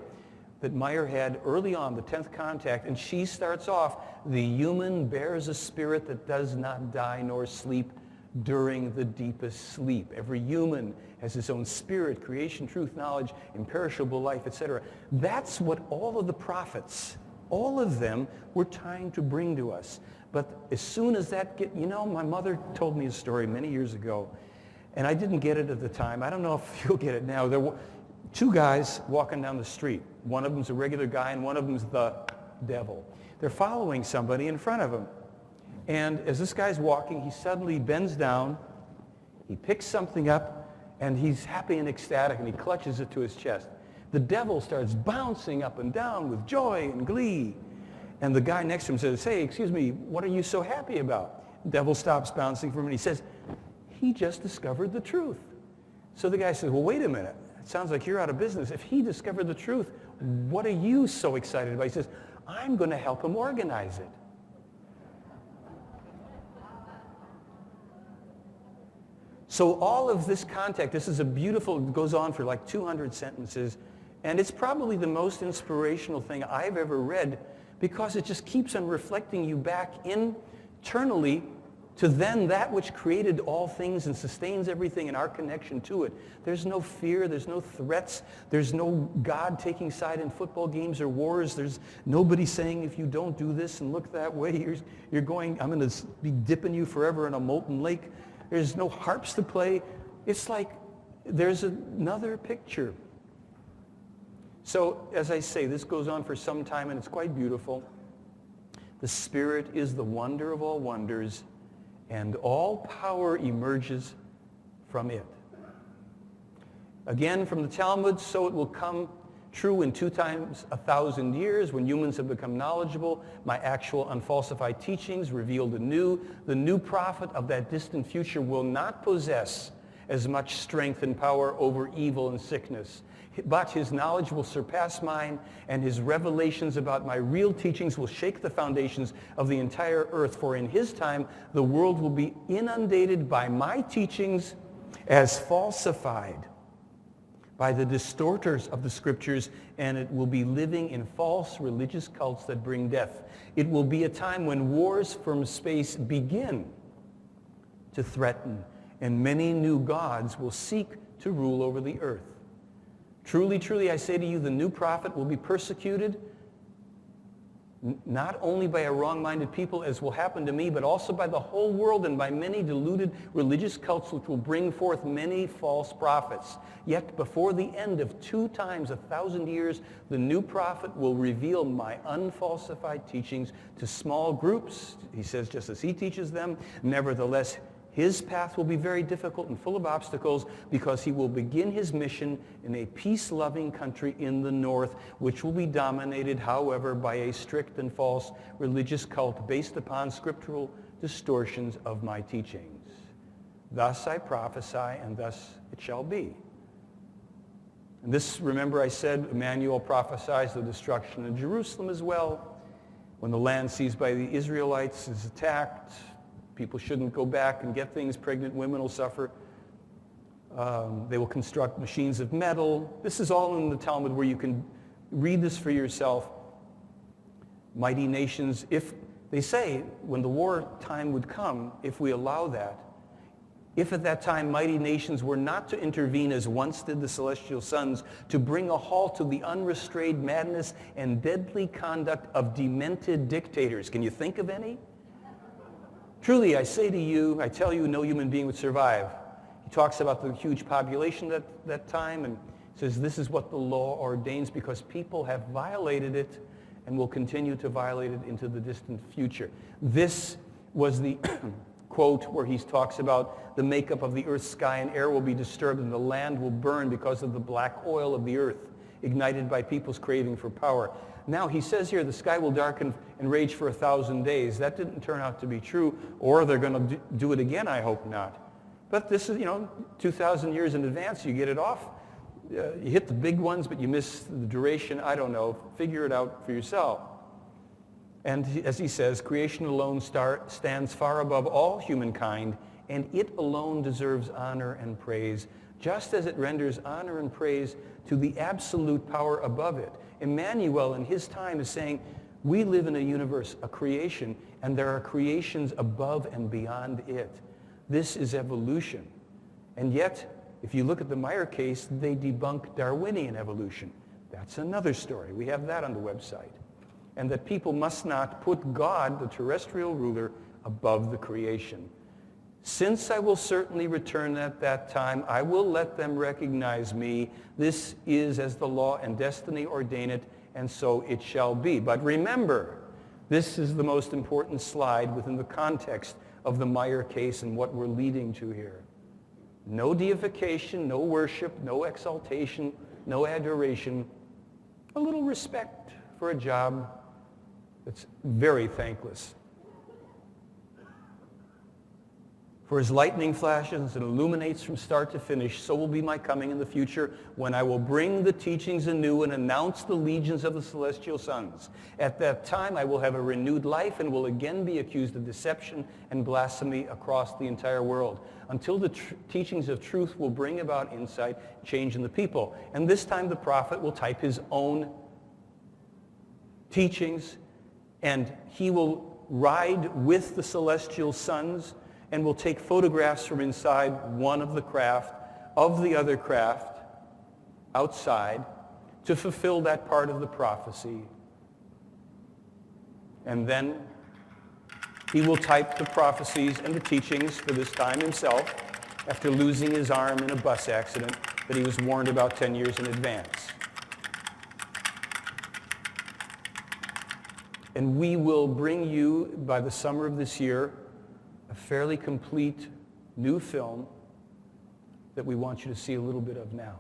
that Meyer had early on, the 10th contact, and she starts off, the human bears a spirit that does not die nor sleep during the deepest sleep. Every human has his own spirit, creation, truth, knowledge, imperishable life, etc. That's what all of the prophets, all of them, were trying to bring to us. But as soon as that my mother told me a story many years ago, and I didn't get it at the time. I don't know if you'll get it now. There were two guys walking down the street. One of them's a regular guy, and one of them's the devil. They're following somebody in front of them. And as this guy's walking, he suddenly bends down, he picks something up, and he's happy and ecstatic, and he clutches it to his chest. The devil starts bouncing up and down with joy and glee. And the guy next to him says, hey, excuse me, what are you so happy about? The devil stops bouncing from him, and he says, he just discovered the truth. So the guy says, well, wait a minute. It sounds like you're out of business. If he discovered the truth, what are you so excited about? He says, I'm going to help him organize it. So all of this contact, this is a beautiful, it goes on for like 200 sentences, and it's probably the most inspirational thing I've ever read because it just keeps on reflecting you back internally to then that which created all things and sustains everything and our connection to it. There's no fear, there's no threats, there's no God taking side in football games or wars, there's nobody saying if you don't do this and look that way, I'm going to be dipping you forever in a molten lake. There's no harps to play. It's like there's another picture. So as I say, this goes on for some time and it's quite beautiful. The Spirit is the wonder of all wonders, and all power emerges from it. Again, from the Talmud, so it will come true in 2 times 1,000 years when humans have become knowledgeable. My actual unfalsified teachings revealed anew. The new prophet of that distant future will not possess as much strength and power over evil and sickness, but his knowledge will surpass mine, and his revelations about my real teachings will shake the foundations of the entire earth. For in his time, the world will be inundated by my teachings as falsified by the distorters of the scriptures, and it will be living in false religious cults that bring death. It will be a time when wars from space begin to threaten, and many new gods will seek to rule over the earth. Truly, truly, I say to you, the new prophet will be persecuted not only by a wrong-minded people, as will happen to me, but also by the whole world and by many deluded religious cults which will bring forth many false prophets. Yet before the end of 2 times 1,000 years, the new prophet will reveal my unfalsified teachings to small groups, he says, just as he teaches them. Nevertheless, his path will be very difficult and full of obstacles, because he will begin his mission in a peace-loving country in the north, which will be dominated, however, by a strict and false religious cult based upon scriptural distortions of my teachings. Thus I prophesy, and thus it shall be. And this, remember I said, Emmanuel prophesies the destruction of Jerusalem as well. When the land seized by the Israelites is attacked, people shouldn't go back and get things. Pregnant women will suffer. They will construct machines of metal. This is all in the Talmud, where you can read this for yourself. Mighty nations, if they say when the war time would come, if we allow that, if at that time mighty nations were not to intervene as once did the celestial sons, to bring a halt to the unrestrained madness and deadly conduct of demented dictators. Can you think of any? Truly, I say to you, I tell you, no human being would survive. He talks about the huge population at that time, and says this is what the law ordains, because people have violated it and will continue to violate it into the distant future. This was the quote where he talks about the makeup of the earth, sky, and air will be disturbed, and the land will burn because of the black oil of the earth, ignited by people's craving for power. Now, he says here, the sky will darken and rage for 1,000 days. That didn't turn out to be true, or they're going to do it again, I hope not. But this is, 2,000 years in advance, you get it off. You hit the big ones, but you miss the duration. I don't know. Figure it out for yourself. And as he says, creation alone stands far above all humankind, and it alone deserves honor and praise, just as it renders honor and praise to the absolute power above it. Emmanuel in his time is saying, we live in a universe, a creation, and there are creations above and beyond it. This is evolution. And yet, if you look at the Meyer case, they debunk Darwinian evolution. That's another story. We have that on the website. And that people must not put God, the terrestrial ruler, above the creation. Since I will certainly return at that time, I will let them recognize me. This is as the law and destiny ordain it, and so it shall be. But remember, this is the most important slide within the context of the Meyer case and what we're leading to here. No deification, no worship, no exaltation, no adoration. A little respect for a job that's very thankless. For as lightning flashes and illuminates from start to finish, so will be my coming in the future, when I will bring the teachings anew and announce the legions of the celestial sons. At that time I will have a renewed life and will again be accused of deception and blasphemy across the entire world, until the teachings of truth will bring about insight, change in the people. And this time the prophet will type his own teachings, and he will ride with the celestial sons and will take photographs from inside one of the craft, of the other craft, outside, to fulfill that part of the prophecy. And then he will type the prophecies and the teachings for this time himself, after losing his arm in a bus accident that he was warned about 10 years in advance. And we will bring you, by the summer of this year, a fairly complete new film that we want you to see a little bit of now.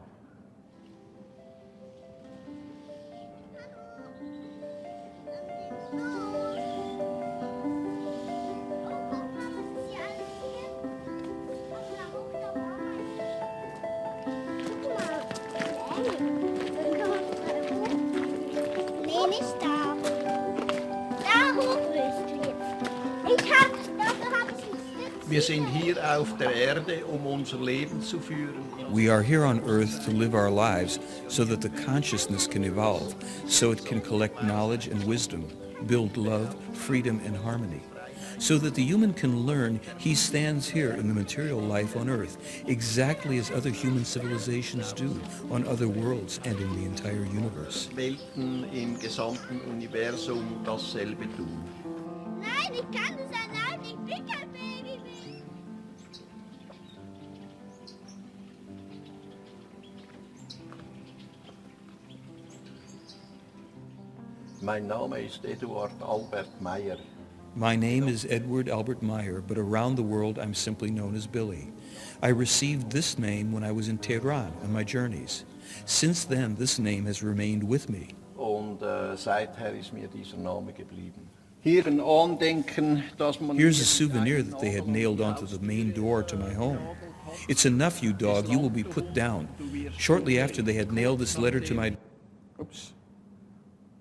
Nee, nicht da. Da hoch willst du jetzt. Dafür hab ich einen Sitz. Wir sind hier auf der Erde, unser Leben zu führen. We are here on Earth to live our lives so that the consciousness can evolve, so it can collect knowledge and wisdom, build love, freedom, and harmony, so that the human can learn he stands here in the material life on Earth, exactly as other human civilizations do on other worlds and in the entire universe. Welten im gesamten Universum dasselbe tun. Nein, ich kann das allein. Ich bin kein Baby mehr. Mein Name ist Eduard Albert Meyer. My name is Edward Albert Meyer, but around the world I'm simply known as Billy. I received this name when I was in Tehran on my journeys. Since then, this name has remained with me. Und seither ist mir dieser Name geblieben. Hier ein Andenken, dass man... Here's a souvenir that they had nailed onto the main door to my home. It's enough, you dog, you will be put down. Shortly after they had nailed this letter to my... Oops.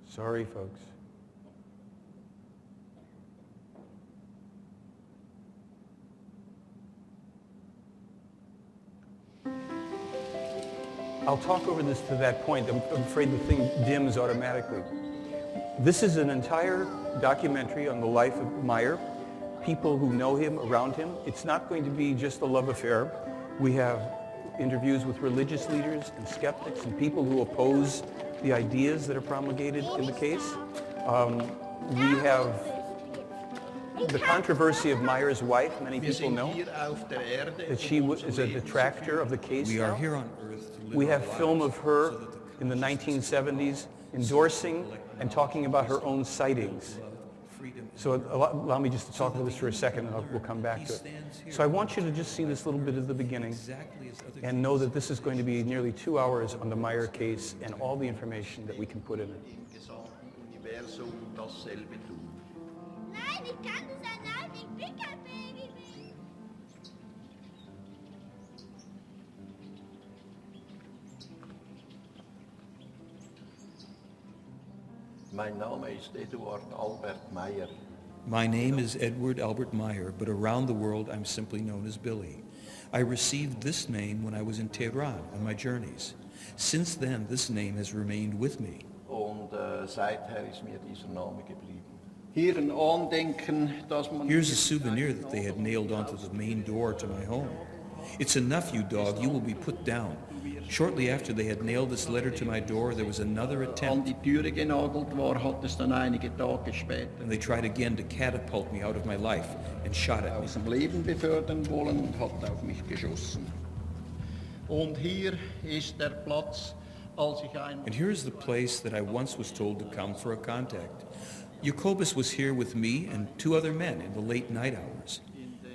Sorry, folks. I'll talk over this to that point. I'm afraid the thing dims automatically. This is an entire documentary on the life of Meyer, people who know him, around him. It's not going to be just a love affair. We have interviews with religious leaders and skeptics and people who oppose the ideas that are promulgated in the case. We have the controversy of Meyer's wife. Many Wir people sind know hier auf der Erde, that she is a detractor of the case We are now. here on Earth to live We our have lives film of her so that the in the 1970s endorsing and talking about her own sightings. So allow me just to talk about this for a second, and we'll come back to it. So I want you to just see this little bit of the beginning and know that this is going to be nearly 2 hours on the Meyer case and all the information that we can put in it. im gesamten Universum dasselbe tun. Nein, ich kann das allein. Ich bin kein Baby mehr. Mein Name ist Eduard Albert Meyer. My name is Edward Albert Meyer, but around the world I'm simply known as Billy. I received this name when I was in Tehran on my journeys. Since then, this name has remained with me. Und seither ist mir dieser Name geblieben. Hier ein Andenken, dass man... Here's a souvenir that they had nailed onto the main door to my home. It's enough, you dog, you will be put down. Shortly after they had nailed this letter to my door, there was another an attempt, die Türe genagelt war, hat es dann einige Tage später and they tried again to catapult me out of my life and shot at me. aus dem Leben befördern wollen und hat auf mich geschossen. Und hier ist der Platz, als ich einmal... And here's the place that I once was told to come for a contact. Jacobus was here with me and 2 other men in the late night hours.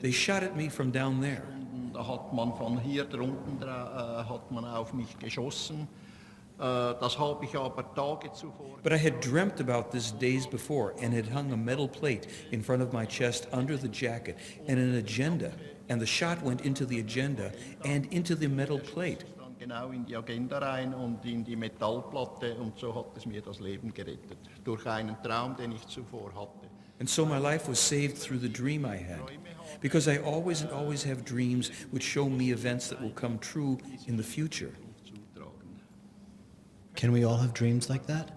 They shot at me from down there. Da hat man von hier drunten hat man auf mich geschossen. Das habe ich aber Tage zuvor... But I had dreamt about this days before and had hung a metal plate in front of my chest under the jacket and an agenda, and the shot went into the agenda and into the metal plate. Dann genau in die Agenda rein und in die Metallplatte und so hat es mir das Leben gerettet. Durch einen Traum, den ich zuvor hatte. And so my life was saved through the dream I had, because I always and always have dreams which show me events that will come true in the future. Can we all have dreams like that?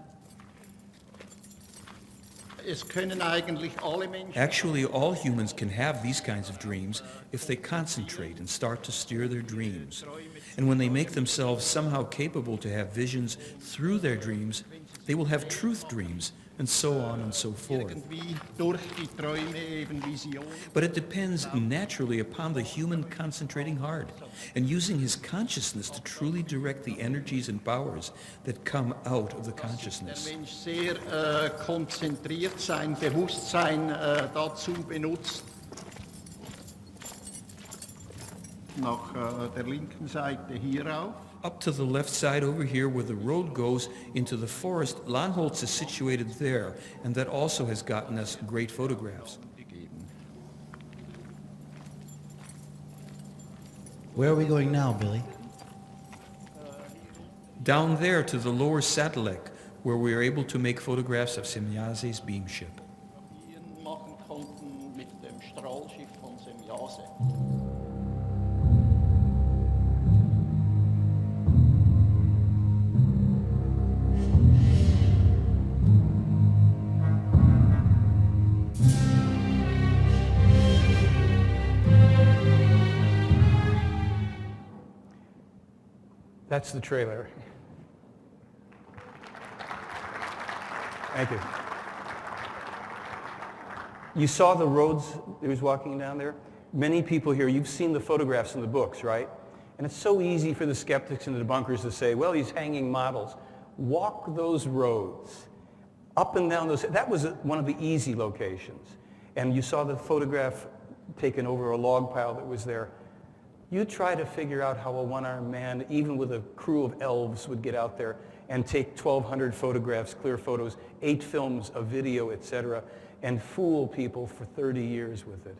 Es können eigentlich alle Menschen... Actually, all humans can have these kinds of dreams if they concentrate and start to steer their dreams. And when they make themselves somehow capable to have visions through their dreams, they will have truth dreams and so on and so forth. Irgendwie durch die Träume eben Visionen. But it depends naturally upon the human concentrating hard and using his consciousness to truly direct the energies and powers that come out of the Der consciousness. Mensch sehr konzentriert sein Bewusstsein dazu benutzt, nach der linken Seite hierauf. Up to the left side over here where the road goes into the forest, Langholz is situated there, and that also has gotten us great photographs. Where are we going now, Billy? Down there to the lower Satellek, where we are able to make photographs of Semjase's beam ship. Machen konnten mit dem Strahlschiff von Semjase. That's the trailer. Thank you. You saw the roads he was walking down there? Many people here, you've seen the photographs in the books, right? And it's so easy for the skeptics and the debunkers to say, well, he's hanging models. Walk those roads, up and down those. That was one of the easy locations. And you saw the photograph taken over a log pile that was there. You try to figure out how a one-armed man, even with a crew of elves, would get out there and take 1,200 photographs, clear photos, 8 films, a video, etc., and fool people for 30 years with it.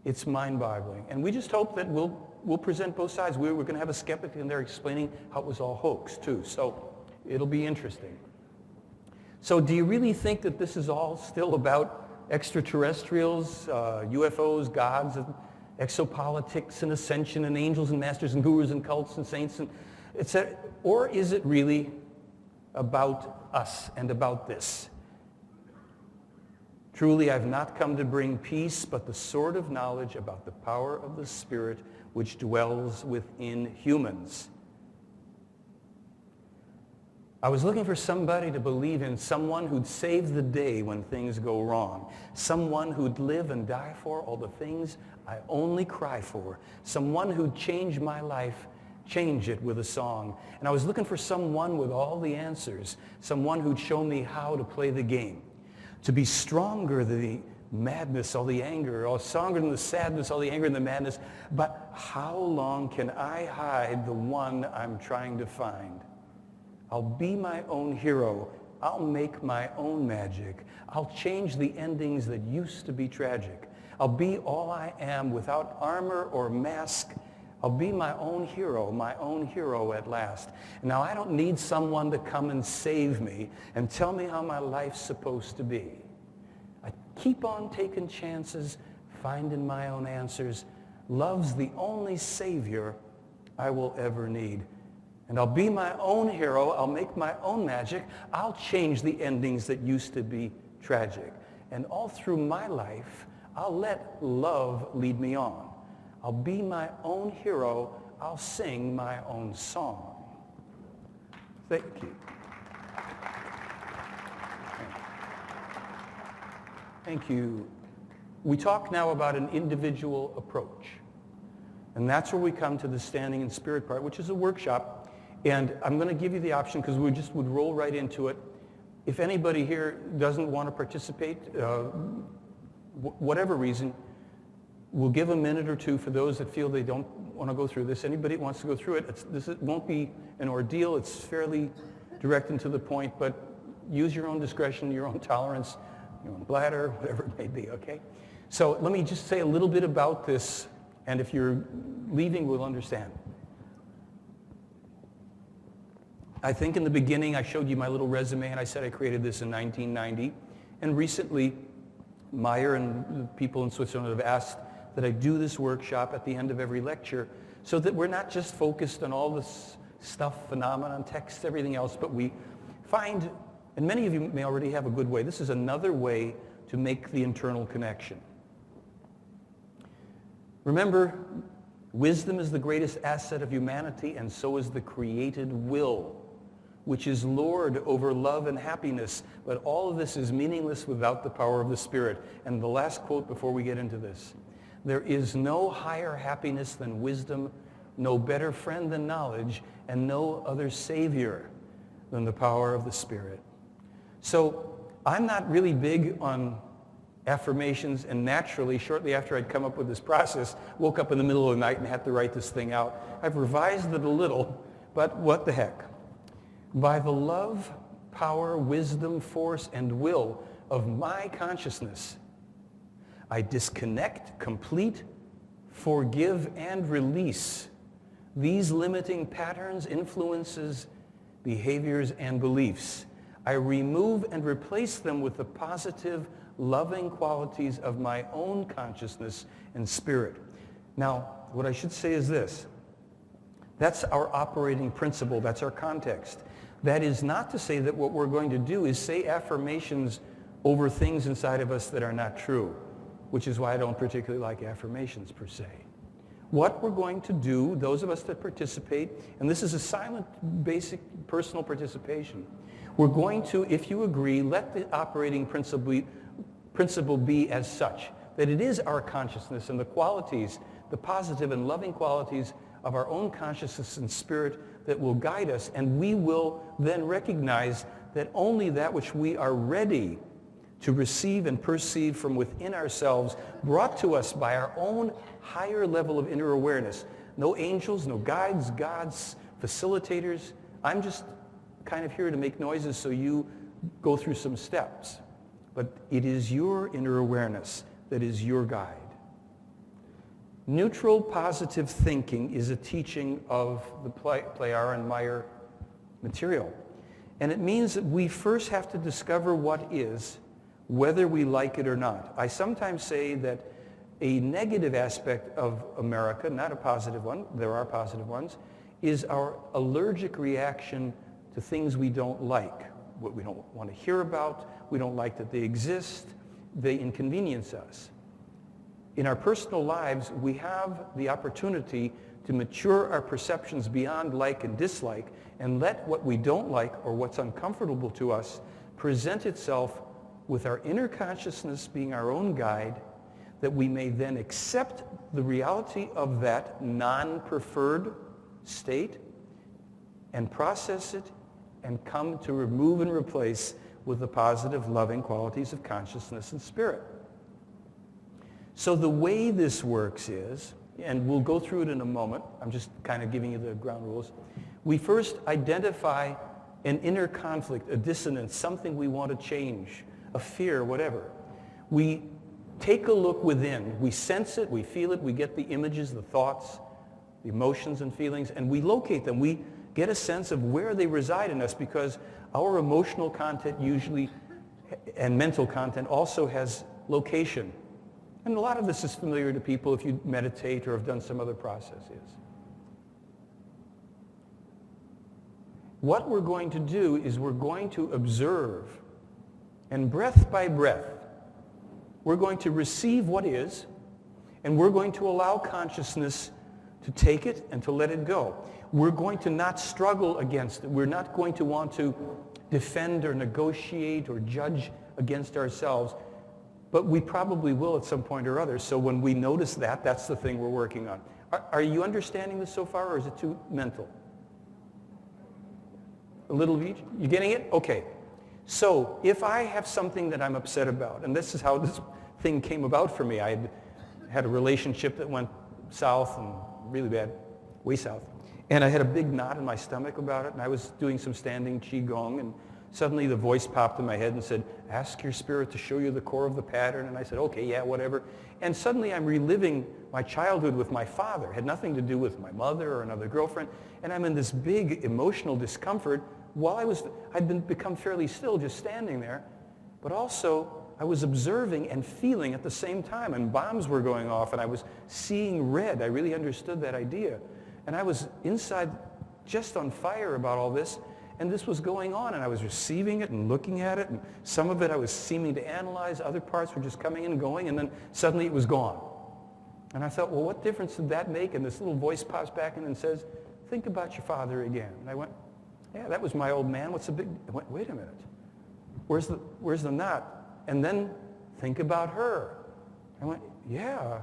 It's mind-boggling. And we just hope that we'll present both sides. We're going to have a skeptic in there explaining how it was all hoax, too. So it'll be interesting. So do you really think that this is all still about extraterrestrials, UFOs, gods, and exopolitics and ascension and angels and masters and gurus and cults and saints and etc.? Or is it really about us and about this? Truly, I've not come to bring peace, but the sword of knowledge about the power of the Spirit which dwells within humans. I was looking for somebody to believe in, someone who'd save the day when things go wrong, someone who'd live and die for all the things I only cry for, someone who'd change my life, change it with a song. And I was looking for someone with all the answers, someone who'd show me how to play the game, to be stronger than the madness, all the anger, or stronger than the sadness, all the anger and the madness. But how long can I hide the one I'm trying to find? I'll be my own hero. I'll make my own magic. I'll change the endings that used to be tragic. I'll be all I am without armor or mask. I'll be my own hero at last. Now, I don't need someone to come and save me and tell me how my life's supposed to be. I keep on taking chances, finding my own answers. Love's the only savior I will ever need. And I'll be my own hero. I'll make my own magic. I'll change the endings that used to be tragic. And all through my life, I'll let love lead me on. I'll be my own hero. I'll sing my own song. Thank you. Thank you. We talk now about an individual approach. And that's where we come to the standing in spirit part, which is a workshop. And I'm going to give you the option because we just would roll right into it. If anybody here doesn't want to participate, whatever reason, we'll give a minute or two for those that feel they don't want to go through this. Anybody that wants to go through it, it won't be an ordeal. It's fairly direct and to the point, but use your own discretion, your own tolerance, your own bladder, whatever it may be, okay? So let me just say a little bit about this, and if you're leaving, we'll understand. I think in the beginning I showed you my little resume and I said I created this in 1990. And recently, Meyer and the people in Switzerland have asked that I do this workshop at the end of every lecture so that we're not just focused on all this stuff, phenomenon, text, everything else, but we find, and many of you may already have a good way, this is another way to make the internal connection. Remember, wisdom is the greatest asset of humanity, and so is the created will. which is Lord over love and happiness. But all of this is meaningless without the power of the Spirit. And the last quote before we get into this. There is no higher happiness than wisdom, no better friend than knowledge, and no other Savior than the power of the Spirit. So I'm not really big on affirmations, and naturally, shortly after I'd come up with this process, woke up in the middle of the night and had to write this thing out. I've revised it a little, but what the heck. By the love, power, wisdom, force, and will of my consciousness, I disconnect, complete, forgive, and release these limiting patterns, influences, behaviors, and beliefs. I remove and replace them with the positive, loving qualities of my own consciousness and spirit. Now, what I should say is this. That's our operating principle. That's our context. That is not to say that what we're going to do is say affirmations over things inside of us that are not true, which is why I don't particularly like affirmations per se. What we're going to do, those of us that participate, and this is a silent, basic, personal participation, we're going to, if you agree, let the operating principle be as such, that it is our consciousness and the qualities, the positive and loving qualities of our own consciousness and spirit that will guide us, and we will then recognize that only that which we are ready to receive and perceive from within ourselves, brought to us by our own higher level of inner awareness. No angels, no guides, gods, facilitators. I'm just kind of here to make noises so you go through some steps. But it is your inner awareness that is your guide. Neutral positive thinking is a teaching of the Pleyar and Meyer material. And it means that we first have to discover what is, whether we like it or not. I sometimes say that a negative aspect of America, not a positive one, there are positive ones, is our allergic reaction to things we don't like, what we don't want to hear about, we don't like that they exist, they inconvenience us. In our personal lives, we have the opportunity to mature our perceptions beyond like and dislike and let what we don't like or what's uncomfortable to us present itself with our inner consciousness being our own guide, that we may then accept the reality of that non-preferred state and process it and come to remove and replace with the positive, loving qualities of consciousness and spirit. So the way this works is, and we'll go through it in a moment, I'm just kind of giving you the ground rules. We first identify an inner conflict, a dissonance, something we want to change, a fear, whatever. We take a look within. We sense it, we feel it, we get the images, the thoughts, the emotions and feelings, and we locate them. We get a sense of where they reside in us because our emotional content usually, and mental content also has location. And a lot of this is familiar to people if you meditate or have done some other processes. What we're going to do is we're going to observe, and breath by breath, we're going to receive what is, and we're going to allow consciousness to take it and to let it go. We're going to not struggle against it. We're not going to want to defend or negotiate or judge against ourselves, but we probably will at some point or other. So when we notice that, that's the thing we're working on. Are you understanding this so far, or is it too mental? A little of each? You getting it? Okay. So if I have something that I'm upset about, and this is how this thing came about for me. I had a relationship that went south and really bad, way south. And I had a big knot in my stomach about it, and I was doing some standing qigong, and suddenly the voice popped in my head and said, ask your spirit to show you the core of the pattern. And I said, okay, yeah, whatever. And suddenly I'm reliving my childhood with my father. It had nothing to do with my mother or another girlfriend. And I'm in this big emotional discomfort while I'd become fairly still just standing there. But also I was observing and feeling at the same time. And bombs were going off and I was seeing red. I really understood that idea. And I was inside just on fire about all this. And this was going on, and I was receiving it and looking at it, and some of it I was seeming to analyze, other parts were just coming and going, and then suddenly it was gone. And I thought, well, what difference did that make? And this little voice pops back in and says, think about your father again. And I went, Yeah, that was my old man. What's the big... Wait a minute. Where's the knot? And then think about her. I went, yeah,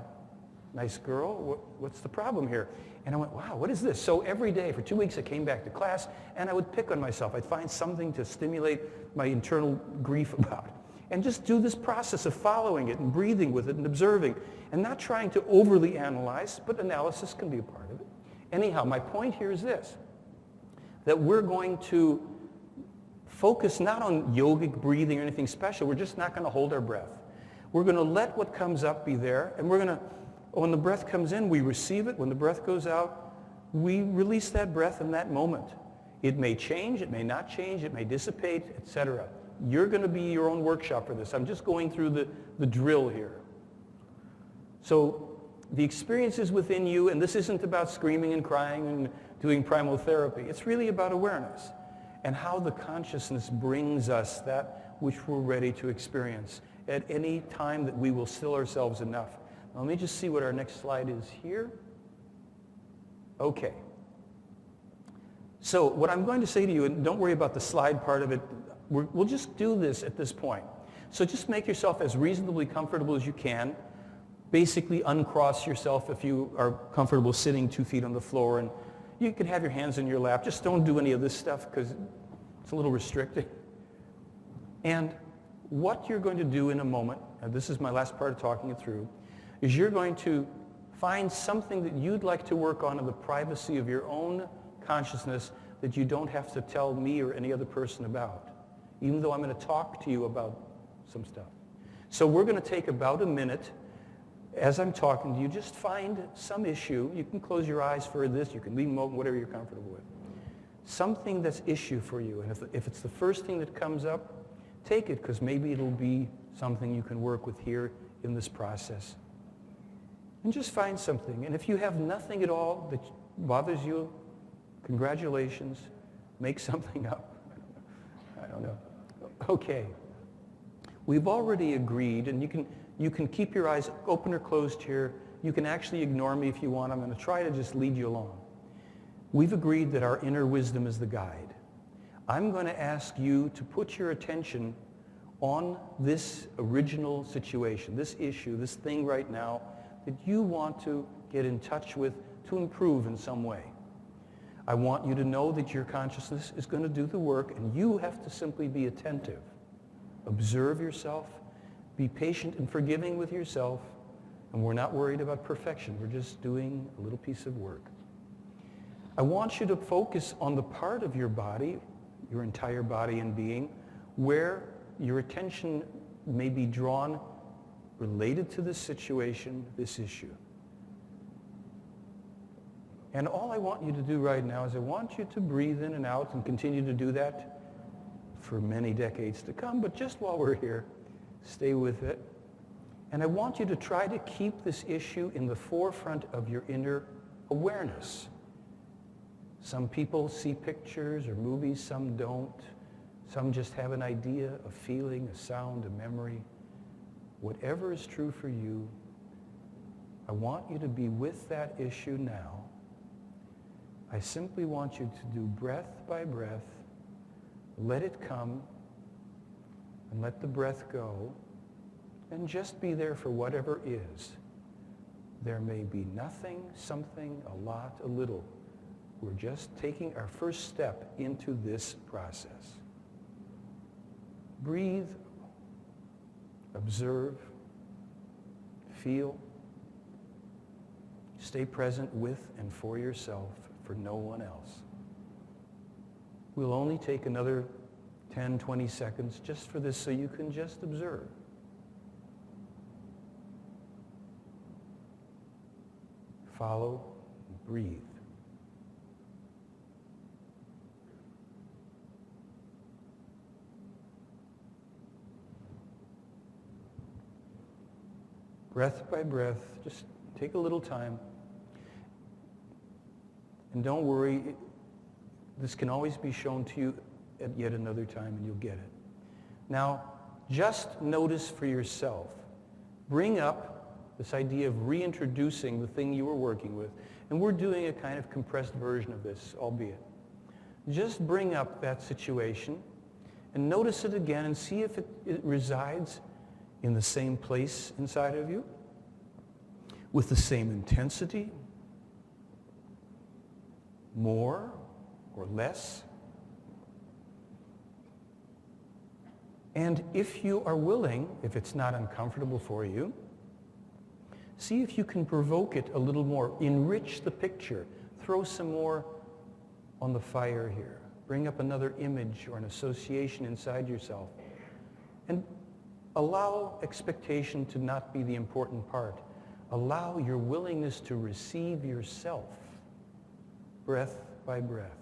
nice girl. What's the problem here? And I went, wow, what is this? So every day for 2 weeks I came back to class and I would pick on myself. I'd find something to stimulate my internal grief about. And just do this process of following it and breathing with it and observing and not trying to overly analyze, but analysis can be a part of it. Anyhow, my point here is this, that we're going to focus not on yogic breathing or anything special. We're just not going to hold our breath. We're going to let what comes up be there, and we're going to, when the breath comes in, we receive it. When the breath goes out, we release that breath in that moment. It may change, it may not change, it may dissipate, etc. You're going to be your own workshop for this. I'm just going through the drill here. So the experience is within you, and this isn't about screaming and crying and doing primal therapy. It's really about awareness and how the consciousness brings us that which we're ready to experience at any time that we will still ourselves enough. Now, let me just see what our next slide is here. Okay. So what I'm going to say to you, and don't worry about the slide part of it, we'll just do this at this point. So just make yourself as reasonably comfortable as you can. Basically uncross yourself if you are comfortable sitting 2 feet on the floor, and you can have your hands in your lap. Just don't do any of this stuff because it's a little restricting. And what you're going to do in a moment, and this is my last part of talking it through, is you're going to find something that you'd like to work on in the privacy of your own consciousness that you don't have to tell me or any other person about, even though I'm going to talk to you about some stuff. So we're going to take about a minute. As I'm talking to you, just find some issue. You can close your eyes for this. You can leave them open, whatever you're comfortable with. Something that's issue for you. And if it's the first thing that comes up, take it, because maybe it'll be something you can work with here in this process. And just find something. And if you have nothing at all that bothers you, congratulations. Make something up. I don't know. Okay. We've already agreed, and you can keep your eyes open or closed here. You can actually ignore me if you want. I'm going to try to just lead you along. We've agreed that our inner wisdom is the guide. I'm going to ask you to put your attention on this original situation, this issue, this thing right now that you want to get in touch with to improve in some way. I want you to know that your consciousness is going to do the work, and you have to simply be attentive. Observe yourself. Be patient and forgiving with yourself, and we're not worried about perfection. We're just doing a little piece of work. I want you to focus on the part of your body, your entire body and being, where your attention may be drawn related to this situation, this issue. And all I want you to do right now is I want you to breathe in and out and continue to do that for many decades to come, but just while we're here, stay with it. And I want you to try to keep this issue in the forefront of your inner awareness. Some people see pictures or movies, some don't. Some just have an idea, a feeling, a sound, a memory. Whatever is true for you, I want you to be with that issue now. I simply want you to do breath by breath. Let it come and let the breath go, and just be there for whatever is. There may be nothing, something, a lot, a little. We're just taking our first step into this process. Breathe, observe, feel. Stay present with and for yourself, for no one else. We'll only take another 10, 20 seconds just for this, so you can just observe. Follow, breathe. Breath by breath, just take a little time. And don't worry, this can always be shown to you at yet another time, and you'll get it. Now, just notice for yourself. Bring up this idea of reintroducing the thing you were working with. And we're doing a kind of compressed version of this, albeit. just bring up that situation and notice it again and see if it resides in the same place inside of you, with the same intensity, more or less. And if you are willing, if it's not uncomfortable for you, see if you can provoke it a little more. Enrich the picture. Throw some more on the fire here. Bring up another image or an association inside yourself. And allow expectation to not be the important part. Allow your willingness to receive yourself, breath by breath.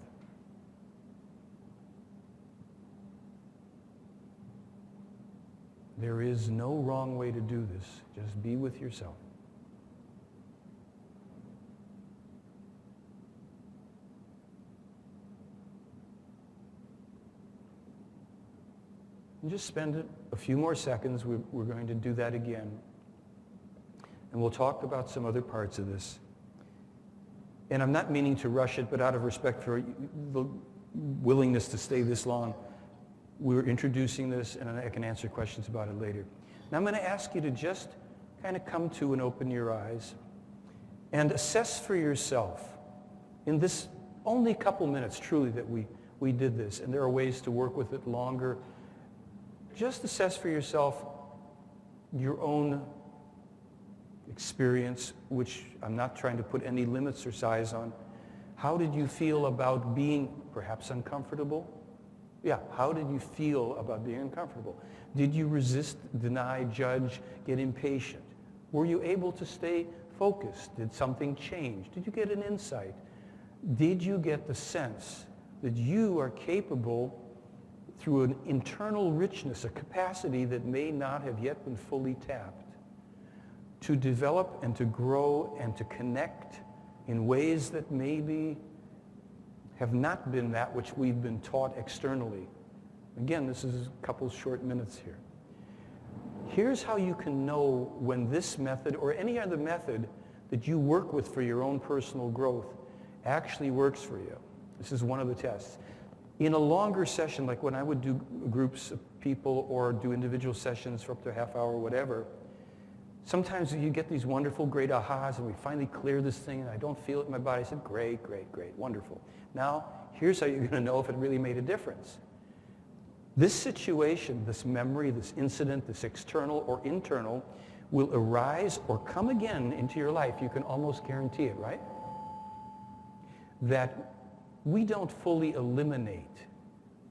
There is no wrong way to do this. Just be with yourself. And just spend a few more seconds. We're going to do that again. And we'll talk about some other parts of this. And I'm not meaning to rush it, but out of respect for the willingness to stay this long, we're introducing this, and I can answer questions about it later. Now I'm going to ask you to just kind of come to and open your eyes and assess for yourself in this only couple minutes, truly, that we did this, and there are ways to work with it longer. Just assess for yourself your own experience, which I'm not trying to put any limits or size on. How did you feel about being perhaps uncomfortable? Yeah, how did you feel about being uncomfortable? Did you resist, deny, judge, get impatient? Were you able to stay focused? Did something change? Did you get an insight? Did you get the sense that you are capable, through an internal richness, a capacity that may not have yet been fully tapped, to develop and to grow and to connect in ways that maybe have not been that which we've been taught externally? Again, this is a couple short minutes here. Here's how you can know when this method or any other method that you work with for your own personal growth actually works for you. This is one of the tests. In a longer session, like when I would do groups of people or do individual sessions for up to a half hour or whatever, sometimes you get these wonderful, great ahas, and we finally clear this thing, and I don't feel it in my body. I said, great, great, great, wonderful. Now, here's how you're going to know if it really made a difference. This situation, this memory, this incident, this external or internal, will arise or come again into your life. You can almost guarantee it, right? That we don't fully eliminate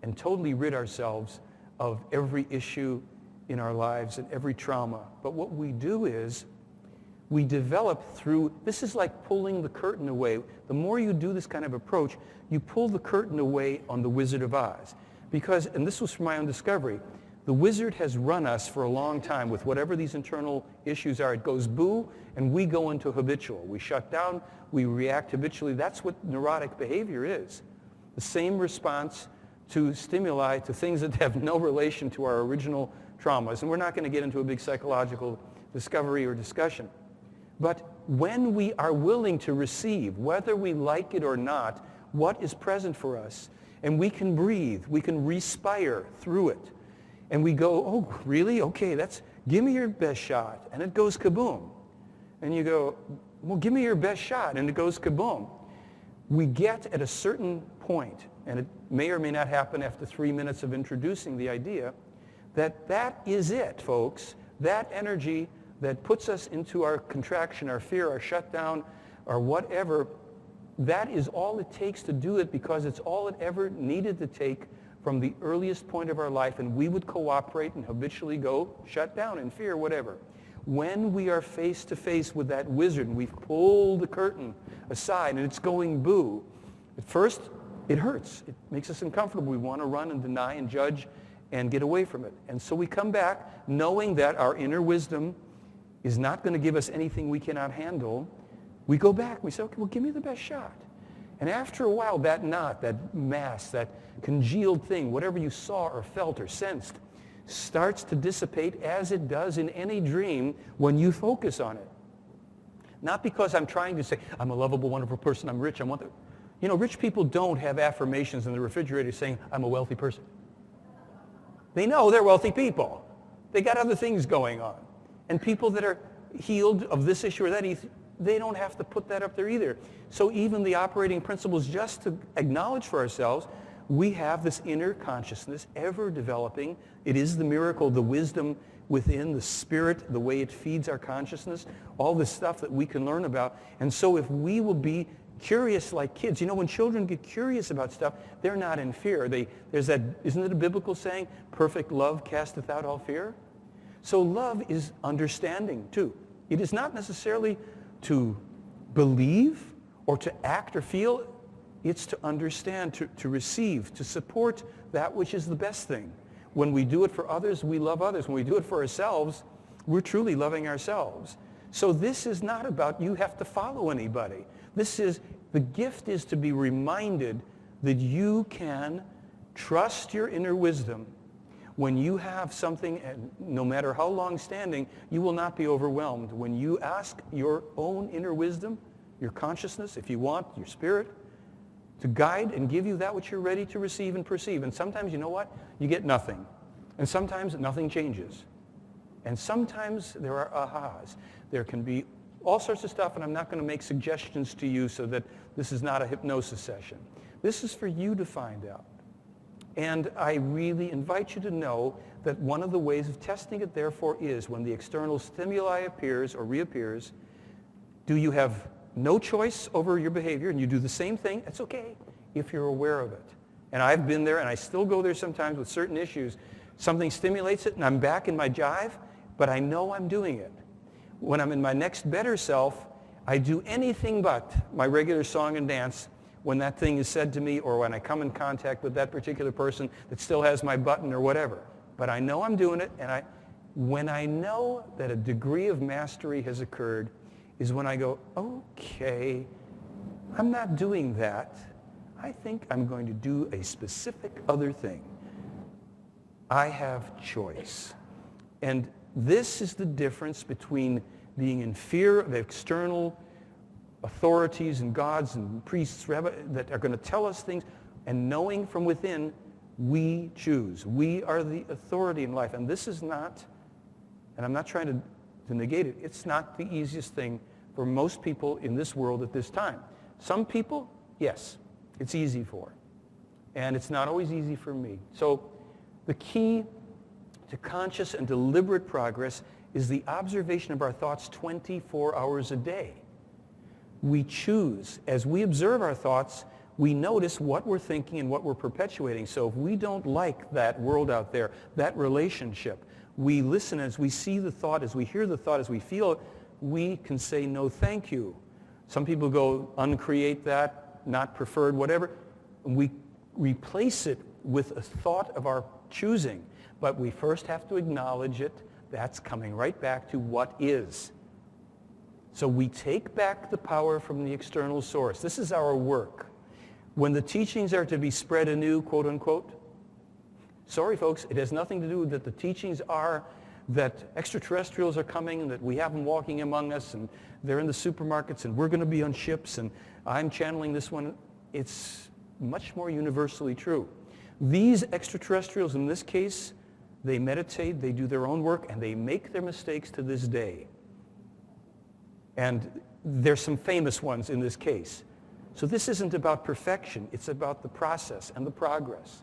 and totally rid ourselves of every issue in our lives and every trauma. But what we do is we develop through, this is like pulling the curtain away. The more you do this kind of approach, you pull the curtain away on the Wizard of Oz. Because, and this was from my own discovery, the wizard has run us for a long time with whatever these internal issues are. It goes boo, and we go into habitual. We shut down, we react habitually. That's what neurotic behavior is. The same response to stimuli, to things that have no relation to our original traumas. And we're not going to get into a big psychological discovery or discussion. But when we are willing to receive, whether we like it or not, what is present for us, and we can breathe, we can respire through it, and we go, oh, really? Okay, give me your best shot. And it goes kaboom. And you go, well, give me your best shot. And it goes kaboom. We get at a certain point, and it may or may not happen after 3 minutes of introducing the idea, that is it, folks. That energy that puts us into our contraction, our fear, our shutdown, or whatever, that is all it takes to do it, because it's all it ever needed to take from the earliest point of our life, and we would cooperate and habitually go shut down in fear, whatever. When we are face to face with that wizard and we've pulled the curtain aside and it's going boo, at first it hurts. It makes us uncomfortable. We want to run and deny and judge and get away from it. And so we come back knowing that our inner wisdom is not going to give us anything we cannot handle. We go back. We say, okay, well, give me the best shot. And after a while, that knot, that mass, that congealed thing, whatever you saw or felt or sensed, starts to dissipate as it does in any dream when you focus on it. Not because I'm trying to say, I'm a lovable, wonderful person, I'm rich, I want the... You know, rich people don't have affirmations in the refrigerator saying, I'm a wealthy person. They know they're wealthy people. They got other things going on. And people that are healed of this issue or that, they don't have to put that up there either. So even the operating principles, just to acknowledge for ourselves, we have this inner consciousness ever developing. It is the miracle, the wisdom within, the spirit, the way it feeds our consciousness, all this stuff that we can learn about. And so if we will be curious like kids, you know, when children get curious about stuff, they're not in fear. There's that, isn't it a biblical saying, perfect love casteth out all fear? So love is understanding too. It is not necessarily to believe or to act or feel. It's to understand, to receive, to support that which is the best thing. When we do it for others, we love others. When we do it for ourselves, we're truly loving ourselves. So this is not about you have to follow anybody. The gift is to be reminded that you can trust your inner wisdom. When you have something, and no matter how long standing, you will not be overwhelmed. When you ask your own inner wisdom, your consciousness, if you want, your spirit, to guide and give you that which you're ready to receive and perceive. And sometimes, you know what? You get nothing. And sometimes nothing changes. And sometimes there are ahas. There can be all sorts of stuff, and I'm not going to make suggestions to you so that this is not a hypnosis session. This is for you to find out. And I really invite you to know that one of the ways of testing it, therefore, is when the external stimuli appears or reappears, do you have no choice over your behavior and you do the same thing? It's okay if you're aware of it. And I've been there, and I still go there sometimes with certain issues. Something stimulates it, and I'm back in my jive, but I know I'm doing it. When I'm in my next better self, I do anything but my regular song and dance when that thing is said to me or when I come in contact with that particular person that still has my button or whatever. But I know I'm doing it, and when I know that a degree of mastery has occurred is when I go, okay, I'm not doing that. I think I'm going to do a specific other thing. I have choice. And this is the difference between being in fear of external authorities and gods and priests that are going to tell us things, and knowing from within, we choose. We are the authority in life. And this is not, and I'm not trying to negate it, it's not the easiest thing for most people in this world at this time. Some people, yes, it's easy for. And it's not always easy for me. So the key to conscious and deliberate progress is the observation of our thoughts 24 hours a day. We choose. As we observe our thoughts, we notice what we're thinking and what we're perpetuating. So if we don't like that world out there, that relationship, we listen as we see the thought, as we hear the thought, as we feel it, we can say no thank you. Some people go uncreate that, not preferred, whatever. We replace it with a thought of our choosing. But we first have to acknowledge it. That's coming right back to what is. So we take back the power from the external source. This is our work. When the teachings are to be spread anew, quote unquote, sorry folks, it has nothing to do with that the teachings are that extraterrestrials are coming and that we have them walking among us and they're in the supermarkets and we're going to be on ships and I'm channeling this one. It's much more universally true. These extraterrestrials in this case, they meditate, they do their own work, and they make their mistakes to this day. And there's some famous ones in this case. So this isn't about perfection. It's about the process and the progress.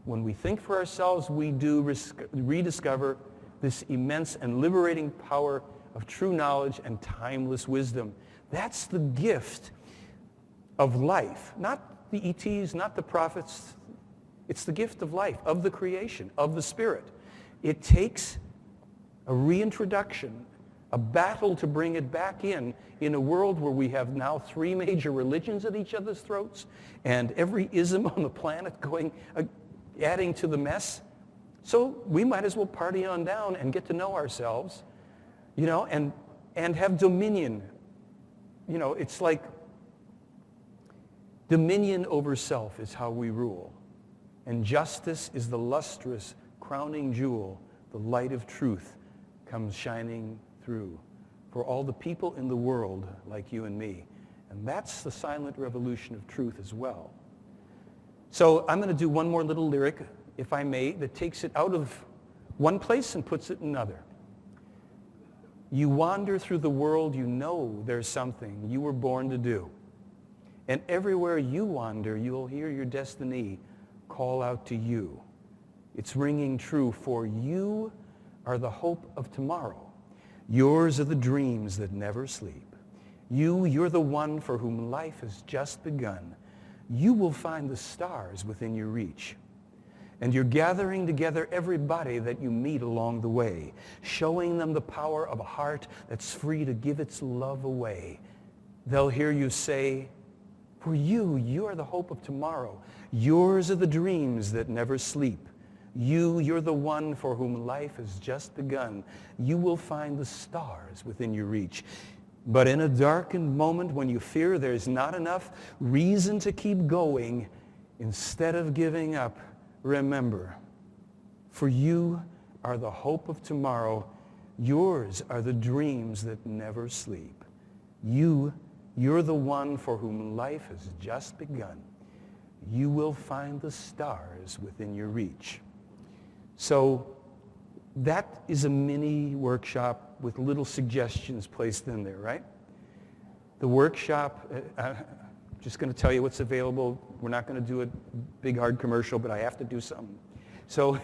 When we think for ourselves, we do rediscover this immense and liberating power of true knowledge and timeless wisdom. That's the gift of life. Not the ETs, not the prophets. It's the gift of life, of the creation, of the spirit. It takes a reintroduction, a battle to bring it back in a world where we have now 3 major religions at each other's throats and every ism on the planet going, adding to the mess. So we might as well party on down and get to know ourselves, and have dominion. It's like dominion over self is how we rule. And justice is the lustrous, crowning jewel. The light of truth comes shining through for all the people in the world like you and me. And that's the silent revolution of truth as well. So I'm going to do one more little lyric, if I may, that takes it out of one place and puts it in another. You wander through the world, you know there's something you were born to do. And everywhere you wander, you'll hear your destiny call out to you. It's ringing true, for you are the hope of tomorrow. Yours are the dreams that never sleep. You're the one for whom life has just begun. You will find the stars within your reach. And you're gathering together everybody that you meet along the way, showing them the power of a heart that's free to give its love away. They'll hear you say, for you are the hope of tomorrow. Yours are the dreams that never sleep. You're the one for whom life has just begun. You will find the stars within your reach. But in a darkened moment when you fear there's not enough reason to keep going, instead of giving up, remember, for you are the hope of tomorrow. Yours are the dreams that never sleep. You're the one for whom life has just begun. You will find the stars within your reach. So that is a mini workshop with little suggestions placed in there, right? The workshop, I'm just going to tell you what's available. We're not going to do a big hard commercial, but I have to do something. So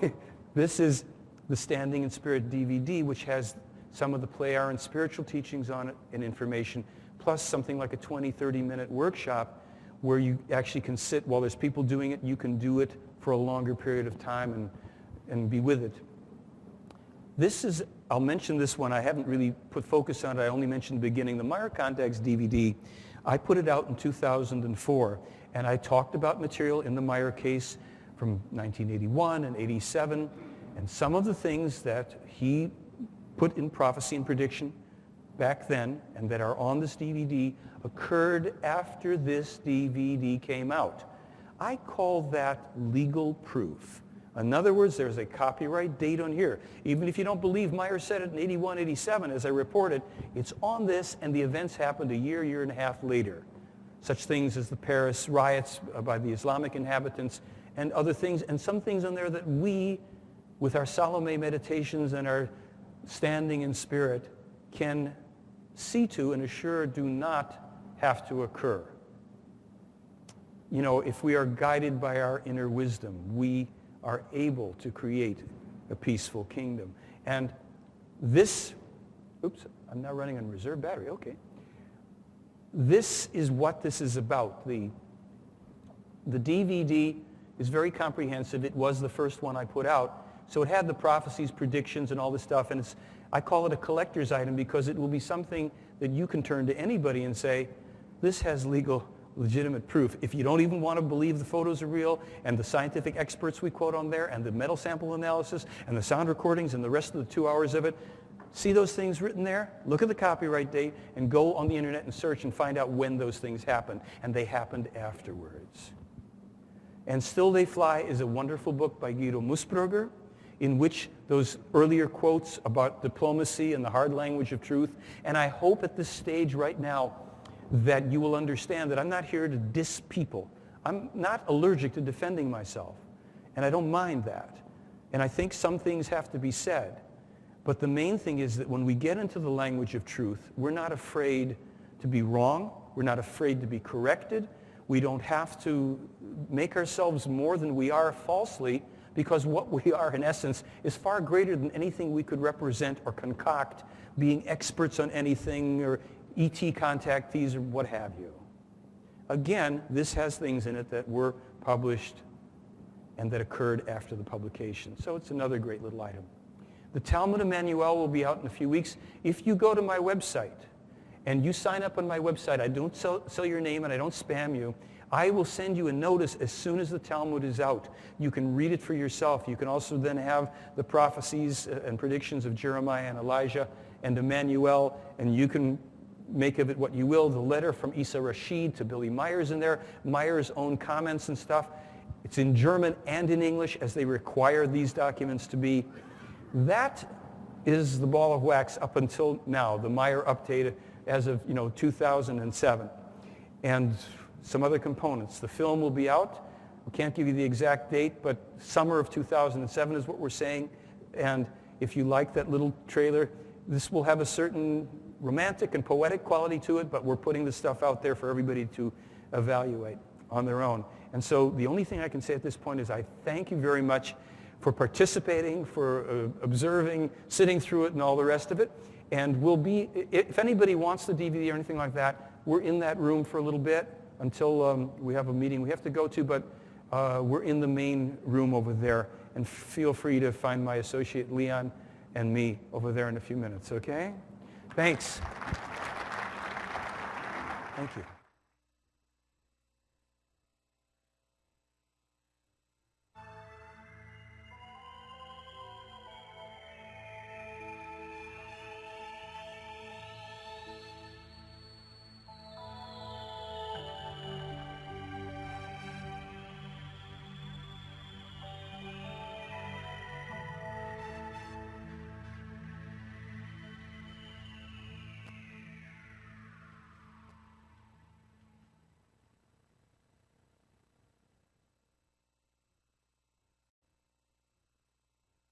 this is the Standing in Spirit DVD, which has some of the play hour and spiritual teachings on it and information, plus something like a 20, 30-minute workshop where you actually can sit while there's people doing it. You can do it for a longer period of time and be with it. This is, I'll mention this one. I haven't really put focus on it. I only mentioned the beginning. The Meyer Contacts DVD, I put it out in 2004, and I talked about material in the Meyer case from 1981 and 87, and some of the things that he put in prophecy and prediction back then and that are on this DVD occurred after this DVD came out. I call that legal proof. In other words, there's a copyright date on here. Even if you don't believe Meyer said it in 81, 87, as I reported, it's on this, and the events happened a year and a half later. Such things as the Paris riots by the Islamic inhabitants and other things, and some things on there that we, with our Salome meditations and our standing in spirit, can see to and assure do not have to occur. You know, if we are guided by our inner wisdom, we are able to create a peaceful kingdom. And this, oops, I'm now running on reserve battery, okay. This is what this is about. The DVD is very comprehensive. It was the first one I put out. So it had the prophecies, predictions, and all this stuff. And I call it a collector's item because it will be something that you can turn to anybody and say, this has legitimate proof. If you don't even want to believe the photos are real and the scientific experts we quote on there and the metal sample analysis and the sound recordings and the rest of the 2 hours of it, see those things written there? Look at the copyright date and go on the internet and search and find out when those things happened. And they happened afterwards. And Still They Fly is a wonderful book by Guido Musburger, in which those earlier quotes about diplomacy and the hard language of truth. And I hope at this stage right now that you will understand that I'm not here to diss people. I'm not allergic to defending myself, and I don't mind that. And I think some things have to be said. But the main thing is that when we get into the language of truth, we're not afraid to be wrong. We're not afraid to be corrected. We don't have to make ourselves more than we are falsely, because what we are, in essence, is far greater than anything we could represent or concoct, being experts on anything or ET contactees or what have you. Again, this has things in it that were published and that occurred after the publication. So it's another great little item. The Talmud Emmanuel will be out in a few weeks. If you go to my website and you sign up on my website, I don't sell your name and I don't spam you. I will send you a notice as soon as the Talmud is out. You can read it for yourself. You can also then have the prophecies and predictions of Jeremiah and Elijah and Emmanuel, and you can make of it what you will. The letter from Isa Rashid to Billy Myers in there, Myers' own comments and stuff. It's in German and in English, as they require these documents to be. That is the ball of wax up until now, the Meyer update as of 2007. and some other components. The film will be out. We can't give you the exact date, but summer of 2007 is what we're saying. And if you like that little trailer, this will have a certain romantic and poetic quality to it, but we're putting this stuff out there for everybody to evaluate on their own. And so the only thing I can say at this point is I thank you very much for participating, for observing, sitting through it, and all the rest of it. And we'll be, if anybody wants the DVD or anything like that, we're in that room for a little bit until we have a meeting we have to go to, but we're in the main room over there. And feel free to find my associate Leon and me over there in a few minutes, okay? Thanks. Thank you.